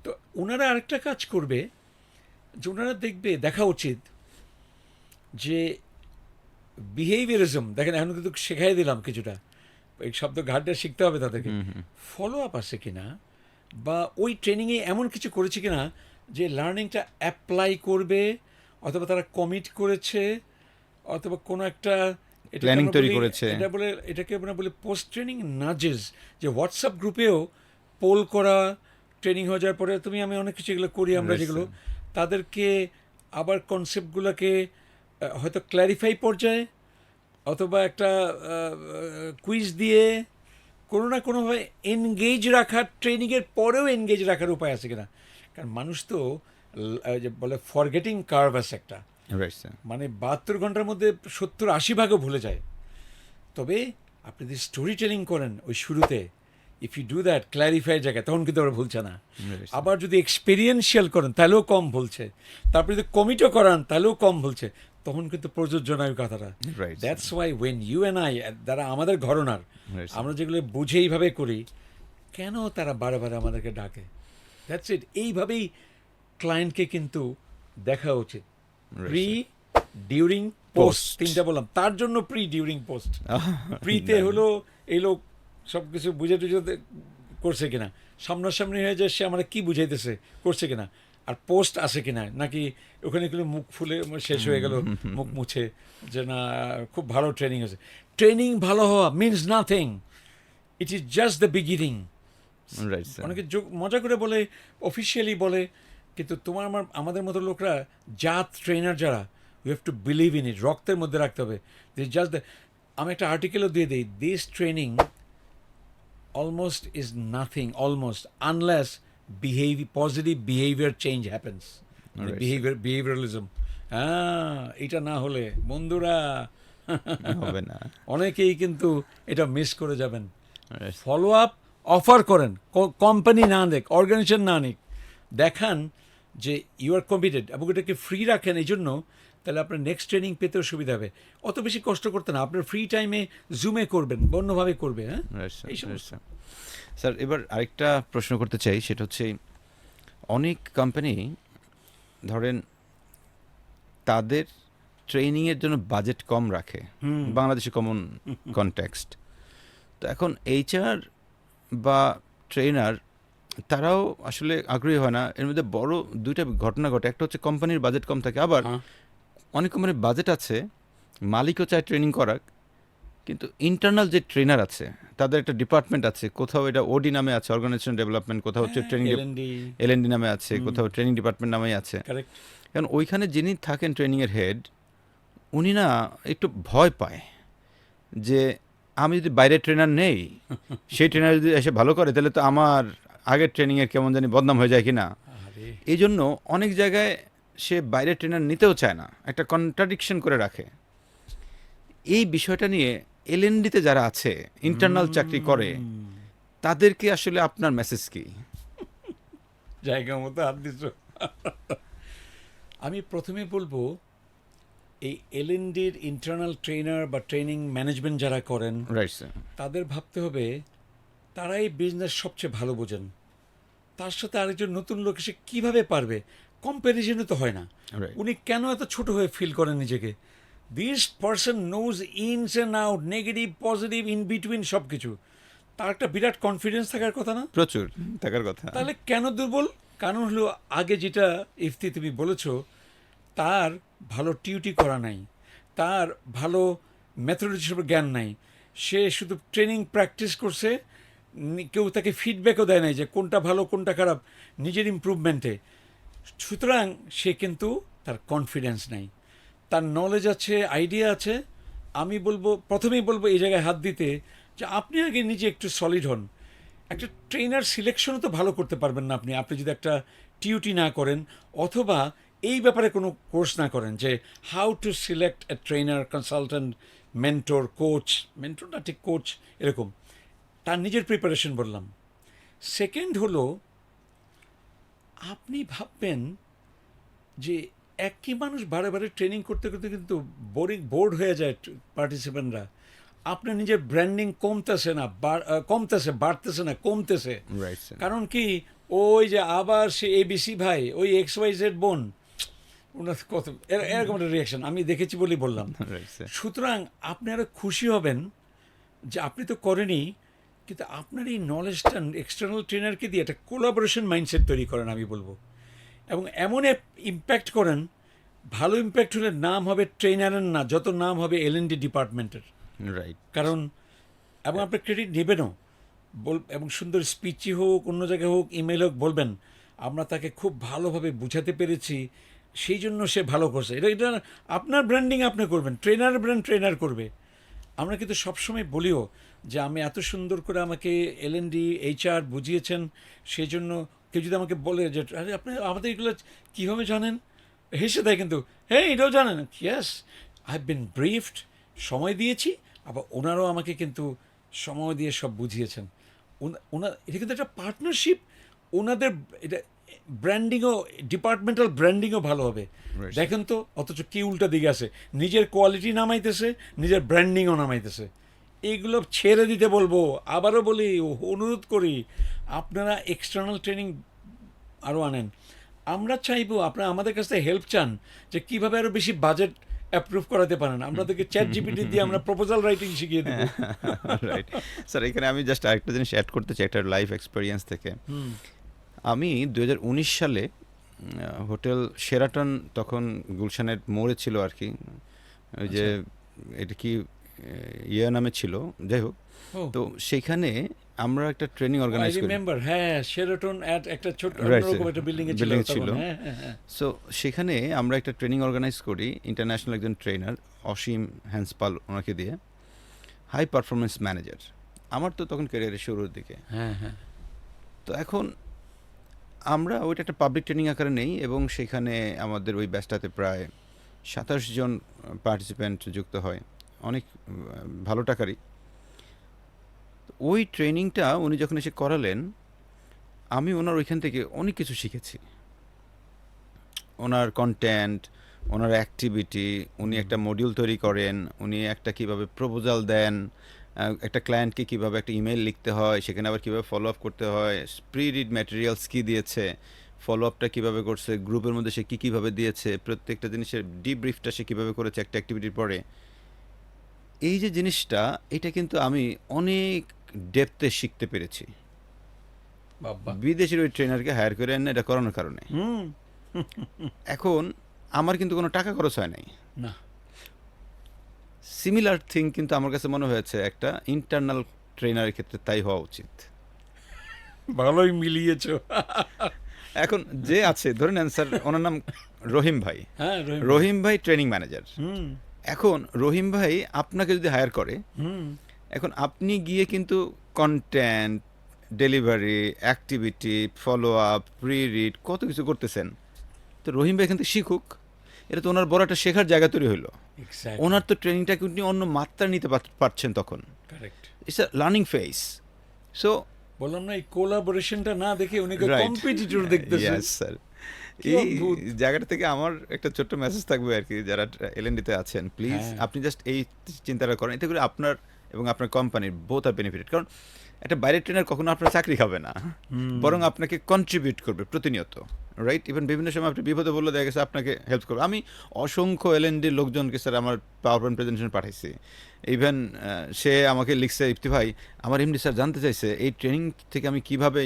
তো ওনারা আরেকটা কাজ করবে, যে ওনারা দেখা উচিত যে বিহেভিয়ারিজম, দেখেন এখন কিন্তু শেখাই দিলাম কিছুটা, এই শব্দ ঘাটটা শিখতে হবে তাদেরকে। ফলো আপ আছে কিনা, বা ওই ট্রেনিংয়ে এমন কিছু করেছে কিনা যে লার্নিংটা অ্যাপ্লাই করবে, অথবা তারা কমিট করেছে, অথবা কোনো একটা
প্ল্যানিং তৈরি করেছে।
এটাকে আমরা বলি পোস্ট ট্রেনিং নাজেস, যে হোয়াটসঅ্যাপ গ্রুপেও পোল করা, ট্রেনিং হয়ে যাওয়ার পরে আমি অনেক কিছু এগুলো করি আমরা, যেগুলো তাদেরকে আবার কনসেপ্টগুলোকে হয়তো ক্ল্যারিফাই পর্যায়ে, অথবা একটা কুইজ দিয়ে কোনো না কোনোভাবে এনগেজ রাখার, ট্রেনিংয়ের পরেও এনগেজ রাখার উপায় আছে কিনা। কারণ মানুষ তো যে বলে ফরগেটিং কার্ভ আছে একটা,
রাইট স্যার।
মানে 72 ঘন্টার মধ্যে 70-80 ভাগও ভুলে যায়। তবে আপনি যদি স্টোরি টেলিং করেন ওই শুরুতে, if you do that clarify জায়গায়, তখন কিন্তু ওরা ভুলছে না।
Right.
আবার যদি এক্সপেরিয়েন্সিয়াল করেন তাহলেও কম ভুলছে, তারপরে যদি কমিটও করান তাহলেও কম ভুলছে, তখন কিন্তু প্রযোজ্য নয় কথাটা।
Right.
That's why when you and I, যারা আমাদের ঘরনার,
Right.
আমরা যেগুলো বুঝে এইভাবে করি, কেন তারা বারে বারে আমাদেরকে ডাকে? That's it. এইভাবেই ক্লায়েন্টকে কিন্তু দেখা উচিত। প্রি, ডিউরিং, পোস্ট, তিনটা বললাম। তার জন্য প্রি, ডিউরিং, পোস্ট। প্রিতে হলো এই লোক সব কিছু বুঝে টুঝে করছে কিনা, সামনাসামনি হয়ে যায় সে আমরা কি বুঝাইতেছে, করছে কিনা, আর পোস্ট আছে কিনা, নাকি ওখানে গেলে মুখ ফুলে শেষ হয়ে গেল, মুখ মুছে, যে না খুব ভালো ট্রেনিং হয়েছে। ট্রেনিং ভালো হওয়া means nothing, it is just the beginning.
Right, sir.
অনেকে মজা করে বলে, অফিসিয়ালি বলে, কিন্তু তোমার আমাদের মতো লোকরা, জাত ট্রেনার যারা, we have to believe in it, রক্তের মধ্যে রাখতে হবে। দিস জাস্ট আমি একটা আর্টিকেলও দিয়ে দিই, this training almost is nothing, almost, unless positive behaviour change happens, behaviouralism. হ্যাঁ, এটা না হলে বন্ধুরা
হবে না।
অনেকেই কিন্তু এটা মিস করে যাবেন।
Right.
ফলো আপ অফার করেন, কোম্পানি না দেখ, অর্গানাইজেশন না নিক, দেখান যে ইউ আর কমিটেড, এবং এটাকে ফ্রি রাখেন এই জন্য, তাহলে আপনার নেক্সট ট্রেনিং পেতেও সুবিধা হবে। অত বেশি কষ্ট করতে না, আপনার ফ্রি টাইমে জুমে করবেন, অন্যভাবে করবে। হ্যাঁ,
Right, sir.
এই
Right,
সমস্ত।
sir. স্যার, এবার আরেকটা প্রশ্ন করতে চাই, সেটা হচ্ছে অনেক কোম্পানি ধরেন তাদের ট্রেনিংয়ের জন্য বাজেট কম রাখে, বাংলাদেশে কমন কনটেক্সট। তো এখন এইচআর বা ট্রেনার তারাও আসলে আগ্রহী হয় না। এর মধ্যে বড় দুইটা ঘটনা ঘটে। একটা হচ্ছে কোম্পানির বাজেট কম থাকে, আবার
হ্যাঁ।
অনেক কোম্পানির বাজেট আছে, মালিকও চায় ট্রেনিং করাক, কিন্তু ইন্টারনাল যে ট্রেনার আছে তাদের একটা ডিপার্টমেন্ট আছে, কোথাও এটা ওডি নামে আছে, অর্গানাইজেশন ডেভেলপমেন্ট, কোথাও হচ্ছে ট্রেনিং এলএনডি নামে আছে, কোথাও ট্রেনিং ডিপার্টমেন্ট নামেই আছে।
কারেক্ট।
কারণ ওইখানে যিনি থাকেন ট্রেনিংয়ের হেড, উনি না একটু ভয় পায় যে আমি যদি বাইরে ট্রেনার নেই, সেই ট্রেনার যদি এসে ভালো করে, তাহলে তো আমার আগের ট্রেনিংয়ের কেমন জানি বদনাম হয়ে যায় কিনা।
আরে
এই জন্য অনেক জায়গায় সে বাইরে ট্রেনার নিতেও চায় না, একটা কন্ট্রাডিকশন করে রাখে। এই বিষয়টা নিয়ে এলএনডিতে যারা আছে, ইন্টারনাল চাকরি করে, তাদেরকে আসলে আপনার মেসেজ কি?
জায়গা মতো হাত দিচ্ছ। আমি প্রথমে বলবো, এই এলএনডির ইন্টারনাল ট্রেনার বা ট্রেনিং ম্যানেজমেন্ট যারা করেন,
রাইট স্যার।
তাদের ভাবতে হবে তারাই বিজনেস সবচেয়ে ভালো বোঝেন। তার সাথে আরেকজন নতুন লোক এসে কীভাবে পারবে, কম্প্যারিজনে তো হয় না।
Right.
উনি কেন এত ছোট হয়ে ফিল করেন নিজেকে? This person knows ins and out, negative positive in between সব কিছু। তার একটা বিরাট কনফিডেন্স থাকার কথা না?
প্রচুর থাকার কথা।
তাহলে কেন দুর্বল? কারণ হলো, আগে যেটা ইফতি তুমি বলেছ, তার ভালো টিউটি করা নাই, তার ভালো মেথোডোলজির উপর জ্ঞান নাই, সে শুধু ট্রেনিং প্র্যাকটিস করছে, কেউ তাকে ফিডব্যাকও দেয় নাই যে কোনটা ভালো কোনটা খারাপ নিজের ইমপ্রুভমেন্টে। সুতরাং সে কিন্তু তার কনফিডেন্স নাই, তার নলেজ আছে, আইডিয়া আছে। আমি বলবো, প্রথমেই বলবো এই জায়গায় হাত দিতে, যে আপনি আগে নিজে একটু সলিড হন। একটা ট্রেনার সিলেকশনও তো ভালো করতে পারবেন না আপনি যদি একটা টিউটি না করেন, অথবা এই ব্যাপারে কোনো কোর্স না করেন, যে how to select a trainer, consultant, mentor, coach, mentor না ঠিক কোচ, এরকম তার নিজের প্রিপারেশন বললাম। সেকেন্ড হলো, আপনি ভাববেন যে একই মানুষ বারে বারে ট্রেনিং করতে করতে কিন্তু বোর্ড হয়ে যায় পার্টিসিপেন্টরা। আপনার নিজের ব্র্যান্ডিং কমতেছে না, বাড়তেছে না, কমতেছে।
Right sir.
কারণ কি, ওই যে আবার সে এবিসি ভাই, ওই XYZ বোন, ওনার কত এরকম একটা রিয়াকশন আমি দেখেছি বলেই বললাম।
Right sir.
সুতরাং আপনি আরও খুশি হবেন যে আপনি তো করেনই, কিন্তু আপনার এই নলেজটা এক্সটার্নাল ট্রেনারকে দিয়ে একটা কোলাবোরেশন মাইন্ডসেট তৈরি করেন আমি বলবো, এবং এমন ইম্প্যাক্ট করেন, ভালো ইম্প্যাক্ট হলে নাম হবে ট্রেনারের না, যত নাম হবে এলএনডি ডিপার্টমেন্টের।
রাইট।
কারণ, এবং আপনি ক্রেডিট নেবেনও, এবং সুন্দর স্পিচই হোক, অন্য জায়গায় হোক, ইমেল হোক, বলবেন আমরা তাকে খুব ভালোভাবে বুঝাতে পেরেছি, সেই জন্য সে ভালো করছে। এটা আপনার ব্র্যান্ডিং আপনি করবেন, ট্রেনার ব্র্যান্ড ট্রেনার করবে। আমরা কিন্তু সবসময় বলিও যে আমি এত সুন্দর করে আমাকে এলএনডি HR বুঝিয়েছেন, সেই জন্য কেউ যদি আমাকে বলে যে আরে আপনি আমাদের এগুলো কীভাবে জানেন, হেসে দেয় কিন্তু, হ্যাঁ এটাও জানেন। ইয়েস, আই হ্যাভ বিন ব্রিফড, সময় দিয়েছি, আবার ওনারাও আমাকে কিন্তু সময় দিয়ে সব বুঝিয়েছেন। এটা কিন্তু একটা পার্টনারশিপ, ওনাদের এটা ব্র্যান্ডিংও, ডিপার্টমেন্টাল ব্র্যান্ডিংও ভালো হবে।
Right.
দেখেন তো, অথচ কি উল্টা দিকে আছে, নিজের কোয়ালিটি নামাইতেছে, নিজের ব্র্যান্ডিংও নামাইতেছে। এগুলো ছেড়ে দিতে বলবো। আবারও বলি, অনুরোধ করি, আপনারা এক্সটার্নাল ট্রেনিং আরও আনেন। আমরা চাইবো আপনারা আমাদের কাছ থেকে হেল্প চান যে কীভাবে আরও বেশি বাজেট অ্যাপ্রুভ করাতে পারেন। আপনাদেরকে চ্যাট জিপিটি দিয়ে আমরা প্রপোজাল রাইটিং শিখিয়ে দেবো।
রাইট স্যার, এখানে আমি জাস্ট আরেকটা জিনিস অ্যাড করতে চাই একটা লাইফ এক্সপিরিয়েন্স থেকে। আমি 2019 সালে হোটেল শেরাটন, তখন গুলশানের মোড়ে ছিল আর কি, ওই যে এটা কি ইয়ে নামে ছিল, যাই হোক।
ও,
তো সেখানে আমরা একটা ট্রেনিং অর্গানাইজ করি।
রিমেম্বার, হ্যাঁ, শেরাটন অ্যাট একটা ছোট
Right,
অন্যরকম
sir.
একটা বিল্ডিং এ ছিল
Building
তখন।
ছিল।
হ্যাঁ, হ্যাঁ, হ্যাঁ।
সো সেখানে আমরা একটা ট্রেনিং অর্গানাইজ করি, ইন্টারন্যাশনাল একজন ট্রেনার অসীম হ্যান্সপাল, ওনাকে দিয়ে, হাই পারফরমেন্স ম্যানেজার। আমার তো তখন ক্যারিয়ারের শুরুর দিকে।
হ্যাঁ, হ্যাঁ।
তো এখন আমরা ওইটা একটা পাবলিক ট্রেনিং আকারে নেই, এবং সেখানে আমাদের ওই ব্যাচটাতে প্রায় 27 জন পার্টিসিপেন্ট যুক্ত হয়, অনেক ভালো টাকারই। ওই ট্রেনিংটা উনি যখন এসে করালেন, আমি ওনার ওইখান থেকে অনেক কিছু শিখেছি। ওনার কন্টেন্ট, ওনার অ্যাক্টিভিটি, উনি একটা মডিউল তৈরি করেন, উনি একটা কিভাবে প্রপোজাল দেন, একটা ক্লায়েন্টকে কিভাবে একটা ইমেল লিখতে হয়, সেখানে আবার কিভাবে ফলো আপ করতে হয়, প্রি রিড ম্যাটেরিয়ালস কী দিয়েছে, ফলো আপটা কীভাবে করছে, গ্রুপের মধ্যে সে কী কীভাবে দিয়েছে, প্রত্যেকটা জিনিসের ডিব্রিফটা সে কীভাবে করেছে একটা অ্যাক্টিভিটির পরে। এই যে জিনিসটা, এটা কিন্তু আমি অনেক ডেপথে শিখতে পেরেছি
বাবা।
বিদেশের ওই ট্রেনারকে হায়ার করে এনে এটা করানোর কারণে।
হুম।
এখন আমার কিন্তু কোনো টাকা খরচ হয় নাই।
না।
সিমিলার থিং কিন্তু আমার কাছে মনে হয়েছে একটা ইন্টারনাল ট্রেনারের ক্ষেত্রে তাই হওয়া উচিত।
ভালোই মিলিয়েছো।
এখন যে আছে, ধরে নেন স্যার, ওনার নাম রহিম ভাই।
হ্যাঁ,
রহিম ভাই ট্রেনিং ম্যানেজার।
হুম,
এখন রহিম ভাই আপনাকে যদি হায়ার করে,
হুম।
এখন আপনি গিয়ে কিন্তু content, delivery, activity, follow up, pre read, কত কিছু করতেছেন। তো রহিম ভাই এখান থেকে শিখুক, এটা তো ওনার বড় একটা শেখার জায়গা তৈরি হইলো।
এক্স্যাক্টলি।
ওনার তো ট্রেনিংটাকে উনি অন্য মাত্রা নিতে পারছেন তখন।
Correct.
It's a learning phase. So
বললাম না, এই কোলাবোরেশনটা না দেখে উনিকে
রাইট,
কম্পিটিটর দেখতেছে।
Yes sir.
কি
এই
অদ্ভুত।
জায়গাটা থেকে আমার একটা ছোট্ট মেসেজ থাকবে আর কি, যারা এলএনডিতে আছেন, প্লিজ
হ্যাঁ।
আপনি জাস্ট এই চিন্তাটা করেন, এতে করে আপনার এবং আপনার কোম্পানির বোথ আর বেনিফিটেড। কারণ একটা বাইরের ট্রেনার কখনো আপনার চাকরি খাবে না, বরং আপনাকে কন্ট্রিবিউট করবে প্রতিনিয়ত, রাইট? ইভেন বিভিন্ন সময় আপনি বিপদে বললে দেখা গেছে আপনাকে হেল্প করবে। আমি অসংখ্য এলএনডির লোকজনকে স্যার আমার পাওয়ার পয়েন্ট প্রেজেন্টেশন পাঠাইছি। ইভেন সে আমাকে লিখছে, ইফতি ভাই, আমার এমডি স্যার জানতে চাইছে এই ট্রেনিং থেকে আমি কিভাবে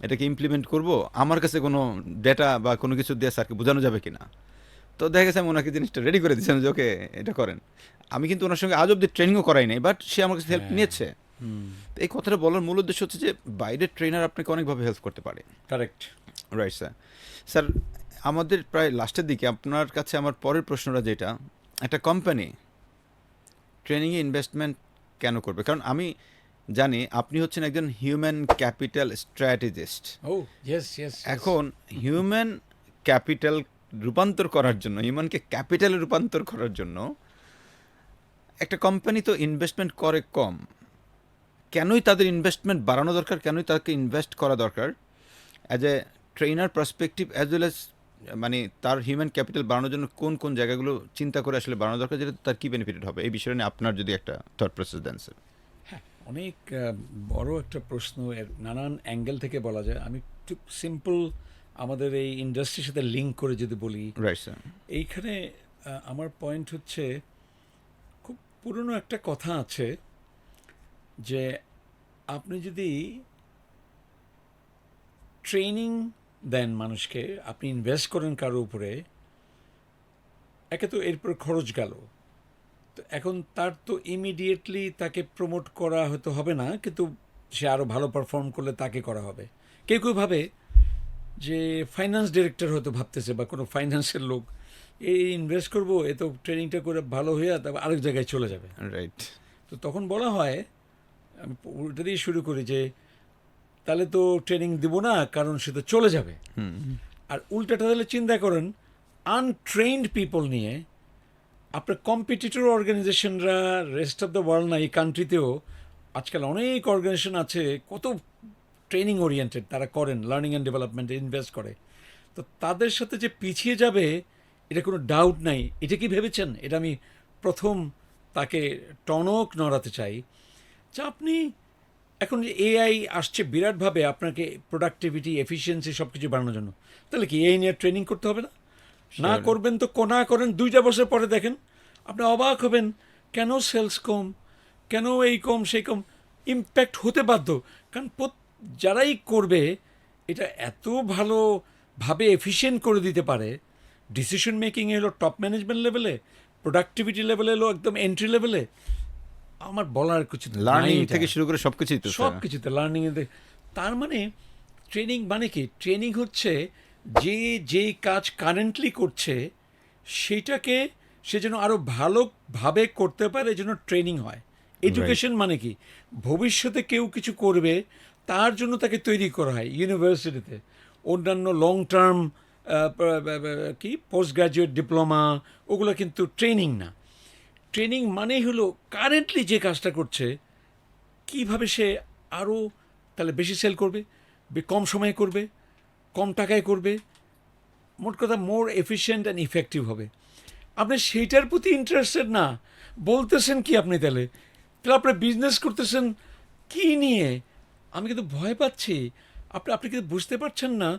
এটাকে ইমপ্লিমেন্ট করব, আমার কাছে কোনো ডেটা বা কোনো কিছু দিয়ে স্যারকে বোঝানো যাবে কিনা। তো দেখা গেছে আমি ওনাকে জিনিসটা রেডি করে দিয়েছিলাম যে ওকে এটা করেন। আমি কিন্তু ওনার সঙ্গে আজ অব্দি ট্রেনিংও করাই নাই, বাট সে আমার কাছে হেল্প নিয়েছে। তো এই কথাটা বলার মূল উদ্দেশ্য হচ্ছে যে বাইরের ট্রেনার আপনাকে অনেকভাবে হেল্প করতে পারে।
কারেক্ট।
Right sir. স্যার, আমাদের প্রায় লাস্টের দিকে আপনার কাছে আমার পরের প্রশ্নটা যেটা, একটা কোম্পানি ট্রেনিংয়ে ইনভেস্টমেন্ট কেন করবে? কারণ আমি জানি আপনি হচ্ছেন একজন হিউম্যান ক্যাপিটাল স্ট্র্যাটেজিস্ট।
ও, ইয়েস, ইয়েস।
এখন হিউম্যান ক্যাপিটাল রূপান্তর করার জন্য, হিউম্যানকে ক্যাপিটালে রূপান্তর করার জন্য একটা কোম্পানি তো ইনভেস্টমেন্ট করে কম। কেনই তাদের ইনভেস্টমেন্ট বাড়ানো দরকার, কেনই তাকে ইনভেস্ট করা দরকার as a trainer perspective as well as, মানে তার হিউম্যান ক্যাপিটাল বাড়ানোর জন্য কোন কোন জায়গাগুলো চিন্তা করে আসলে বাড়ানো দরকার, যেটা তার কী বেনিফিট হবে, এই বিষয়ে নিয়ে আপনার যদি একটা থট প্রসেস দেন স্যার।
হ্যাঁ, অনেক বড় একটা প্রশ্ন, এর নানান অ্যাঙ্গেল থেকে বলা যায়। আমি একটু সিম্পল আমাদের এই ইন্ডাস্ট্রির সাথে লিঙ্ক করে যদি বলি,
রাইট স্যার।
এইখানে আমার পয়েন্ট হচ্ছে, খুব পুরনো একটা কথা আছে যে আপনি যদি ট্রেনিং দেন মানুষকে, আপনি ইনভেস্ট করেন কারোর উপরে, একে তো এরপর খরচ গেল। তো এখন তার তো ইমিডিয়েটলি তাকে প্রমোট করা হয়তো হবে না, কিন্তু সে আরও ভালো পারফর্ম করলে তাকে করা হবে। কেউ কেউ ভাবে যে ফাইন্যান্স ডিরেক্টর হয়তো ভাবতেছে, বা কোনো ফাইন্যান্সের লোক, এই ইনভেস্ট করবো, এ তো ট্রেনিংটা করে ভালো হয়ে তারপর আরেক জায়গায় চলে যাবে।
রাইট।
তো তখন বলা হয়, আমি ওটা দিয়ে শুরু করি যে তাহলে তো ট্রেনিং দিব না, কারণ সে তো চলে যাবে। আর উল্টাটা তাহলে চিন্তা করেন, আনট্রেইনড পিপল নিয়ে আপনার কম্পিটিটর অর্গানাইজেশনরা রেস্ট অফ দ্য ওয়ার্ল্ড না, এই কান্ট্রিতেও আজকাল অনেক অর্গানাইজেশন আছে কত ট্রেনিং ওরিয়েন্টেড, তারা করেন লার্নিং অ্যান্ড ডেভেলপমেন্টে ইনভেস্ট করে। তো তাদের সাথে যে পিছিয়ে যাবে এটা কোনো ডাউট নাই। এটা কি ভেবেছেন? এটা আমি প্রথম তাকে টনক নড়াতে চাই যে আপনি এখন যে এআই আসছে বিরাটভাবে আপনাকে প্রোডাক্টিভিটি, এফিসিয়েন্সি সব কিছু বাড়ানোর জন্য, তাহলে কি এআই নিয়ে ট্রেনিং করতে হবে না? না
Sure.
করবেন তো না করেন, 2টা বছর পরে দেখেন আপনি অবাক হবেন কেন সেলস কম, কেন এই কম সেই কম। ইম্প্যাক্ট হতে বাধ্য, কারণ যারাই করবে এটা এত ভালোভাবে এফিশিয়েন্ট করে দিতে পারে। ডিসিশন মেকিং এলো টপ ম্যানেজমেন্ট লেভেলে, প্রোডাক্টিভিটি লেভেলে এলো একদম এন্ট্রি লেভেলে। আমার বলার কিছু
লার্নিং
নাই এটা।
থেকে শুরু করে সবকিছুই তো
সব
স্যার।
কিছুতে লার্নিংয়ে তার মানে ট্রেনিং মানে কি? ট্রেনিং হচ্ছে যেই কাজ কারেন্টলি করছে সেটাকে সে যেন আরও ভালোভাবে করতে পারে, এই জন্য ট্রেনিং হয়। এডুকেশন মানে কি? ভবিষ্যতে কেউ কিছু করবে তার জন্য তাকে তৈরি করা হয় ইউনিভার্সিটিতে। অন্যান্য লং টার্ম কি পোস্ট গ্রাজুয়েট ডিপ্লোমা, ওগুলো কিন্তু ট্রেনিং না। ট্রেনিং মানেই হলো কারেন্টলি যে কাজটা করছে কীভাবে সে আরও তাহলে বেশি সেল করবে, কম সময়ে করবে, কম টাকায় করবে, মোট কথা মোর এফিশিয়েন্ট অ্যান্ড ইফেক্টিভ হবে। আপনি সেইটার প্রতি ইন্টারেস্টেড না, বলতেছেন কি আপনি? তাহলে আপনি বিজনেস করতেছেন কি নিয়ে? আমি কিন্তু ভয় পাচ্ছি। আপনি কিন্তু বুঝতে পারছেন না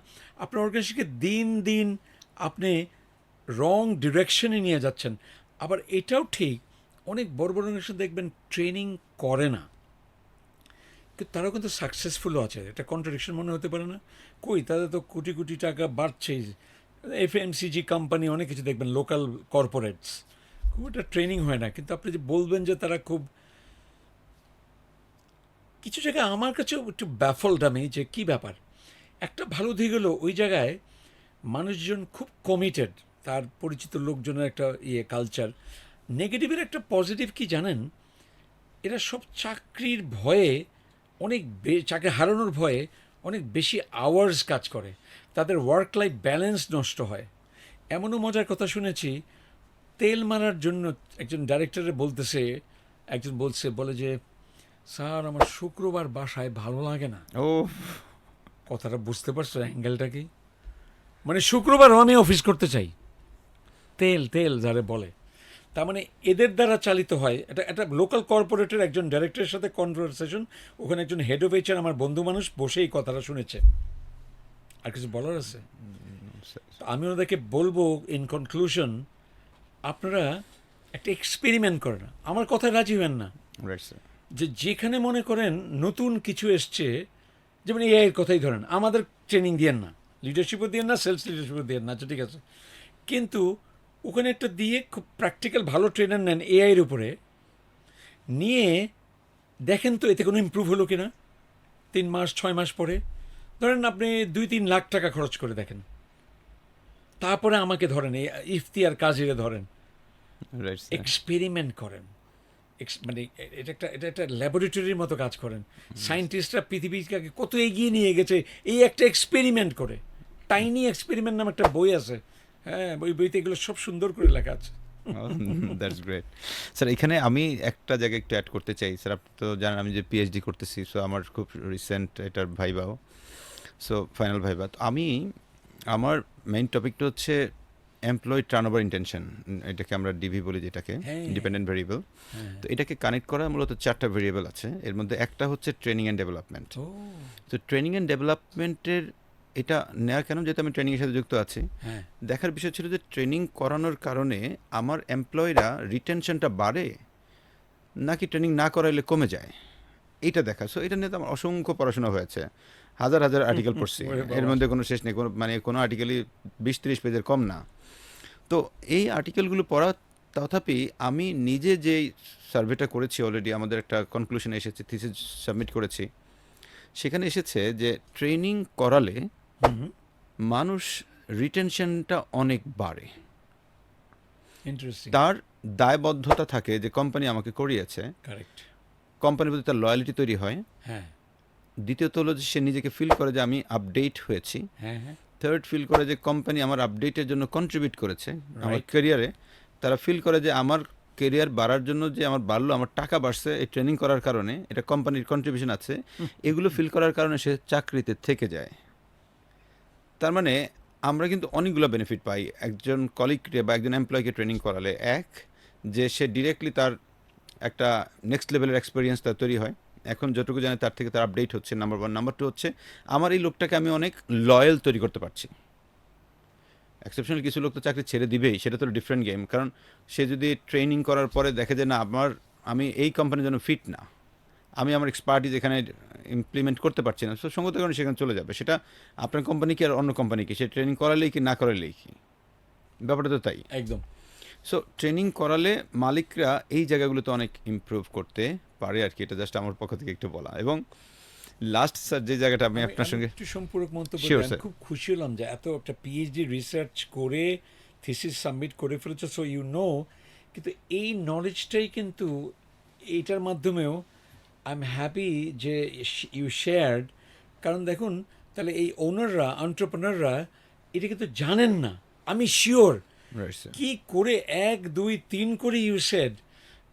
আপনার অর্গানাইজেশনকে দিন দিন আপনি রং ডিরেকশনে নিয়ে যাচ্ছেন। আবার এটাও ঠিক, অনেক বড় বড় অর্গানাইজেশন দেখবেন ট্রেনিং করে না, কিন্তু তারাও কিন্তু সাকসেসফুলও আছে। এটা কন্ট্রাডিকশন মনে হতে পারে না? কই, তাদের তো কোটি কোটি টাকা বাড়ছেই। এফএমসিজি কোম্পানি, অনেক কিছু দেখবেন, লোকাল কর্পোরেটস, খুব একটা ট্রেনিং হয় না। কিন্তু আপনি যে বলবেন যে তারা খুব, কিছু জায়গায় আমার কাছেও একটু ব্যাফলড আমি যে কী ব্যাপার। একটা ভালো দিক হলো ওই জায়গায় মানুষজন খুব কমিটেড, তার পরিচিত লোকজনের একটা কালচার। নেগেটিভের একটা পজিটিভ কি জানেন? এরা সব চাকরির ভয়ে চাকরি হারানোর ভয়ে অনেক বেশি আওয়ার্স কাজ করে, তাদের ওয়ার্ক লাইফ ব্যালেন্স নষ্ট হয়। এমনও মজার কথা শুনেছি, তেল মারার জন্য একজন ডাইরেক্টরে বলে যে স্যার আমার শুক্রবার বাসায় ভালো লাগে না।
ও,
কথাটা বুঝতে পারছো অ্যাঙ্গেলটা কি? মানে শুক্রবারও আমি অফিস করতে চাই, তেল যারে বলে। তার মানে এদের দ্বারা চালিত হয়। একটা লোকাল কর্পোরেটের একজন ডাইরেক্টরের সাথে কনভারসেশন, ওখানে একজন হেড অফ এইচআর আমার বন্ধু মানুষ বসে এই কথাটা শুনেছে। আর কিছু বলার আছে? আমি ওদেরকে বলবো ইন কনক্লুশন, আপনারা একটা এক্সপেরিমেন্ট করেন, আমার কথায় রাজি হবেন না।
Right sir.
যেখানে মনে করেন নতুন কিছু এসছে, যেমন এআইয়ের কথাই ধরেন, আমাদের ট্রেনিং দিয়েন না, লিডারশিপও দিয়েন না, সেলস লিডারশিপও দিয়েন না, আচ্ছা ঠিক আছে, কিন্তু ওখানে একটা দিয়ে খুব প্র্যাকটিক্যাল ভালো ট্রেনার নেন এআইয়ের উপরে, নিয়ে দেখেন তো এতে কোনো ইমপ্রুভ হলো কিনা। 3 মাস 6 মাস পরে ধরেন আপনি 2-3 লাখ টাকা খরচ করে দেখেন, তারপরে আমাকে ধরেন, ইফতিয়ার কাজিরে ধরেন,
রাইট স্যার।
এক্সপেরিমেন্ট করেন। মানে এটা একটা ল্যাবরেটরির মতো কাজ করেন। সায়েন্টিস্টরা পৃথিবীকে কত এগিয়ে নিয়ে গেছে এই একটা এক্সপেরিমেন্ট করে। টাইনি এক্সপেরিমেন্ট নামে একটা বই আছে, হ্যাঁ, ওই বইতে এগুলো সব সুন্দর করে লেখা আছে।
That's great sir. এখানে আমি একটা জায়গায় একটু অ্যাড করতে চাই স্যার। আপনি তো জানেন আমি যে পিএইচডি করতেছি, সো আমার খুব রিসেন্ট এটার ভাইবাও, সো ফাইনাল ভাইবা। তো আমার মেইন টপিকটা হচ্ছে এমপ্লয়ি টার্নওভার ইন্টেনশন, এটাকে আমরা ডিভি বলি, যেটাকে
হ্যাঁ।
Dependent variable.
হ্যাঁ।
তো এটাকে কানেক্ট করা মূলত 4টা ভেরিয়েবল আছে, এর মধ্যে একটা হচ্ছে ট্রেনিং অ্যান্ড ডেভেলপমেন্ট।
ও,
তো ট্রেনিং অ্যান্ড ডেভেলপমেন্টের এটা নেওয়া কেন, যেহেতু আমি ট্রেনিংয়ের সাথে যুক্ত আছি,
হ্যাঁ,
দেখার বিষয় ছিল যে ট্রেনিং করানোর কারণে আমার এমপ্লয়িরা রিটেনশনটা বাড়ে নাকি ট্রেনিং না করাইলে কমে যায়, এইটা দেখা। সো এটা নিয়ে তো আমার অসংখ্য পড়াশোনা হয়েছে, হাজার হাজার আর্টিকেল পড়ছি,
ওরে বাবা।
এর মধ্যে কোনো শেষ নেই, কোনো আর্টিকেলই 20-30 পেজের কম না। তো এই আর্টিকেলগুলো পড়া, তথাপি আমি নিজে যেই সার্ভেটা করেছি, অলরেডি আমাদের একটা কনক্লুশনে এসেছে, থিসিস সাবমিট করেছি, সেখানে এসেছে যে ট্রেনিং করালে মানুষ রিটেনশনটা অনেক বাড়ে।
ইন্টারেস্টিং,
তার দায়বদ্ধতা থাকে যে কোম্পানি আমাকে করিয়েছে,
কারেক্ট,
কোম্পানির প্রতি তার লয়ালিটি তৈরি হয়।
হ্যাঁ,
দ্বিতীয়ত হলো যে সে নিজেকে ফিল করে যে আমি আপডেট হয়েছি।
হ্যাঁ, হ্যাঁ,
থার্ড, ফিল করে যে কোম্পানি আমার আপডেটের জন্য কন্ট্রিবিউট করেছে আমার
Right.
ক্যারিয়ারে। তারা ফিল করে যে আমার কেরিয়ার বাড়ার জন্য যে আমার বাড়লো, আমার টাকা বাড়ছে এই ট্রেনিং করার কারণে, এটা কোম্পানির কন্ট্রিবিউশন আছে, এগুলো ফিল করার কারণে সে চাকরিতে থেকে যায়। তার মানে আমরা কিন্তু অনেকগুলো বেনিফিট পাই একজন কলিগকে বা একজন এমপ্লয়কে ট্রেনিং করালে। এক, যে সে ডিরেক্টলি তার একটা নেক্সট লেভেলের এক্সপিরিয়েন্স তার তৈরি হয়, এখন যতটুকু জানে তার থেকে তার আপডেট হচ্ছে, নাম্বার ওয়ান। নাম্বার টু হচ্ছে আমার এই লোকটাকে আমি অনেক লয়াল তৈরি করতে পারছি। এক্সেপশনাল কিছু লোক তো চাকরি ছেড়ে দিবেই, সেটা তো ডিফারেন্ট গেম। কারণ সে যদি ট্রেনিং করার পরে দেখে যে না, আমি এই কোম্পানির জন্য ফিট না, আমি আমার এক্সপার্টিজ এখানে ইমপ্লিমেন্ট করতে পারছি না, সো সঙ্গত কারণে সেখানে চলে যাবে। সেটা আপনার কোম্পানি কি আর অন্য কোম্পানি কি, সে ট্রেনিং করালেই কি না করালেই কি, ব্যাপারটা তো তাই।
একদম।
সো ট্রেনিং করালে মালিকরা এই জায়গাগুলোতে অনেক ইমপ্রুভ করতে পারে আর কি। এটা জাস্ট আমার পক্ষ থেকে একটু বলা। এবং লাস্ট স্যার যে জায়গাটা আমি আপনার সঙ্গে
একটু সম্পূরক মন্তব্য
Sure,
দেন।
sir.
খুব খুশি হলাম যে এত একটা পিএইচডি রিসার্চ করে থিসিস সাবমিট করে ফেলেছো, সো ইউ নো। কিন্তু এই নলেজটাই কিন্তু এইটার মাধ্যমেও আই এম হ্যাপি যে ইউ শেয়ার্ড। কারণ দেখুন, তাহলে এই ওনাররা, এন্টারপ্রেনাররা এটা কিন্তু জানেন না, আমি শিওর।
রাইট স্যার,
কি করে 1 2 3 করে ইউ সেড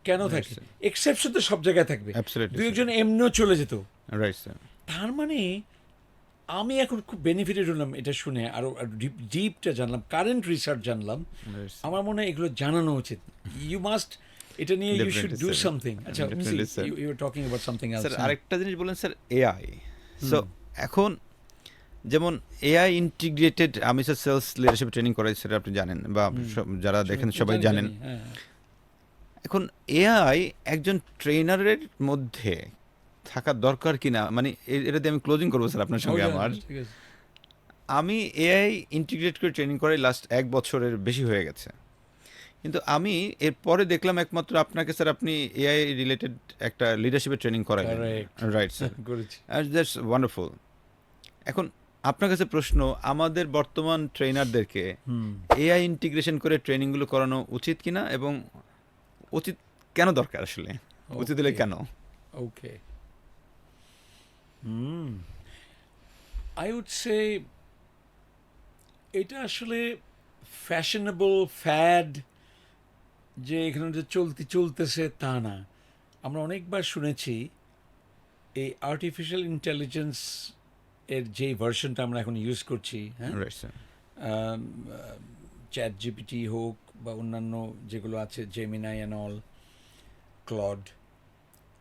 কেন থাকে?
sir.
এক্সেপশন তো সব জায়গায় থাকবে,
Absolutely,
দু
sir.
একজন এমনিও চলে যেত।
Right sir.
তার মানে আমি এখন খুব বেনিফিটেড হলাম এটা শুনে, আরও ডিপটা জানলাম, কারেন্ট রিসার্চ জানলাম। আমার মনে হয় এগুলো জানানো উচিত। ইউ মাস্ট, এটা নিয়ে you should
Definitely,
do
sir.
Something. আচ্ছা,
Definitely, sir.
You are talking about something else.
Sir আরেকটা জিনিস বলেন স্যার, এআই। সো এখন যেমন এআই ইন্টিগ্রেটেড, আমি স্যার সেলস লিডারশিপ ট্রেনিং করাই, সেটা আপনি জানেন, বা যারা দেখেন সবাই জানেন। এখন এআই একজন ট্রেনারের মধ্যে থাকা দরকার কিনা, মানে এটা দিয়ে আমি ক্লোজিং করবো স্যার আপনার সঙ্গে আমার। আমি এআই ইন্টিগ্রেট করে ট্রেনিং করাই লাস্ট 1 বছরের বেশি হয়ে গেছে, কিন্তু আমি এরপরে দেখলাম একমাত্র আপনাকে স্যার, আপনি এআই রিলেটেড একটা লিডারশিপের ট্রেনিং করাইলেন।
Correct.
রাইট স্যার,
করেছি।
That's wonderful. এখন আপনার কাছে প্রশ্ন, আমাদের বর্তমান ট্রেনারদেরকে এআই ইন্টিগ্রেশন করে ট্রেনিংগুলো করানো উচিত কিনা, এবং উচিত কেন দরকার আসলে, উচিত হলে
Okay.
কেন?
ওকে, আই উড সে এটা আসলে ফ্যাশনেবল ফ্যাড যে এখানে যে চলতেছে তা না। আমরা অনেকবার শুনেছি এই আর্টিফিশিয়াল ইন্টেলিজেন্স এর যে ভার্সনটা আমরা এখন ইউজ করছি, হ্যাঁ,
রাইট স্যার,
চ্যাট জিপিটি হোক বা অন্যান্য যেগুলো আছে, জেমিনাই অ্যান্ড অল, ক্লড,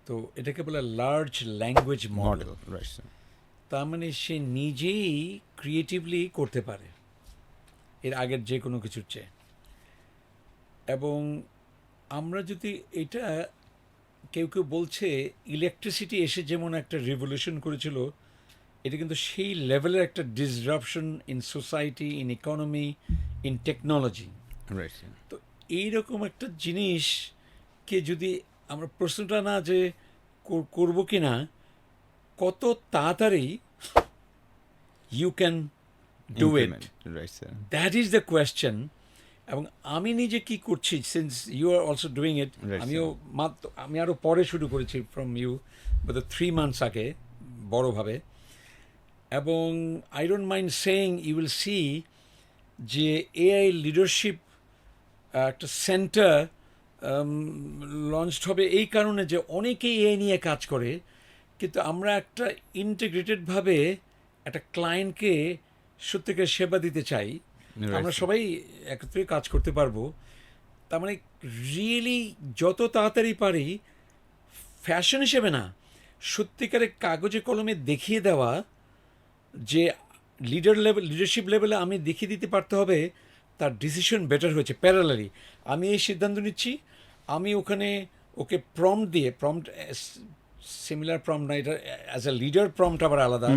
তো এটাকে বলে large language model.
Model, right sir.
তার মানে সে নিজেই ক্রিয়েটিভলি করতে পারে এর আগের যে কোনো কিছুর চেয়ে। এবং আমরা যদি এটা, কেউ কেউ বলছে ইলেকট্রিসিটি এসে যেমন একটা রিভলিউশন করেছিল, এটা কিন্তু সেই লেভেলের একটা disruption in society, in economy, in technology.
Right sir.
তো এইরকম একটা জিনিসকে যদি আমরা প্রশ্নটা না যে করব কি না, কত তাড়াতাড়ি you can do it,
right sir.
That is the question. এবং আমি নিজে কি করছি, since you are also doing it,
Right,
আমি আরও পরে শুরু করেছি ফ্রম ইউ, বোধ 3 মান্থস আগে বড়োভাবে। এবং I don't mind saying, you will see যে এআই লিডারশিপ একটা সেন্টার লঞ্চড হবে এই কারণে যে অনেকেই এআই নিয়ে কাজ করে, কিন্তু আমরা একটা ইন্টিগ্রেটেডভাবে একটা ক্লায়েন্টকে সত্যিকার সেবা দিতে চাই, আমরা সবাই একত্রে কাজ করতে পারবো। তার মানে রিয়েলি যত তাড়াতাড়ি পারি, ফ্যাশন হিসেবে না, সত্যিকারের কাগজে কলমে দেখিয়ে দেওয়া যে লিডারশিপ লেভেলে আমি দেখিয়ে দিতে পারতে হবে তার ডিসিশন বেটার হয়েছে। প্যারালালি আমি এই সিদ্ধান্ত নিচ্ছি, আমি ওখানে ওকে প্রম্পট দিয়ে, প্রম্পট সিমিলার প্রম্পট না, এটা অ্যাজ এ লিডার প্রম্পট আবার আলাদা।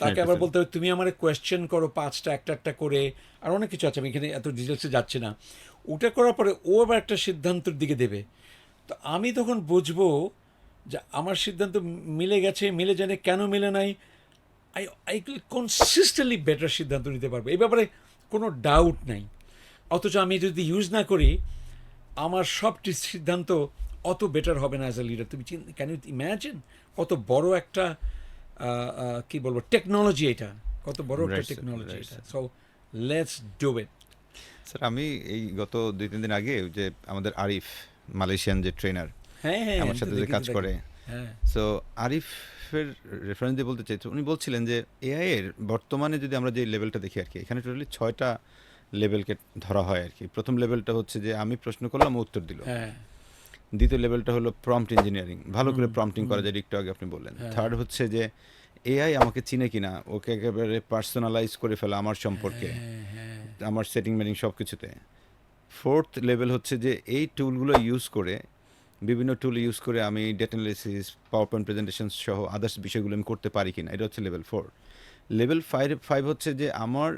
তাকে আবার বলতে হবে তুমি আমার কোয়েশ্চেন করো 5টা একটা করে, আর অনেক কিছু আছে, আমি এখানে এত ডিটেলসে যাচ্ছি না। ওটা করার পরে ও আবার একটা সিদ্ধান্তের দিকে দেবে। তো আমি তখন বুঝবো যে আমার সিদ্ধান্ত মিলে গেছে, মিলে জানে কেন মিলে নাই, আই কনসিস্টেন্টলি বেটার সিদ্ধান্ত নিতে পারবো, এই ব্যাপারে কোনো ডাউট নাই। অথচ আমি যদি ইউজ না করি, আমার সব সিদ্ধান্ত অত বেটার হবে না অ্যাজ এ লিডার। তুমি ক্যান ইউ ইম্যাজিন কত বড় একটা কি বলবো টেকনোলজি, এটা কত বড় একটা টেকনোলজি এটা। So let's do it.
Sir আমি এই গত 2-3 দিন আগে যে আমাদের আরিফ মালয়েশিয়ান যে ট্রেনার
হ্যাঁ হ্যাঁ
আমার
আমি তো
সাথে যে
দেখেছি
কাজ
তাকে।
করে।
হ্যাঁ
সো আরিফের রেফারেন্স দিয়ে বলতে চাইতো, উনি বলছিলেন যে এআই এর বর্তমানে যদি আমরা যে লেভেলটা দেখি আর কি, এখানে টোটালি 6টা লেভেলকে ধরা হয় আর কি। প্রথম লেভেলটা হচ্ছে যে আমি প্রশ্ন করলাম, ও উত্তর দিল।
হ্যাঁ
দ্বিতীয় লেভেলটা হলো প্রম্পট ইঞ্জিনিয়ারিং, ভালো করে
হুম
প্রম্পটিং
হুম
করা যায়, একটু আগে আপনি বললেন।
হ্যাঁ
থার্ড হচ্ছে যে এআই আমাকে চিনে কিনা, ওকে একেবারে পার্সোনালাইজ করে ফেলা আমার সম্পর্কে,
হ্যাঁ হ্যাঁ
আমার সেটিং মেটিং সব কিছুতে। ফোর্থ লেভেল হচ্ছে যে এই টুলগুলো ইউজ করে, বিভিন্ন টুল ইউজ করে আমি data analysis, power point presentation সহ আদার্স বিষয়গুলো আমি করতে পারি কিনা, এটা হচ্ছে লেভেল 4। লেভেল 5 হচ্ছে যে আমার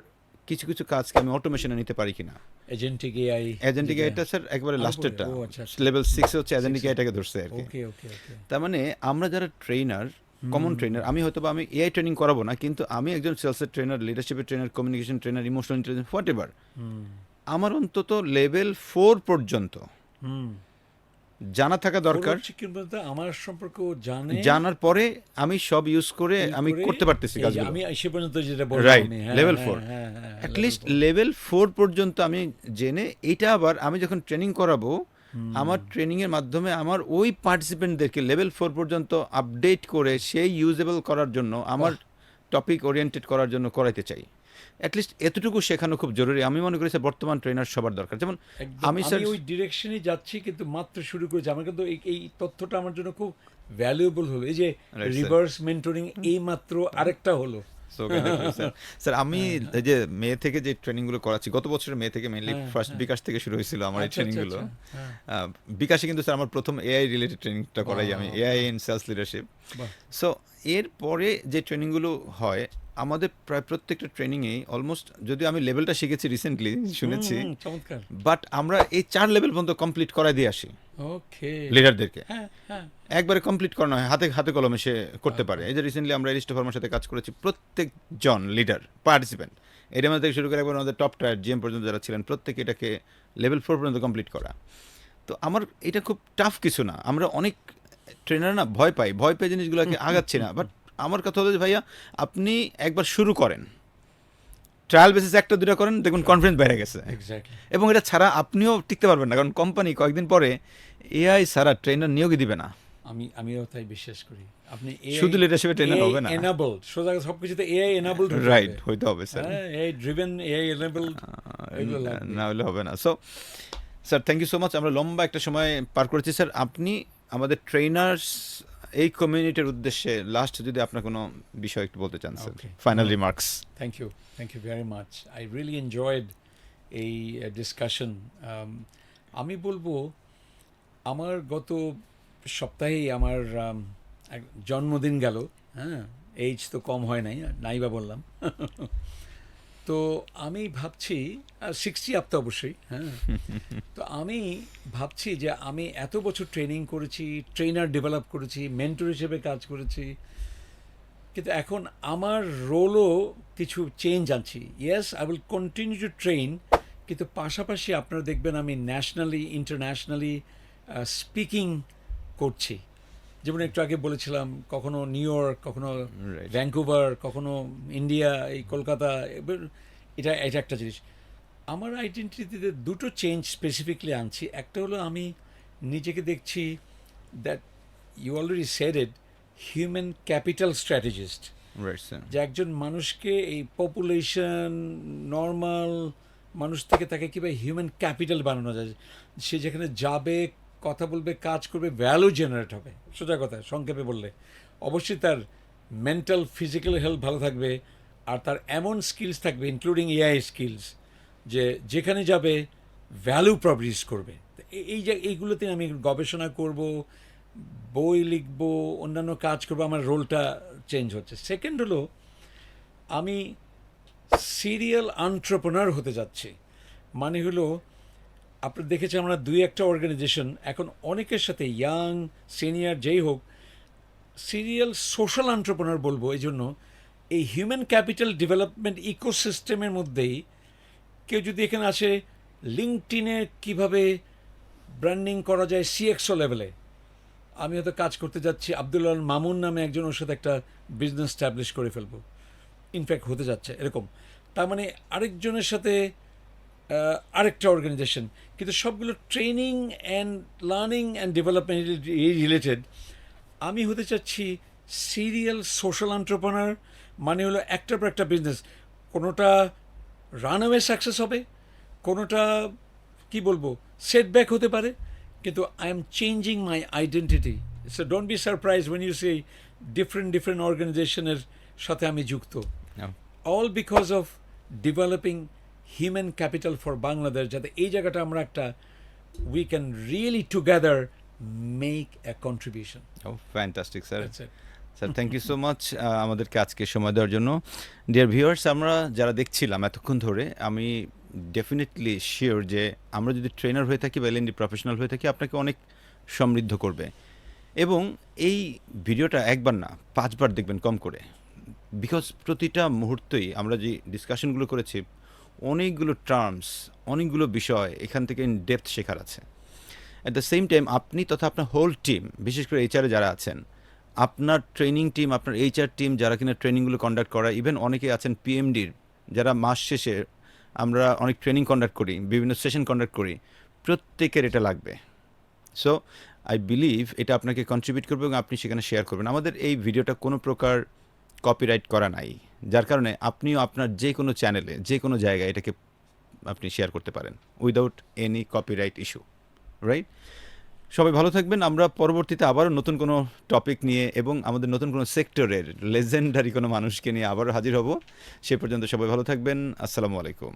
কিছু কিছু কাজকে আমি অটোমেশনে নিতে পারি কিনা।
এজেন্টিক এআই
এজেন্টিক
যেটা
এটা স্যার একবারে
আরো পরে
লাস্টেরটা,
ও আচ্ছা আচ্ছা
লেভেল 6 হচ্ছে এজেন্টিক
সিক্স
এটাকে ধরছে আর কি।
ওকে ওকে ওকে
তার মানে আমরা যারা ট্রেনার, কমন
হুম
ট্রেনার, আমি হয়তো বা আমি এআই ট্রেনিং করাবো না, কিন্তু আমি একজন সেলসের ট্রেনার, লিডারশিপের trainer, communication trainer, emotional intelligence, whatever,
hmm
আমার অন্তত লেভেল 4 পর্যন্ত
হুম
জানা থাকা দরকার।
হচ্ছে কি বলতো আমার সম্পর্কে ও জানে
জানার পরে আমি সব ইউজ করে
ই
আমি
করে
করতে পারতেছি
এই যে
কাজগুলো।
আমি সে পর্যন্ত যেটা বললাম
রাইট,
আমি হ্যাঁ
লেভেল
হ্যাঁ
4।
হ্যাঁ হ্যাঁ হ্যাঁ লেভেল
অ্যাটলিস্ট
4
লেভেল 4 পর্যন্ত আমি জেনে, এটা আবার আমি যখন ট্রেনিং করাবো, আমার ট্রেনিংয়ের মাধ্যমে আমার ওই পার্টিসিপেন্টদেরকে লেভেল 4 পর্যন্ত আপডেট করে সেই ইউজেবল করার জন্য, আমার
বাহ
টপিক ওরিয়েন্টেড করার জন্য করাইতে চাই। অ্যাটলিস্ট এতটুকু শেখানো খুব জরুরি। আমি মনে করি স্যার বর্তমান ট্রেনার সবার দরকার। যেমন
একদম
আমি
আমি
স্যার,
ওই ডিরেকশনে যাচ্ছি কিন্তু মাত্র শুরু করেছি আমার কিন্তু এই তথ্যটা আমার জন্য খুব ভ্যালুয়েবল হলো এই যে
রাইট স্যার,
রিভার্স মেন্টরিং এই মাত্র আরেকটা হলো
সো স্যার, স্যার আমি
হ্যাঁ
এই যে মে থেকে যে ট্রেনিংগুলো করাচ্ছি, গত বছরের মে থেকে মেইনলি
হ্যাঁ
ফার্স্ট
হ্যাঁ
বিকাশ থেকে শুরু হয়েছিল আমার এই
আচ্ছা আচ্ছা
ট্রেনিংগুলো।
আচ্ছা হ্যাঁ
বিকাশে কিন্তু স্যার আমার প্রথম এআই রিলেটেড ট্রেনিংটা করাই আমি,
বাহ
এআই
বাহ
ইন সেলস লিডারশিপ।
বাহ
সো এরপরে যে ট্রেনিংগুলো হয়, আমাদের প্রায় প্রত্যেকটা ট্রেনিংয়েই অলমোস্ট, যদি আমি লেভেলটা শিখেছি রিসেন্টলি শুনেছি,
চমৎকার
বাট আমরা এই 4 লেভেল পর্যন্ত কমপ্লিট করাই দিয়ে আসি
ওকে
লিডারদেরকে।
হ্যাঁ হ্যাঁ
একবারে কমপ্লিট করানো হয়, হাতে হাতে কলমে সে করতে পারে। এই যে রিসেন্টলি আমরা এরিস্টো ফার্মার সাথে কাজ করেছি, প্রত্যেকজন লিডার পার্টিসিপেন্ট, এর মধ্যে থেকে শুরু করে একবার আমাদের টপ টায়ার জিএম পর্যন্ত যারা ছিলেন, প্রত্যেকে এটাকে লেভেল 4 পর্যন্ত কমপ্লিট করা। তো আমার এটা খুব টাফ কিছু না। আমরা অনেক ট্রেনার না ভয় পাই, ভয় পেয়ে জিনিসগুলোকে আগাচ্ছি না। বাট আমার কথা হলো যে ভাইয়া, আপনি একবার শুরু করেন, ট্রায়াল বেসিস একটা দুটা করেন, দেখুন কনফিডেন্স বেড়ে গেছে।
এক্স্যাক্টলি
এবং এটা ছাড়া আপনিও টিকতে পারবেন না, কারণ কোম্পানি কয়েকদিন পরে এআই ছাড়া ট্রেনার নিয়োগই দিবে না।
আমিও তাই বিশ্বাস করি আপনি এআই
শুধু লিডারশিপে ট্রেনার হবে না।
এনাবলড সোজা সবকিছুতে এআই এনাবলড হতে
রাইট,
হবে
হইতে হবে স্যার,
হ্যাঁ এআই ড্রিভেন এআই এনাবলড এগুলো লাগবে
না হলে হবে না। So sir, thank you so much. আমরা লম্বা একটা সময় পার করেছি স্যার। আপনি আমাদের ট্রেনার্স, এই কমিউনিটির উদ্দেশ্যে লাস্ট যদি আপনার কোনো বিষয় একটু বলতে চান sir,
Okay.
Final remarks.
Thank you very much I really enjoyed এই ডিসকাশন আমি বলবো আমার গত সপ্তাহেই আমার এক জন্মদিন গেল হ্যাঁ এইজ তো কম হয় নাই বা বললাম তো আমি ভাবছি 60 আপ তো অবশ্যই হ্যাঁ তো আমি ভাবছি যে আমি এত বছর ট্রেনিং করেছি, ট্রেনার ডেভেলপ করেছি, মেন্টর হিসেবে কাজ করেছি, কিন্তু এখন আমার রোলও কিছু চেঞ্জ আনছি। Yes I will continue to train, কিন্তু পাশাপাশি আপনারা দেখবেন আমি ন্যাশনালি ইন্টারন্যাশনালি স্পিকিং করছি। যেমন একটু আগে বলেছিলাম কখনো নিউ ইয়র্ক, কখনো
Right.
ভ্যাঙ্কুভার, কখনো ইন্ডিয়া, এই কলকাতা। এটা একটা জিনিস আমার আইডেন্টিটিতে দুটো চেঞ্জ স্পেসিফিকলি আনছি। একটা হলো আমি নিজেকে দেখছি that you already said it, human capital strategist,
right sir.
যে একজন মানুষকে এই পপুলেশন নর্মাল মানুষ থেকে তাকে কীভাবে হিউম্যান ক্যাপিটাল বানানো যায়, সে যেখানে যাবে, কথা বলবে, কাজ করবে, ভ্যালু জেনারেট হবে। সোজা কথা সংক্ষেপে বললে অবশ্যই তার মেন্টাল ফিজিক্যাল হেলথ ভালো থাকবে, আর তার এমন স্কিলস থাকবে ইনক্লুডিং এআই স্কিলস যে যেখানে যাবে ভ্যালু প্রডিউস করবে। এই যে এইগুলোতে আমি গবেষণা করব, বই লিখব, অন্যান্য কাজ করবো, আমার রোলটা চেঞ্জ হচ্ছে। সেকেন্ড হলো আমি সিরিয়াল এন্টারপ্রেনার হতে যাচ্ছি। মানে হলো আপনি দেখেছেন আমরা দুই একটা অর্গানাইজেশন এখন অনেকের সাথে ইয়াং সিনিয়র যেই হোক সিরিয়াল সোশ্যাল এন্টারপ্রেনার বলবো, এই জন্য এই হিউম্যান ক্যাপিটাল ডেভেলপমেন্ট ইকোসিস্টেমের মধ্যেই কেউ যদি এখানে আসে লিঙ্কডইনে কীভাবে ব্র্যান্ডিং করা যায় সিএক্সও লেভেলে, আমি হয়তো কাজ করতে যাচ্ছি। আব্দুল মামুন নামে একজন, ওর সাথে একটা বিজনেস স্ট্যাবলিশ করে ফেলবো, ইনফ্যাক্ট হতে যাচ্ছে এরকম। তার মানে আরেকজনের সাথে আরেকটা অর্গানাইজেশন, কিন্তু সবগুলো training and learning and development related. আমি হতে চাচ্ছি সিরিয়াল সোশ্যাল এন্টারপ্রেনার, মানে হলো একটার পর একটা বিজনেস। কোনোটা রানওয়ে সাকসেস হবে, কোনোটা কি বলবো সেটব্যাক হতে পারে, কিন্তু I am changing my identity. So don't be surprise when you say different অর্গানাইজেশনের সাথে আমি যুক্ত, all because of developing human capital for Bangladesh, যাতে এই জায়গাটা আমরা একটা we can really together make a contribution.
Oh fantastic sir.
That's it.
Sir thank you so much আমাদেরকে আজকে সময় দেওয়ার জন্য। ডিয়ার ভিউয়ার্স, আমরা যারা দেখছিলাম এতক্ষণ ধরে, আমি ডেফিনেটলি শিওর যে আমরা যদি ট্রেনার হয়ে থাকি বা এলএনডি প্রফেশনাল হয়ে থাকি, আপনাকে অনেক সমৃদ্ধ করবে। এবং এই ভিডিওটা একবার না 5 বার দেখবেন কম করে, বিকজ প্রতিটা মুহূর্তেই আমরা যে ডিসকাশনগুলো করেছি, অনেকগুলো টার্মস, অনেকগুলো বিষয় এখান থেকে ইন ডেপথ শেখার আছে। অ্যাট দ্য সেম টাইম আপনি তথা আপনার হোল টিম, বিশেষ করে এইচআরে যারা আছেন, আপনার ট্রেনিং টিম, আপনার এইচআর টিম যারা কিনা ট্রেনিংগুলো কন্ডাক্ট করা, ইভেন অনেকে আছেন পিএমডির যারা মাস শেষে আমরা অনেক ট্রেনিং কন্ডাক্ট করি, বিভিন্ন সেশন কন্ডাক্ট করি, প্রত্যেকের এটা লাগবে। সো আই বিলিভ এটা আপনাকে কন্ট্রিবিউট করবে এবং আপনি সেখানে শেয়ার করবেন। আমাদের এই ভিডিওটা কোনো প্রকার কপিরাইট করা নাই, যার কারণে আপনিও আপনার যে কোনো চ্যানেলে যে কোনো জায়গায় এটাকে আপনি শেয়ার করতে পারেন without any copyright issue, right? সবাই ভালো থাকবেন। আমরা পরবর্তীতে আবারও নতুন কোনো টপিক নিয়ে এবং আমাদের নতুন কোনো সেক্টরের লেজেন্ডারি কোনো মানুষকে নিয়ে আবারও হাজির হব। সে পর্যন্ত সবাই ভালো থাকবেন। আসসালামু আলাইকুম।